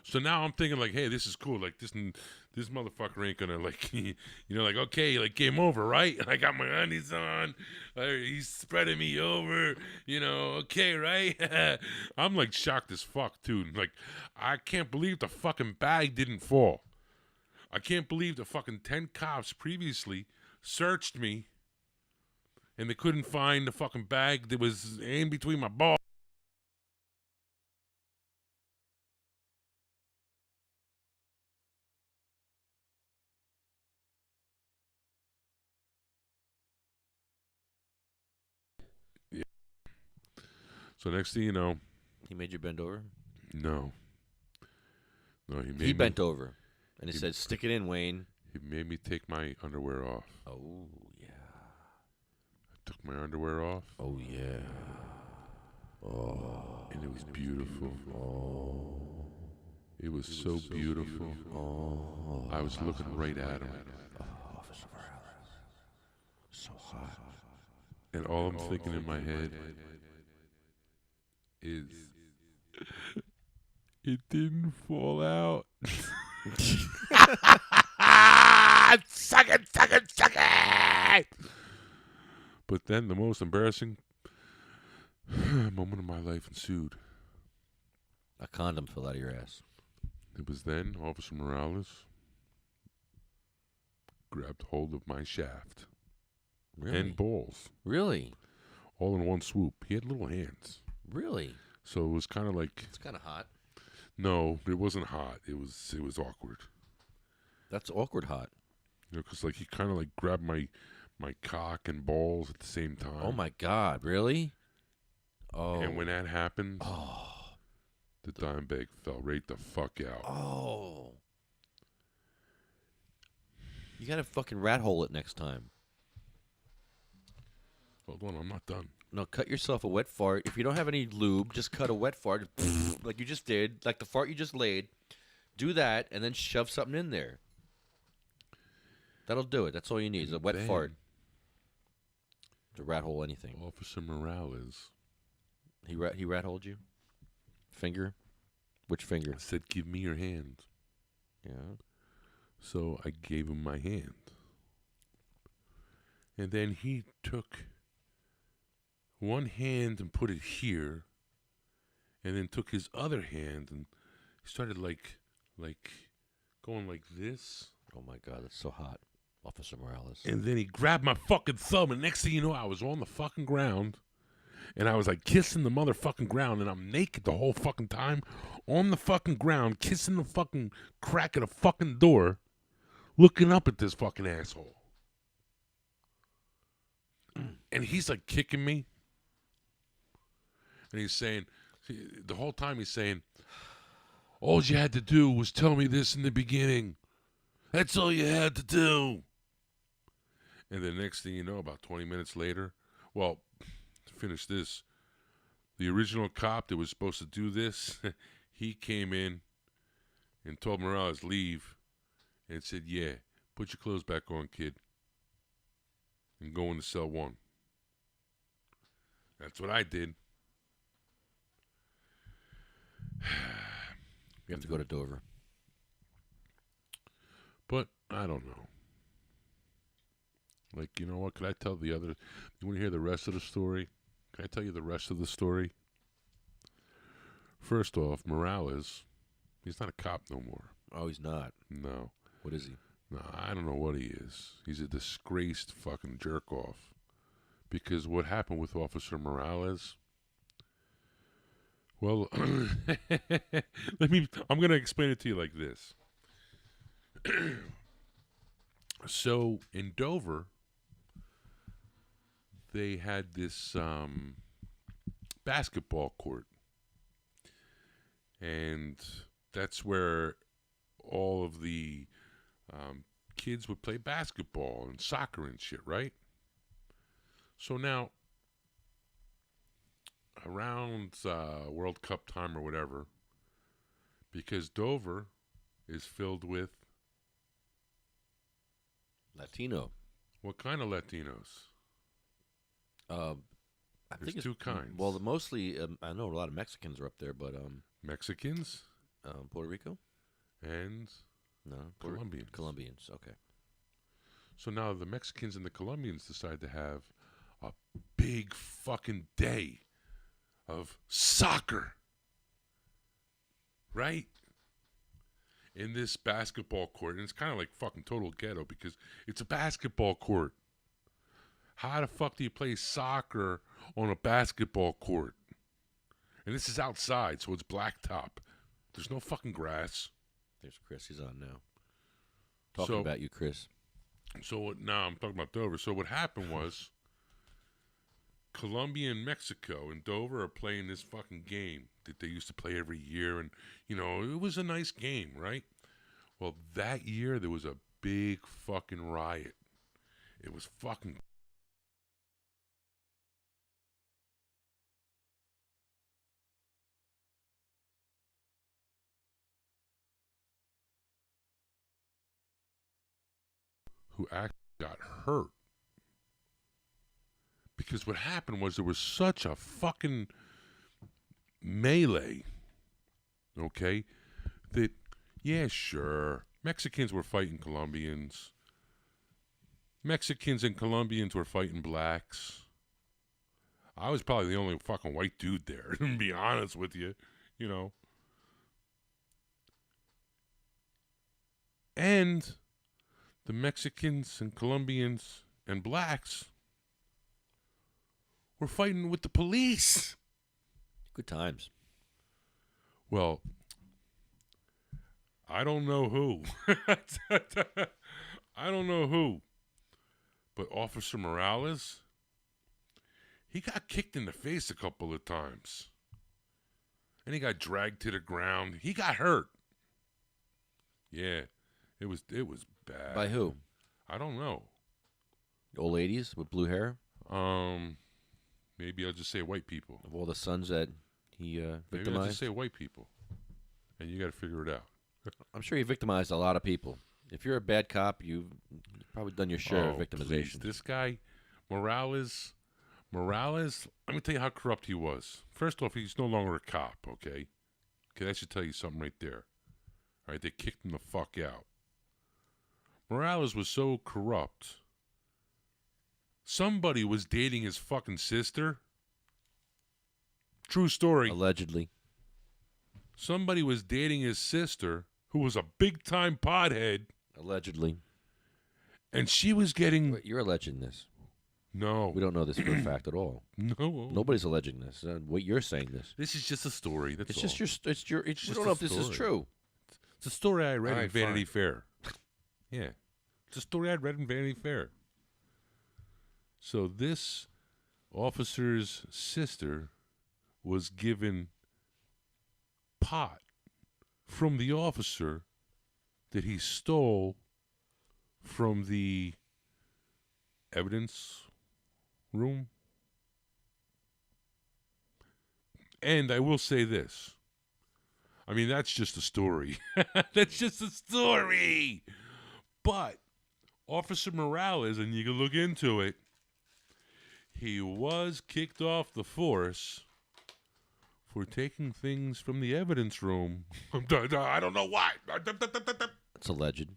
So now I'm thinking hey, this is cool. This motherfucker ain't gonna okay, game over, right? I got my undies on. He's spreading me over, okay, right? I'm shocked as fuck, too. I can't believe the fucking bag didn't fall. I can't believe the fucking 10 cops previously searched me and they couldn't find the fucking bag that was in between my balls. So next thing you know, he made you bend over? No, he made he bent over, and he said, "Stick it in, Wayne." He made me take my underwear off. Oh yeah. I took my underwear off. Oh yeah. Oh, and it was beautiful. Oh, it was so beautiful. Oh, I was looking right at him. Officer Morales, so hot. And all I'm thinking in my head is, It didn't fall out. Suck it, suck it, suck it! But then the most embarrassing moment of my life ensued. A condom fell out of your ass. It was then Officer Morales grabbed hold of my shaft and balls. Really? All in one swoop. He had little hands. Really? So it was kind of like... It's kind of hot. No, it wasn't hot. It was awkward. That's awkward hot. You know, because like he kind of like grabbed my cock and balls at the same time. Oh my God! Really? Oh. And when that happened, the dime bag fell right the fuck out. Oh. You gotta fucking rat hole it next time. Hold on, I'm not done. No, cut yourself a wet fart. If you don't have any lube, just cut a wet fart, like you just did, like the fart you just laid. Do that, and then shove something in there. That'll do it. That's all you need is a wet fart. To rat hole anything. Officer Morales. He rat holed you? Finger? Which finger? I said, give me your hand. Yeah. So I gave him my hand. And then he took one hand and put it here, and then took his other hand and started like going like this. Oh my God, that's so hot, Officer Morales. And then he grabbed my fucking thumb, and next thing you know, I was on the fucking ground, and I was like kissing the motherfucking ground, and I'm naked the whole fucking time, on the fucking ground, kissing the fucking crack of the fucking door, looking up at this fucking asshole. And he's like kicking me. And he's saying, the whole time he's saying, all you had to do was tell me this in the beginning. That's all you had to do. And the next thing you know, about 20 minutes later, well, to finish this, the original cop that was supposed to do this, he came in and told Morales, leave, and said, yeah, put your clothes back on, kid, and go into cell 1. That's what I did. You have to go to Dover. But I don't know. Like, you know what? Could I tell the other... You want to hear the rest of the story? Can I tell you the rest of the story? First off, Morales, he's not a cop no more. Oh, he's not? No. What is he? No, I don't know what he is. He's a disgraced fucking jerk-off. Because what happened with Officer Morales... Well, I'm going to explain it to you like this. So, in Dover, they had this basketball court. And that's where all of the kids would play basketball and soccer and shit, right? So now, around World Cup time or whatever, because Dover is filled with Latino. What kind of Latinos? There's two kinds. Well, mostly, I know a lot of Mexicans are up there, but Mexicans, Puerto Rico, and Colombians. Colombians, okay. So now the Mexicans and the Colombians decide to have a big fucking day of soccer, right? In this basketball court. And it's kind of like fucking total ghetto because it's a basketball court. How the fuck do you play soccer on a basketball court? And this is outside, so it's blacktop. There's no fucking grass. There's Chris. He's on now. Talking about you, Chris. So now I'm talking about Dover. So what happened was Colombia and Mexico and Dover are playing this fucking game that they used to play every year. And, you know, it was a nice game, right? Well, that year there was a big fucking riot. It was fucking... who actually got hurt. Because what happened was there was such a fucking melee, okay, that, yeah, sure, Mexicans were fighting Colombians. Mexicans and Colombians were fighting blacks. I was probably the only fucking white dude there, to be honest with you, you know. And the Mexicans and Colombians and blacks were fighting with the police. Good times. Well, I don't know who. I don't know who. But Officer Morales, he got kicked in the face a couple of times. And he got dragged to the ground. He got hurt. Yeah, it was bad. By who? I don't know. Old ladies with blue hair? Maybe I'll just say white people. Of all the sons that he victimized? Maybe I'll just say white people. And you got to figure it out. I'm sure he victimized a lot of people. If you're a bad cop, you've probably done your share of victimization. Please. This guy, Morales, let me tell you how corrupt he was. First off, he's no longer a cop, okay? Okay, that should tell you something right there. All right, they kicked him the fuck out. Morales was so corrupt. Somebody was dating his fucking sister. True story. Allegedly. Somebody was dating his sister, who was a big-time pothead. Allegedly. And she was getting... Wait, you're alleging this. No. We don't know this for a fact at all. No. Nobody's alleging this. Wait, you're saying this. This is just a story. That's it's all. just your. It's Just don't a know if this is story. true. It's a story I read All in right, Vanity fine. Fair. Yeah. It's a story I read in Vanity Fair. So this officer's sister was given pot from the officer that he stole from the evidence room. And I will say this. I mean, that's just a story. That's just a story. But Officer Morales, and you can look into it, he was kicked off the force for taking things from the evidence room. I don't know why. It's alleged.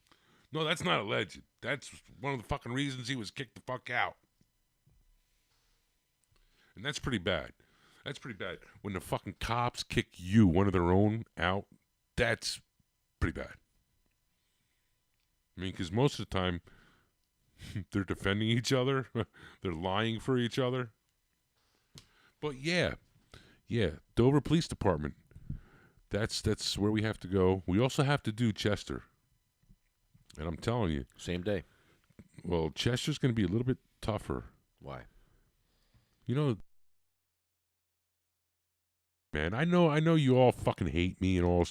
No, that's not alleged. That's one of the fucking reasons he was kicked the fuck out. And that's pretty bad. That's pretty bad. When the fucking cops kick you, one of their own, out, that's pretty bad. I mean, because most of the time, they're defending each other. They're lying for each other. But yeah, Dover Police Department. That's where we have to go. We also have to do Chester. And I'm telling you. Same day. Well, Chester's going to be a little bit tougher. Why? You know, man, I know you all fucking hate me and all.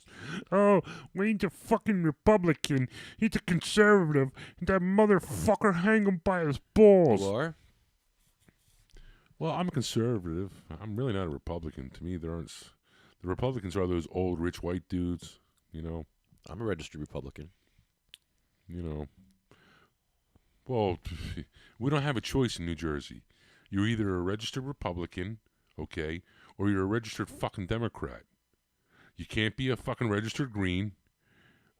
Oh, Wayne's a fucking Republican. He's a conservative. That motherfucker, hang him by his balls. You are? Well, I'm a conservative. I'm really not a Republican. To me, the Republicans are those old rich white dudes, you know. I'm a registered Republican. You know. Well, we don't have a choice in New Jersey. You're either a registered Republican, okay, or you're a registered fucking Democrat. You can't be a fucking registered Green.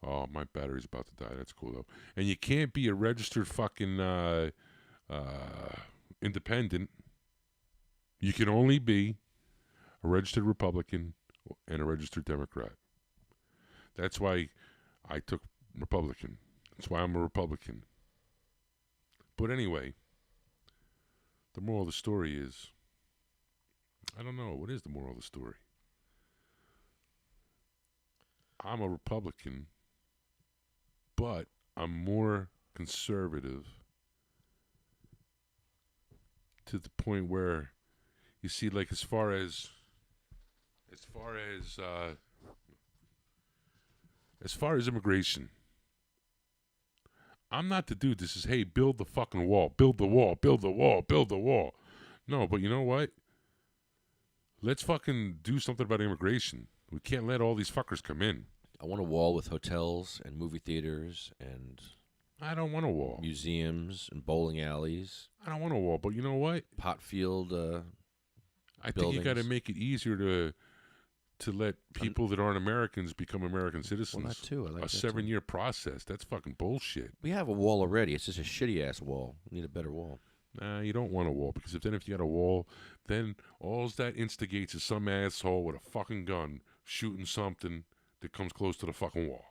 Oh, my battery's about to die. That's cool, though. And you can't be a registered fucking independent. You can only be a registered Republican and a registered Democrat. That's why I took Republican. That's why I'm a Republican. But anyway, the moral of the story is, I don't know, what is the moral of the story? I'm a Republican, but I'm more conservative to the point where, you see, like as far as immigration, I'm not the dude that says, hey, build the fucking wall, build the wall, build the wall, build the wall. No, but you know what? Let's fucking do something about immigration. We can't let all these fuckers come in. I want a wall with hotels and movie theaters and... I don't want a wall. Museums and bowling alleys. I don't want a wall, but you know what? Pot field I think you got to make it easier to let people that aren't Americans become American citizens. that too. I like a that too. 7-year process. That's fucking bullshit. We have a wall already. It's just a shitty ass wall. We need a better wall. Nah, you don't want a wall, because if you got a wall, then all that instigates is some asshole with a fucking gun shooting something that comes close to the fucking wall.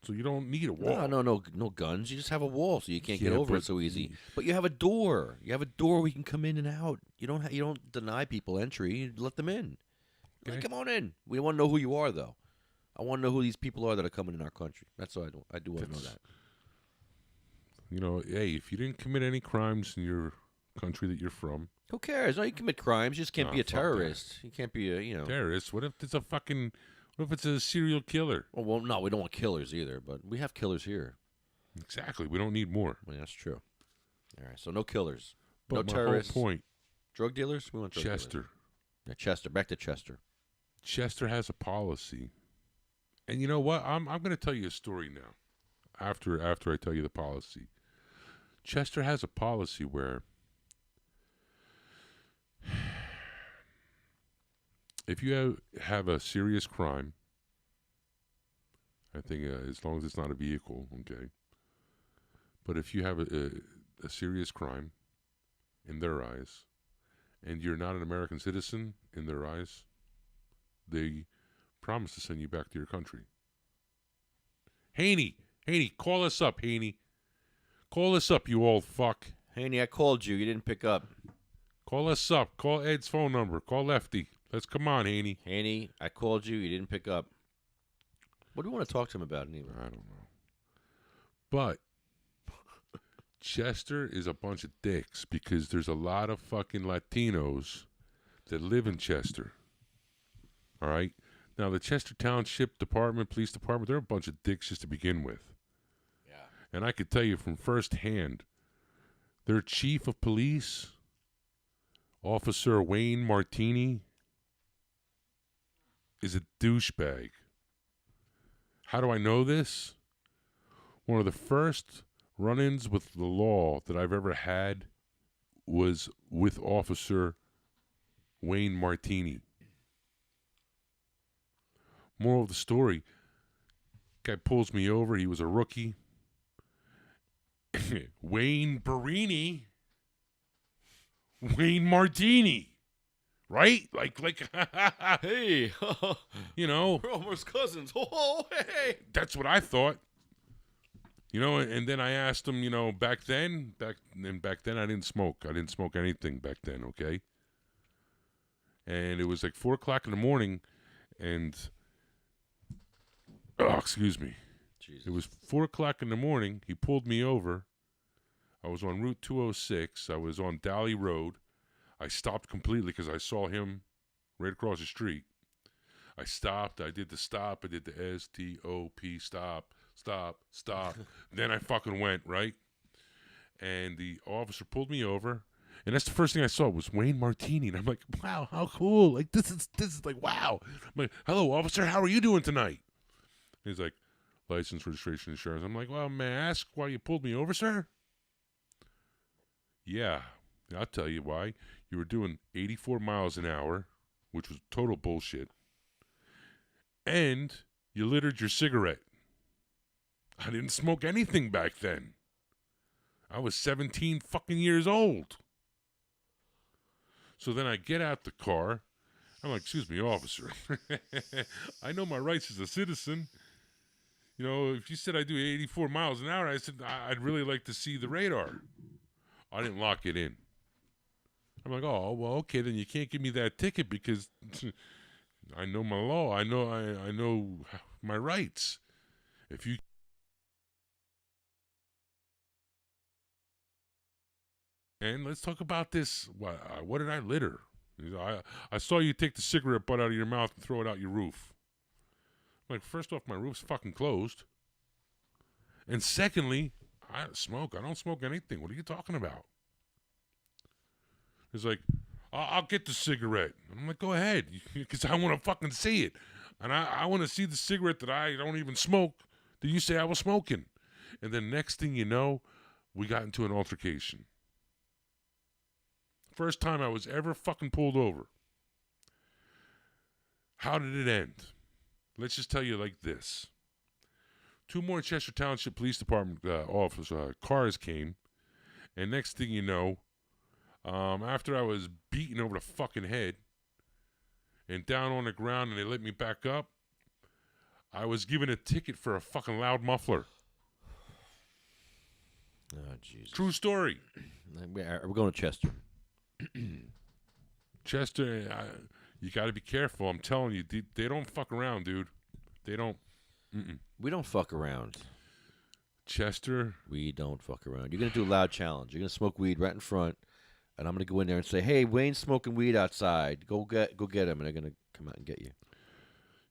So you don't need a wall. No guns. You just have a wall, so you can't get Yeah, over it but- so easy. But you have a door. You have a door where you can come in and out. You don't deny people entry. You let them in. Like, come on in. We want to know who you are, though. I want to know who these people are that are coming in our country. That's what I do want to know that. You know, hey, if you didn't commit any crimes in your country that you're from, Who cares? No, you commit crimes. You just can't Nah, be a fuck that. terrorist. You can't be a terrorist. What if it's what if it's a serial killer? Well, no, we don't want killers either. But we have killers here. Exactly. We don't need more. Well, that's true. All right, so no killers, But no my terrorists. whole point, Drug dealers. We want drug dealers. Chester. Yeah, Chester. Back to Chester. Chester has a policy, and you know what? I'm going to tell you a story now. After I tell you the policy, Chester has a policy where if you have a serious crime, I think as long as it's not a vehicle, okay. But if you have a serious crime in their eyes, and you're not an American citizen in their eyes, they promise to send you back to your country. Haney, call us up, Haney. Call us up, you old fuck. Haney, I called you. You didn't pick up. Call us up. Call Ed's phone number. Call Lefty. Let's come on, Haney. Haney, I called you. You didn't pick up. What do you want to talk to him about, anyway? I don't know. But Chester is a bunch of dicks because there's a lot of fucking Latinos that live in Chester. All right? Now, the Chester Township Department, Police Department, they're a bunch of dicks just to begin with. Yeah. And I could tell you from first hand, their chief of police, Officer Wayne Martini, is a douchebag. How do I know this? One of the first run-ins with the law that I've ever had was with Officer Wayne Martini. Moral of the story, guy pulls me over. He was a rookie. Wayne Barini. Wayne Martini. Right? Like, hey, you know. we're almost cousins. Oh, hey. That's what I thought. You know, and then I asked him, you know, back then I didn't smoke. I didn't smoke anything back then, okay? And it was like 4 o'clock in the morning, and, excuse me. Jesus. It was 4 o'clock in the morning. He pulled me over. I was on Route 206. I was on Dally Road. I stopped completely because I saw him right across the street. I stopped. I did the stop. I did the S-T-O-P, stop. Then I fucking went, right? And the officer pulled me over. And that's the first thing I saw was Wayne Martini. And I'm like, wow, how cool. Like, this is like, wow. I'm like, hello, officer. How are you doing tonight? He's like, license, registration, insurance. I'm like, well, may I ask why you pulled me over, sir? Yeah, I'll tell you why. You were doing 84 miles an hour, which was total bullshit. And you littered your cigarette. I didn't smoke anything back then. I was 17 fucking years old. So then I get out the car. I'm like, excuse me, officer. I know my rights as a citizen. You know, if you said I do 84 miles an hour, I said, I'd really like to see the radar. I didn't lock it in. I'm like, oh, well, okay, then you can't give me that ticket because I know my law. I know my rights. If you And let's talk about this. What did I litter? I saw you take the cigarette butt out of your mouth and throw it out your roof. I'm like, first off, my roof's fucking closed. And secondly, I don't smoke. I don't smoke anything. What are you talking about? He's like, I'll get the cigarette. I'm like, go ahead, because I want to fucking see it. And I want to see the cigarette that I don't even smoke that you say I was smoking. And then next thing you know, we got into an altercation. First time I was ever fucking pulled over. How did it end? Let's just tell you like this. 2 more Chester Township Police Department cars came, and next thing you know, after I was beaten over the fucking head and down on the ground and they let me back up, I was given a ticket for a fucking loud muffler. Oh, Jesus. True story. We're going to Chester. Chester, you got to be careful. I'm telling you, they don't fuck around, dude. They don't. We don't fuck around. Chester. We don't fuck around. You're going to do a loud challenge. You're going to smoke weed right in front, and I'm going to go in there and say, hey, Wayne's smoking weed outside. Go get him, and they're going to come out and get you.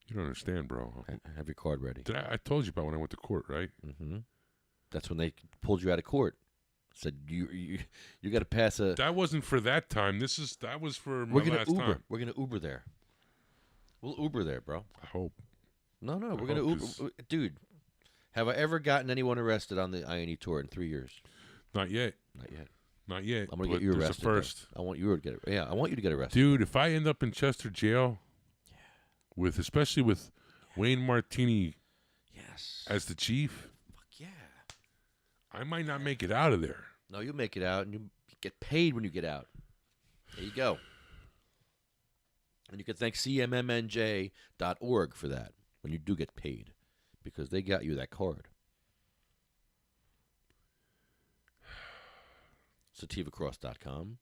You don't understand, bro. Have your card ready. I told you about when I went to court, right? Mm-hmm. That's when they pulled you out of court. Said you got to pass a. That wasn't for that time. That was for my We're gonna last Uber. time. We're gonna Uber there. We'll Uber there, bro. I hope. No, we're gonna Uber, dude. Have I ever gotten anyone arrested on the INE tour in 3 years? Not yet. Not yet. Not yet. I'm gonna but get you there's arrested. a first. Though. I want you to get. Yeah, I want you to get arrested, dude. If I end up in Chester jail, especially with Wayne Martini, as the chief, fuck yeah, I might not make it out of there. No, you make it out, and you get paid when you get out. There you go. And you can thank cmmnj.org for that when you do get paid, because they got you that card. SativaCross.com,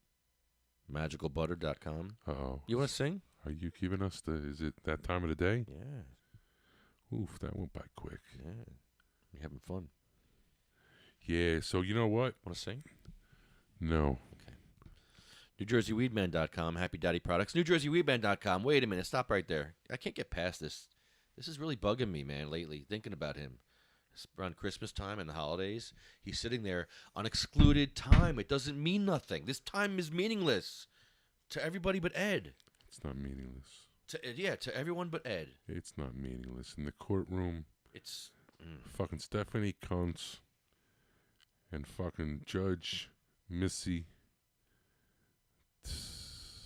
MagicalButter.com. Uh-oh. You want to sing? Are you giving us is it that time of the day? Yeah. Oof, that went by quick. Yeah. You're having fun. Yeah, so you know what? Want to sing? No. Okay. NewJerseyWeedman.com, Happy Daddy Products. NewJerseyWeedman.com. Wait a minute, stop right there. I can't get past this. This is really bugging me, man, lately, thinking about him. It's around Christmas time and the holidays, he's sitting there on excluded time. It doesn't mean nothing. This time is meaningless to everybody but Ed. It's not meaningless. To everyone but Ed. It's not meaningless. In the courtroom, it's fucking Stephanie Kuntz and fucking Judge Missy.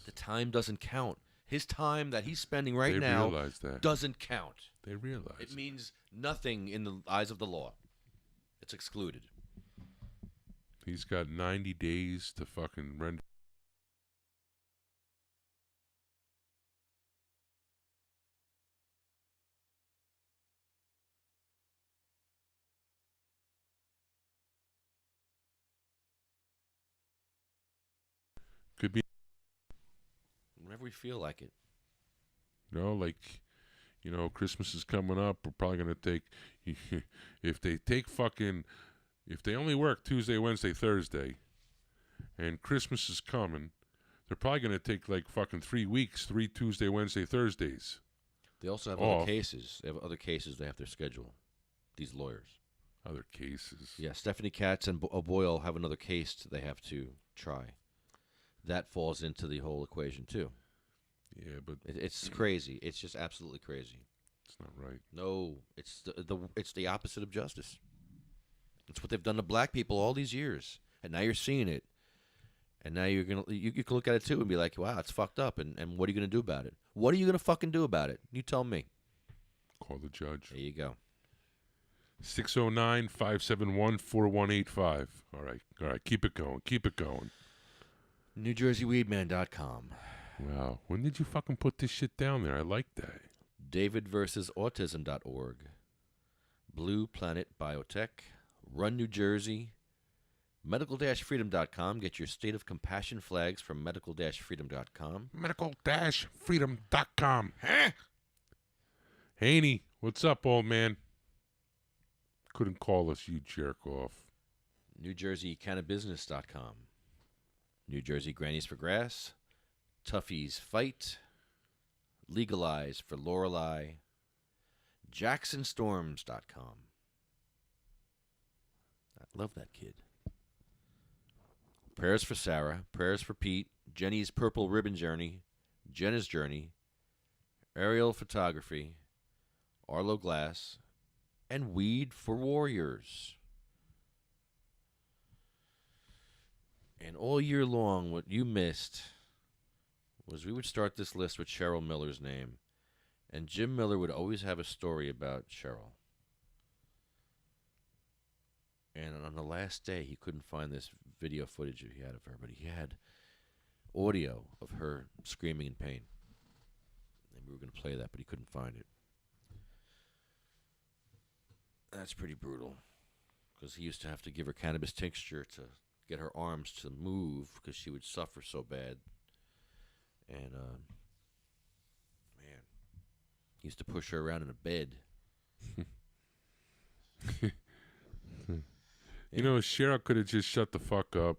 The time doesn't count. His time that he's spending right They now realize that. doesn't count. They realize it means nothing in the eyes of the law. It's excluded. He's got 90 days to fucking render. Could be. Whenever we feel like it. Like, Christmas is coming up. We're probably going to take, if they only work Tuesday, Wednesday, Thursday, and Christmas is coming, they're probably going to take like fucking 3 weeks, 3 Tuesday, Wednesday, Thursdays. They also have off. other cases. They have other cases they have to schedule, these lawyers. Other cases? Yeah, Stephanie Katz and Boyle have another case they have to try. That falls into the whole equation, too. Yeah, but it's crazy. It's just absolutely crazy. It's not right. No, it's the opposite of justice. It's what they've done to black people all these years, and now you're seeing it. And now you can look at it too and be like, wow, it's fucked up. And what are you gonna do about it? What are you gonna fucking do about it? You tell me. Call the judge. There you go. 609-571-4185. All right. Keep it going. NewJerseyWeedman.com. Wow. When did you fucking put this shit down there? I like that. DavidVersusAutism.org. Blue Planet Biotech. Run New Jersey. Medical-freedom.com. Get your state of compassion flags from medical-freedom.com. Medical-freedom.com. Huh? Haney, what's up, old man? Couldn't call us, you jerk off. NewJerseyCannabisNess.com. New Jersey Grannies for Grass. Tuffy's Fight. Legalize for Lorelei. JacksonStorms.com. I love that kid. Prayers for Sarah. Prayers for Pete. Jenny's Purple Ribbon Journey. Jenna's Journey. Aerial Photography. Arlo Glass. And Weed for Warriors. And all year long, what you missed was we would start this list with Cheryl Miller's name. And Jim Miller would always have a story about Cheryl. And on the last day, he couldn't find this video footage he had of her, but he had audio of her screaming in pain. And we were going to play that, but he couldn't find it. That's pretty brutal. Because he used to have to give her cannabis tincture to get her arms to move because she would suffer so bad. And, man, he used to push her around in a bed. You know, Cheryl could have just shut the fuck up,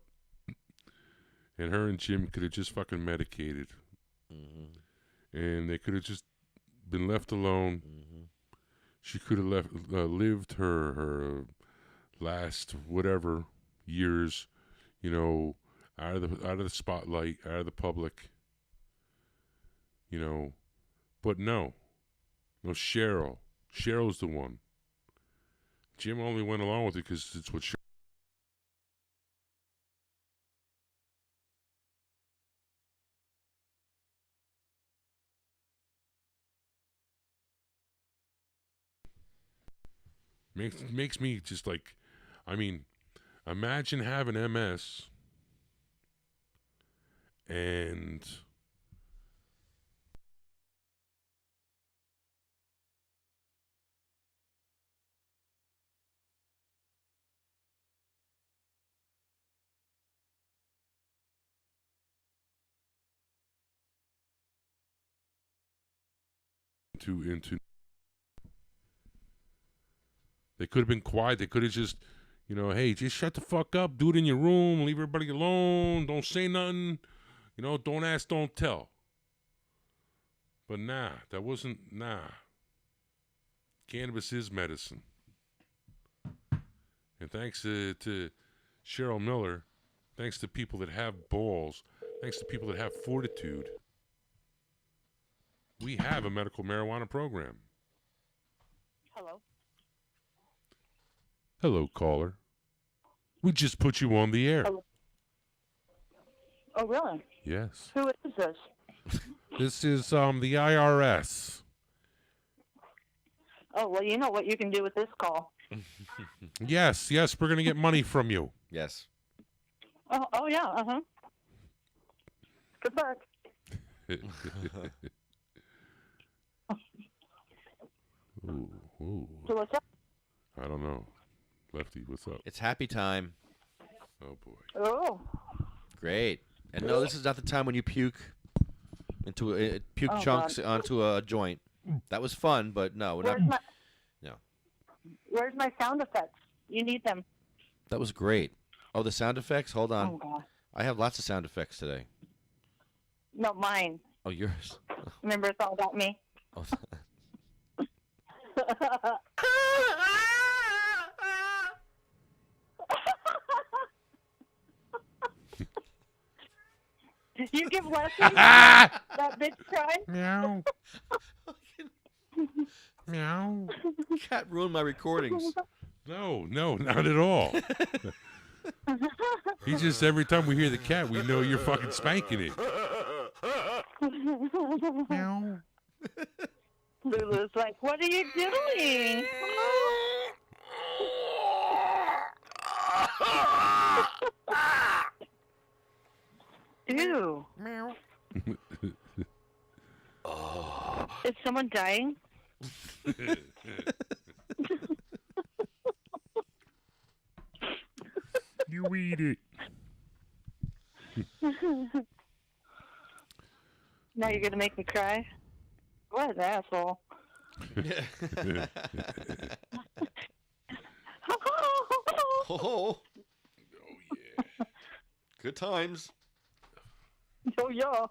and her and Jim could have just fucking medicated, and they could have just been left alone. She could have lived her last whatever years, you know, out of the spotlight, out of the public, you know. But no, Cheryl's the one. Jim only went along with it because it's what Cheryl. Makes me just like, I mean, imagine having MS and into they could have been quiet. They could have just, you know, hey, just shut the fuck up, do it in your room, leave everybody alone, don't say nothing, you know, don't ask, don't tell. But nah, that wasn't, Cannabis is medicine. And thanks to Cheryl Miller, thanks to people that have balls, thanks to people that have fortitude, we have a medical marijuana program. Hello. Hello, caller. We just put you on the air. Hello. Oh, really? Yes. Who is this? This is the IRS. Oh, well, you know what you can do with this call. Yes, we're going to get money from you. Yes. Oh yeah, uh-huh. Good luck. Ooh. So what's up? I don't know. Lefty, what's up? It's happy time. Oh, boy. Oh. Great. And no, this is not the time when you puke into Oh, chunks God. onto a joint. That was fun, but no, we're not. Where's my sound effects? You need them. That was great. Oh, the sound effects? Hold on. Oh, God. I have lots of sound effects today. No, mine. Oh, yours. Remember, it's all about me. Oh. Did you give lessons? That bitch cry? Meow. Meow. Cat ruined my recordings. No, not at all. He just, every time we hear the cat, we know you're fucking spanking it. Meow. Lulu's like, what are you doing? Ew. Meow. Is someone dying? You eat it. Now you're gonna make me cry? What an asshole. Oh, yeah. Good times. Oh, yeah.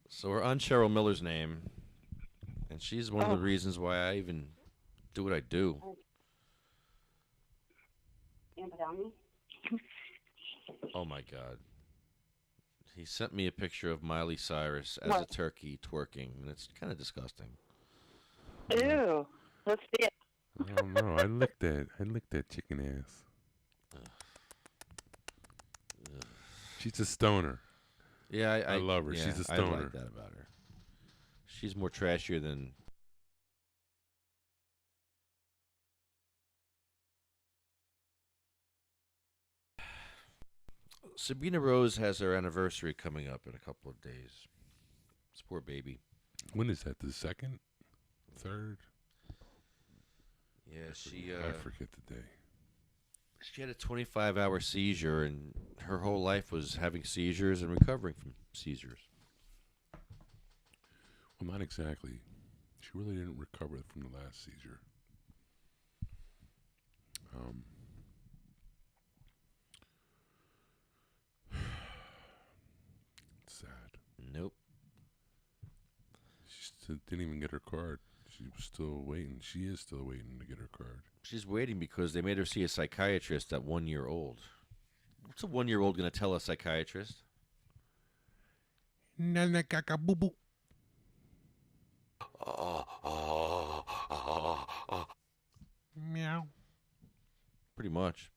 So we're on Cheryl Miller's name, and she's one of the reasons why I even do what I do. Oh my God. He sent me a picture of Miley Cyrus as a turkey twerking, and it's kind of disgusting. Ew. Let's see it. I don't know. I licked that chicken ass. She's a stoner. Yeah, I love her. Yeah, She's a I stoner. like that about her. She's more trashier than. Sabina Rose has her anniversary coming up in a couple of days. This poor baby. When is that? The second? Third? Yeah, she. I forget the day. She had a 25-hour seizure, and her whole life was having seizures and recovering from seizures. Well, not exactly. She really didn't recover from the last seizure. It's sad. Nope. She still didn't even get her card. She was still waiting. She is still waiting to get her card. She's waiting because they made her see a psychiatrist at 1 year old. What's a 1 year old going to tell a psychiatrist? Boo-boo. Meow. Pretty much.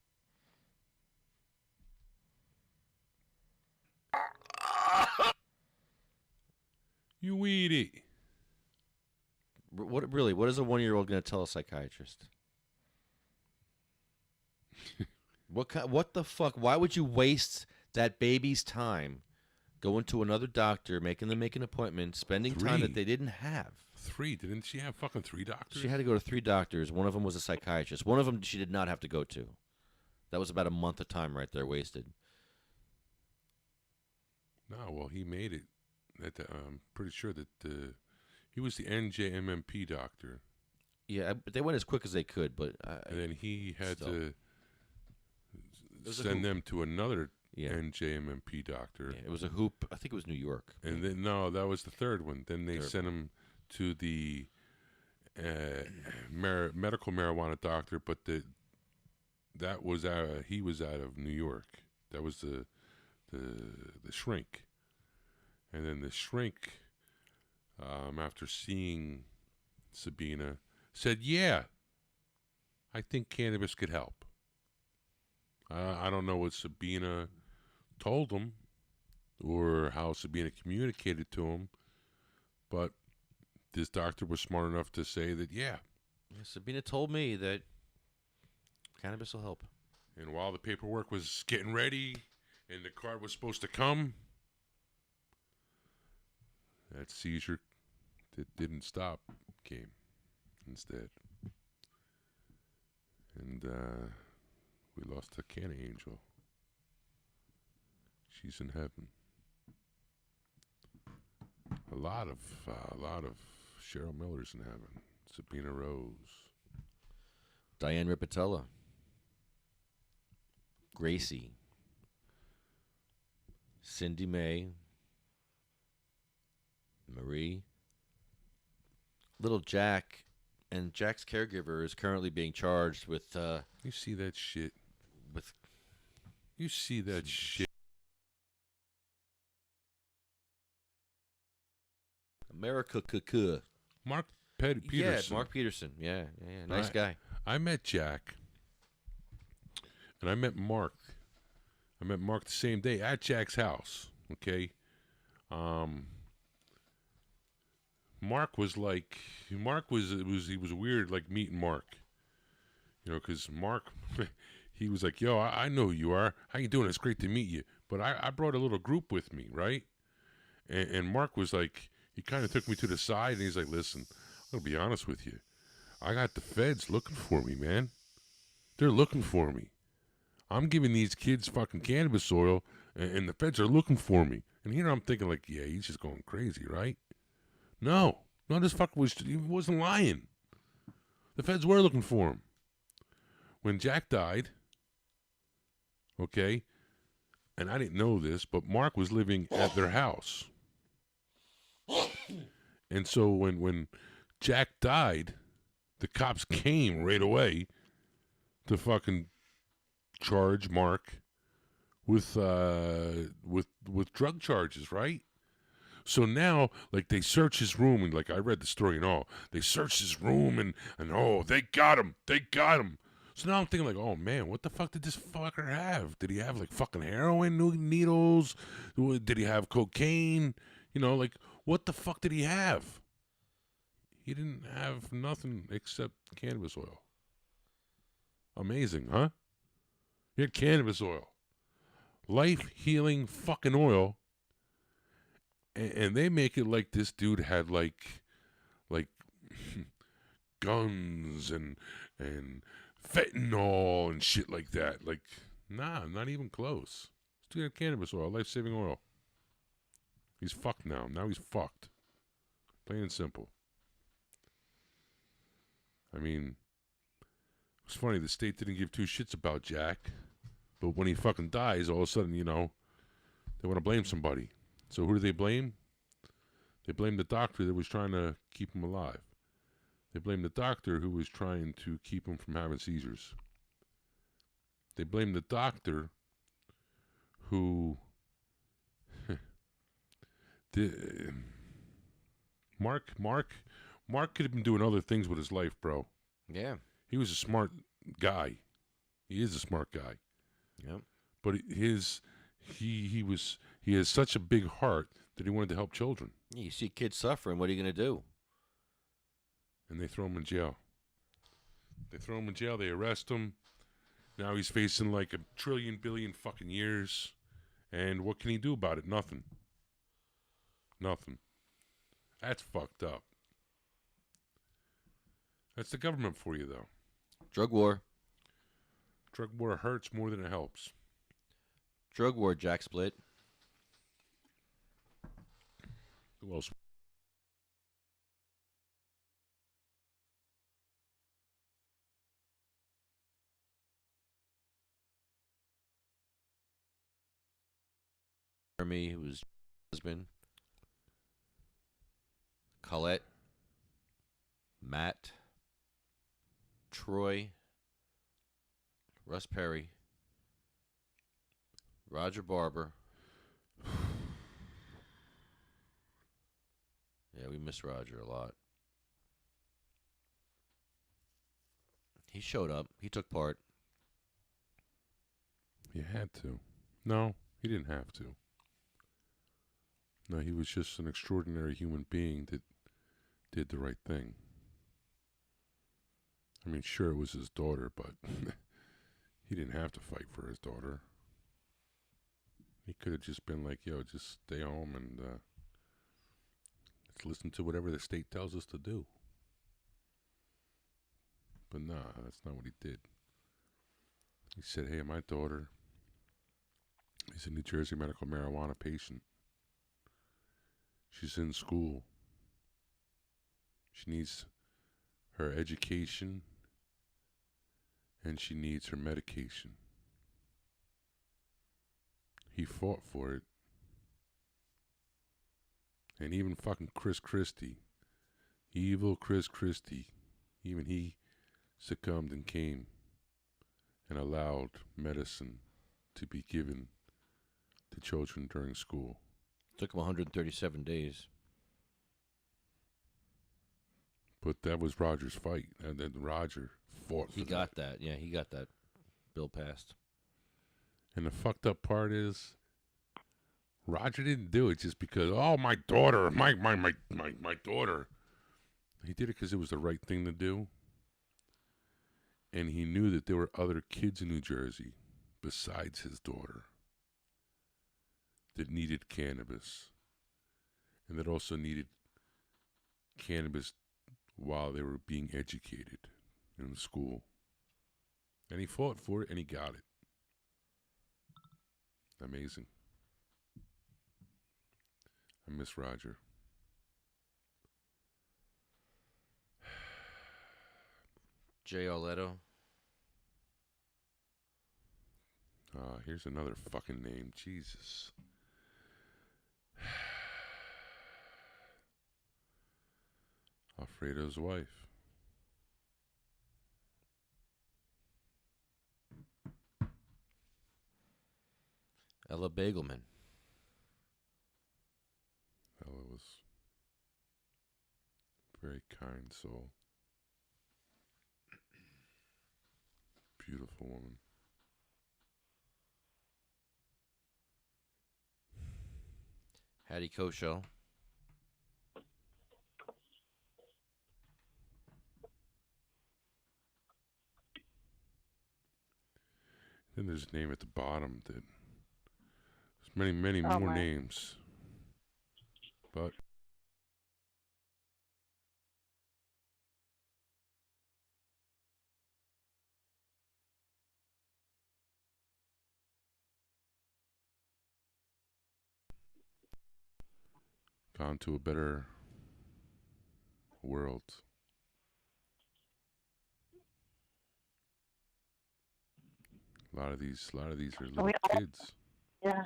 You eat it. What really? What is a 1 year old going to tell a psychiatrist? What the fuck? Why would you waste that baby's time going to another doctor, making them make an appointment, spending time that they didn't have? 3? Didn't she have fucking 3 doctors? She had to go to 3 doctors. One of them was a psychiatrist. One of them she did not have to go to. That was about a month of time right there wasted. No, well, he made it. I'm pretty sure that he was the NJMMP doctor. Yeah, but they went as quick as they could, but and then he had still. to was a send hoop. them to another Yeah. NJMMP doctor. Yeah, it was a hoop. I think it was New York. And then no, that was the third one. Then they sent him to the medical marijuana doctor, but that was he was out of New York. That was the shrink. And then the shrink, after seeing Sabina, said, "Yeah, I think cannabis could help." I don't know what Sabina told him or how Sabina communicated to him, but this doctor was smart enough to say that, yeah. Sabina told me that cannabis will help. And while the paperwork was getting ready and the card was supposed to come, that seizure that didn't stop came instead. And we lost a canny angel. She's in heaven. A lot of Cheryl Miller's in heaven. Sabina Rose, Diane Ripatella, Gracie, Cindy May, Marie, little Jack, and Jack's caregiver is currently being charged with. You see that shit? With. You see that shit? America Cuckoo. Mark Peterson. Yeah, Mark Peterson. Yeah. Nice guy. I met Jack, and I met Mark. I met Mark the same day at Jack's house. Okay. Mark was weird, like meeting Mark. You know, because Mark, he was like, "Yo, I know who you are. How you doing? It's great to meet you." But I brought a little group with me, right? And Mark was like, he kind of took me to the side, and he's like, "Listen, I'm gonna be honest with you. I got the feds looking for me, man. They're looking for me. I'm giving these kids fucking cannabis oil, and the feds are looking for me." And here I'm thinking, like, yeah, he's just going crazy, right? No, this fucker he wasn't lying. The feds were looking for him. When Jack died, okay, and I didn't know this, but Mark was living at their house. And so when Jack died, the cops came right away to fucking charge Mark with drug charges, right? So now, like, they search his room, and like I read the story and all, they searched his room and oh, they got him. So now I'm thinking like, oh man, what the fuck did this fucker have? Did he have like fucking heroin needles? Did he have cocaine? You know, like what the fuck did he have? He didn't have nothing except cannabis oil. Amazing, huh? He had cannabis oil. Life-healing fucking oil. And they make it like this dude had like guns and fentanyl and shit like that. Like, nah, not even close. This dude had cannabis oil, life-saving oil. He's fucked now. Now he's fucked. Plain and simple. I mean, it's funny, the state didn't give two shits about Jack, but when he fucking dies, all of a sudden, you know, they want to blame somebody. So who do they blame? They blame the doctor that was trying to keep him alive. They blame the doctor who was trying to keep him from having seizures. They blame the doctor who... Mark could have been doing other things with his life, bro. Yeah. He was a smart guy. He is a smart guy. Yep. But he has such a big heart that he wanted to help children. You see kids suffering, what are you going to do? And they throw him in jail. They arrest him. Now he's facing like 1 trillion billion fucking years. And what can he do about it? Nothing. That's fucked up. That's the government for you, though. Drug war. Drug war hurts more than it helps. Drug war, Jack Split. Who else? Jeremy, who was husband. Colette. Matt. Troy. Russ Perry. Roger Barber. Yeah, we miss Roger a lot. He showed up. He took part. You had to. No, he didn't have to. No, he was just an extraordinary human being that did the right thing. I mean, sure, it was his daughter, but he didn't have to fight for his daughter. He could have just been like, yo, just stay home and let's listen to whatever the state tells us to do. But nah, that's not what he did. He said, hey, my daughter is a New Jersey medical marijuana patient. She's in school. She needs her education and she needs her medication. He fought for it. And even fucking Chris Christie, evil Chris Christie, even he succumbed and came and allowed medicine to be given to children during school. Took him 137 days. But that was Roger's fight. And then Roger fought for He got that. Yeah, he got that bill passed. And the fucked up part is, Roger didn't do it just because, oh, my daughter, my daughter. He did it because it was the right thing to do. And he knew that there were other kids in New Jersey besides his daughter that needed cannabis. And that also needed cannabis while they were being educated in school. And he fought for it and he got it. Amazing. I miss Roger. Jay Arletto. Here's another fucking name. Jesus. Alfredo's wife. Ella Bagelman. Ella was a very kind soul. beautiful woman. Hattie Kosho. Then there's a name at the bottom that there's many, many Oh, more my. names. But gone to a better world. A lot of these are little kids. Yeah,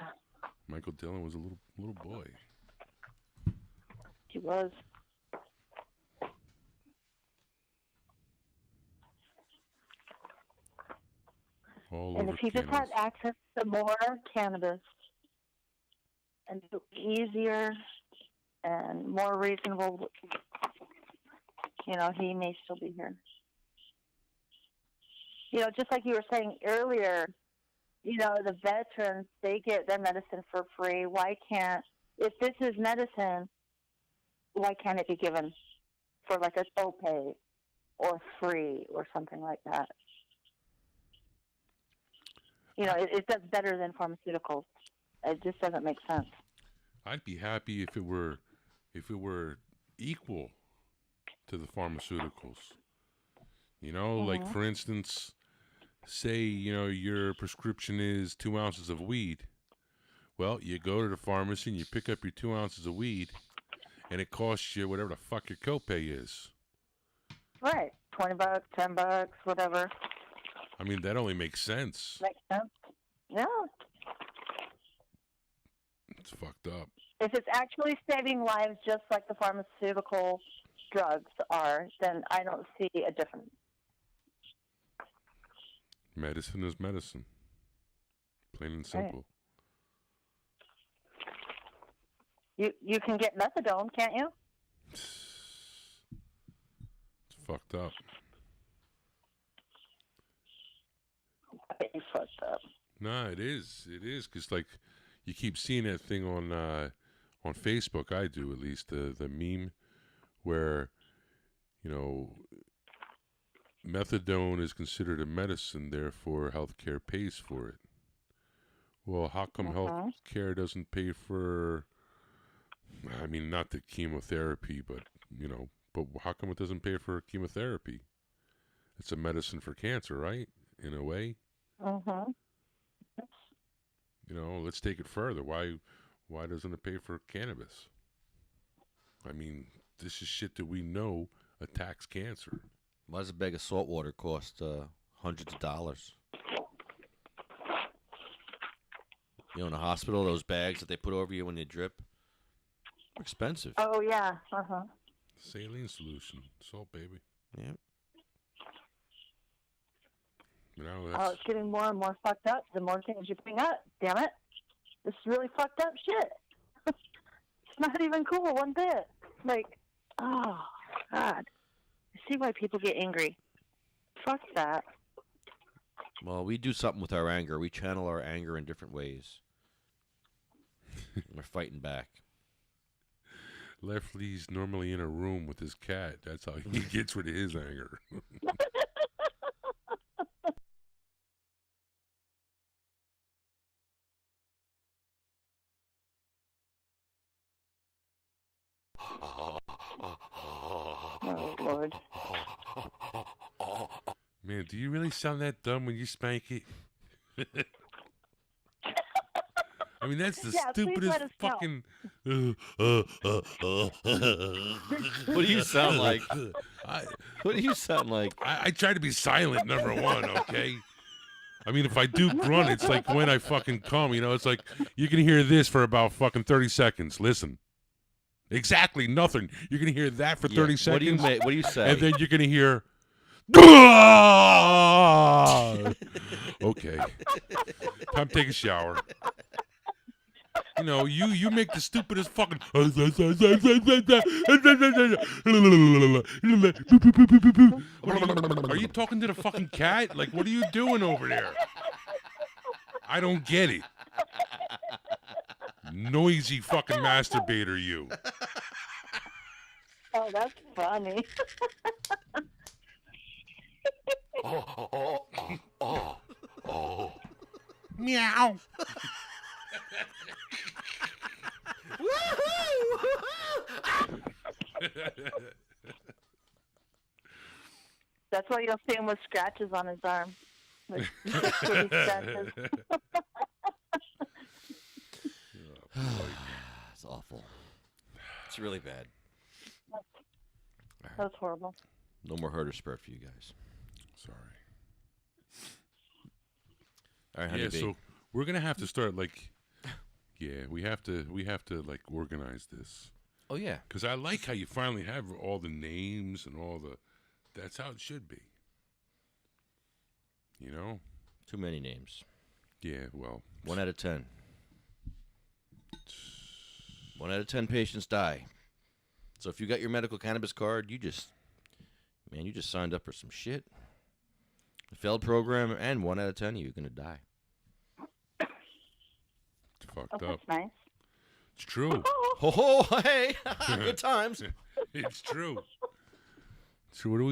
Michael Dillon was a little boy. he was. All And over if he just cannabis. had access to more cannabis and it was easier and more reasonable, he may still be here. Just like you were saying earlier, the veterans, they get their medicine for free. Why can't, if this is medicine, why can't it be given for like a copay or free or something like that? It does better than pharmaceuticals. It just doesn't make sense. I'd be happy if it were equal to the pharmaceuticals. Like for instance, say, your prescription is 2 ounces of weed. Well, you go to the pharmacy and you pick up your 2 ounces of weed and it costs you whatever the fuck your copay is. Right. $20, $10, whatever. I mean, that only makes sense. Makes sense. Yeah. It's fucked up. If it's actually saving lives just like the pharmaceutical drugs are, then I don't see a difference. Medicine is medicine. Plain and simple. Right. You can get methadone, can't you? It's fucked up. It's fucked up. No, it is. It is, because like you keep seeing that thing on Facebook. I do, at least, the meme where methadone is considered a medicine, therefore healthcare pays for it. Well, how come healthcare doesn't pay for? I mean, not the chemotherapy, but but how come it doesn't pay for chemotherapy? It's a medicine for cancer, right? In a way. Let's take it further. Why doesn't it pay for cannabis? I mean, this is shit that we know attacks cancer. Why does a bag of salt water cost hundreds of dollars? In the hospital, those bags that they put over you when they drip, they're expensive. Oh, yeah. Saline solution. Salt, baby. Yeah. Oh, it's getting more and more fucked up the more things you bring up. Damn it. This is really fucked up shit. It's not even cool one bit. Like, oh, God. I see why people get angry. Fuck that. Well, we do something with our anger. We channel our anger in different ways. We're fighting back. Lefty's normally in a room with his cat. That's how he gets rid of his anger. Oh, Lord. Man, do you really sound that dumb when you spank it? I mean, that's the stupidest fucking. What do you sound like? What do you sound like? I try to be silent, number one, okay? I mean, if I do grunt, it's like when I fucking come, it's like you can hear this for about fucking 30 seconds. Listen. Exactly, nothing. You're going to hear that for 30 seconds. What do you say? And then you're going to hear. Okay. Time to take a shower. You know, you make the stupidest fucking. Are you talking to the fucking cat? Like, what are you doing over there? I don't get it. Noisy fucking masturbator, you. Oh, that's funny. Oh. Meow. That's why you'll see him with scratches on his arm. With kitty scratches. It's awful. It's really bad. That's horrible. No more herder spread for you guys. Sorry. All right, honey yeah, bee. so we're gonna have to start like, yeah, we have to like organize this. Oh yeah, because I like how you finally have all the names and all the. That's how it should be. You know. Too many names. Yeah, well. 1 out of 10. 1 out of 10 patients die. So if you got your medical cannabis card, you just signed up for some shit. A failed program, and 1 out of 10 of you are gonna die. It's fucked up. That's nice. It's true. Oh, hey, good times. It's true. So what do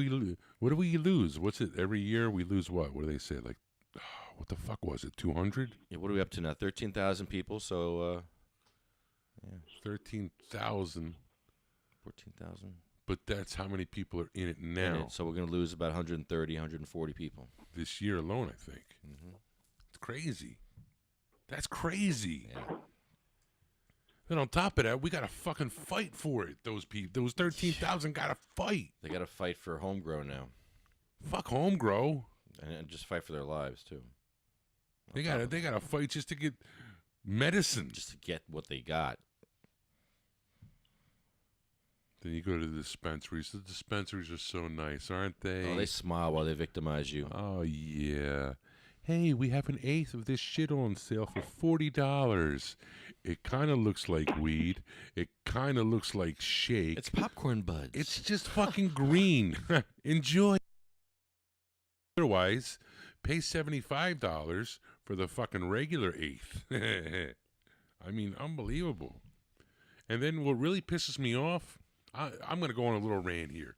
we lose? What's it? Every year we lose what? What do they say? Like, what the fuck was it? 200? Yeah. What are we up to now? 13,000 people. So, yeah. 13,000. 14,000. But that's how many people are in it now. So we're gonna lose about 130, 140 people this year alone, I think. Mm-hmm. It's crazy. That's crazy. Yeah. Then on top of that, we got to fucking fight for it. Those people, those 13,000 got to fight. They got to fight for homegrown now. Fuck homegrown. And just fight for their lives too. They got to fight just to get medicine. Just to get what they got. Then you go to the dispensaries. The dispensaries are so nice, aren't they? Oh, they smile while they victimize you. Oh yeah. Hey, we have an eighth of this shit on sale for $40. It kind of looks like weed. It kind of looks like shake. It's popcorn buds. It's just fucking green. Enjoy. Otherwise, pay $75 for the fucking regular eighth. I mean, unbelievable. And then what really pisses me off, I'm going to go on a little rant here.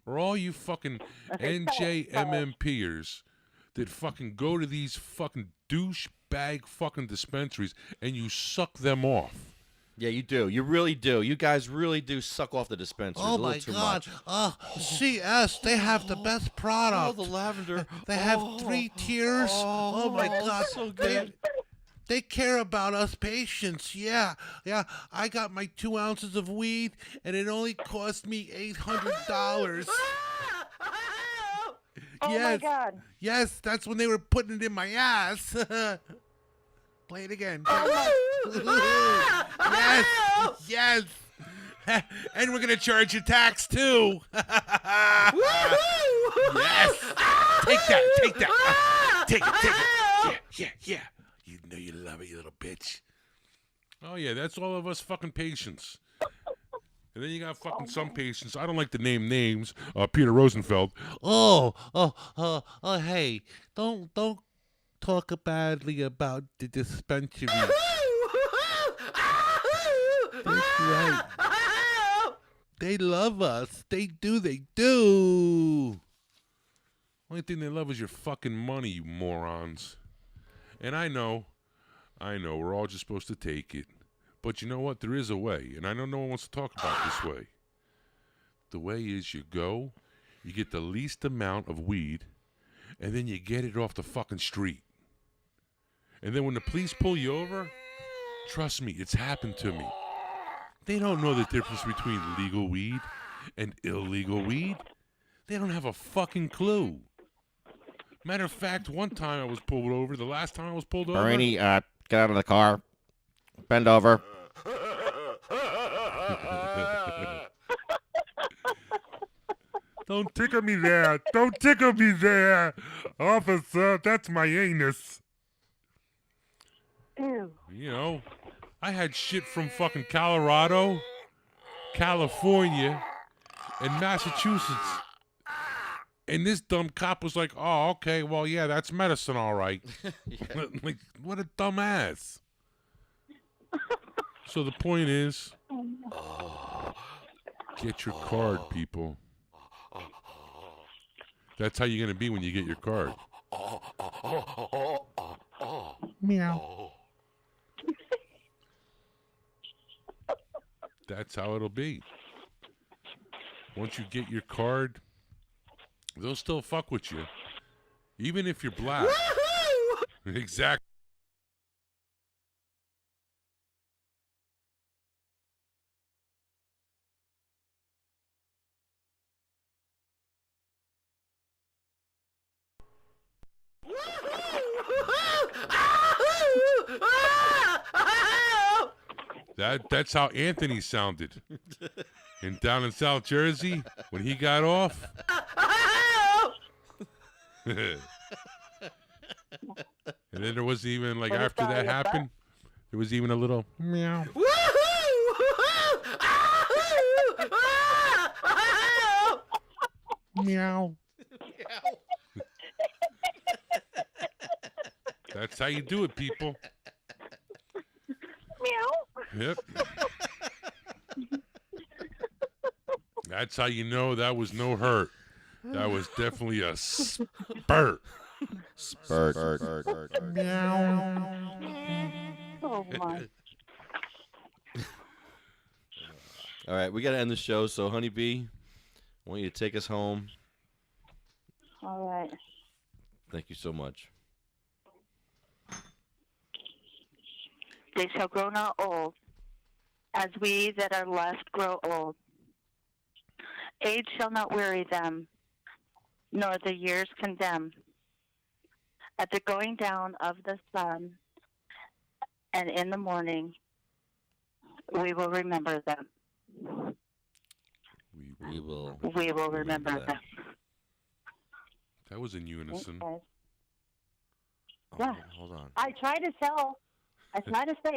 Are all you fucking NJMMPers that fucking go to these fucking douchebag fucking dispensaries and you suck them off. Yeah, you do. You really do. You guys really do suck off the dispensaries. Oh a little my too God! Much. CS, they have the best product. Oh, the lavender. They have 3 tiers. Oh my God! So good. They care about us patients. Yeah. I got my 2 ounces of weed, and it only cost me $800. Oh my God. Yes, that's when they were putting it in my ass. Play it again. Yes. And we're gonna charge you tax too. Yes. Take that. Take it. Yeah. You know you love it, you little bitch. Oh yeah, that's all of us fucking patients. And then you got fucking some patients. I don't like to name names. Peter Rosenfeld. Hey, don't talk badly about the dispensary. That's right. They love us. They do. Only thing they love is your fucking money, you morons. And I know, we're all just supposed to take it. But you know what? There is a way, and I know no one wants to talk about this way. The way is you go, you get the least amount of weed, and then you get it off the fucking street. And then when the police pull you over, trust me, it's happened to me. They don't know the difference between legal weed and illegal weed. They don't have a fucking clue. Matter of fact, one time I was pulled over. The last time I was pulled over... Bernie, get out of the car. Bend over. Don't tickle me there. Don't tickle me there. Officer, that's my anus. Ew. You know, I had shit from fucking Colorado, California, and Massachusetts. And this dumb cop was like, oh, okay, well, yeah, that's medicine, all right. Like, what a dumbass. So the point is, get your card, people. That's how you're going to be when you get your card. Meow. That's how it'll be. Once you get your card, they'll still fuck with you. Even if you're black. Exactly. That's how Anthony sounded. And down in South Jersey, when he got off. And then there wasn't even, like, after that happened, there was even a little meow. Meow. That's how you do it, people. Meow. Yep. That's how you know that was no hurt. That was definitely a spurt. Spurt. Meow. Oh, my. All right, we got to end the show. So, Honeybee, I want you to take us home. All right. Thank you so much. They shall grow not old, as we that are left grow old. Age shall not weary them, nor the years condemn. At the going down of the sun, and in the morning, we will remember them. We will remember them. That was in unison. Okay. Oh, Yeah. hold on. I try to say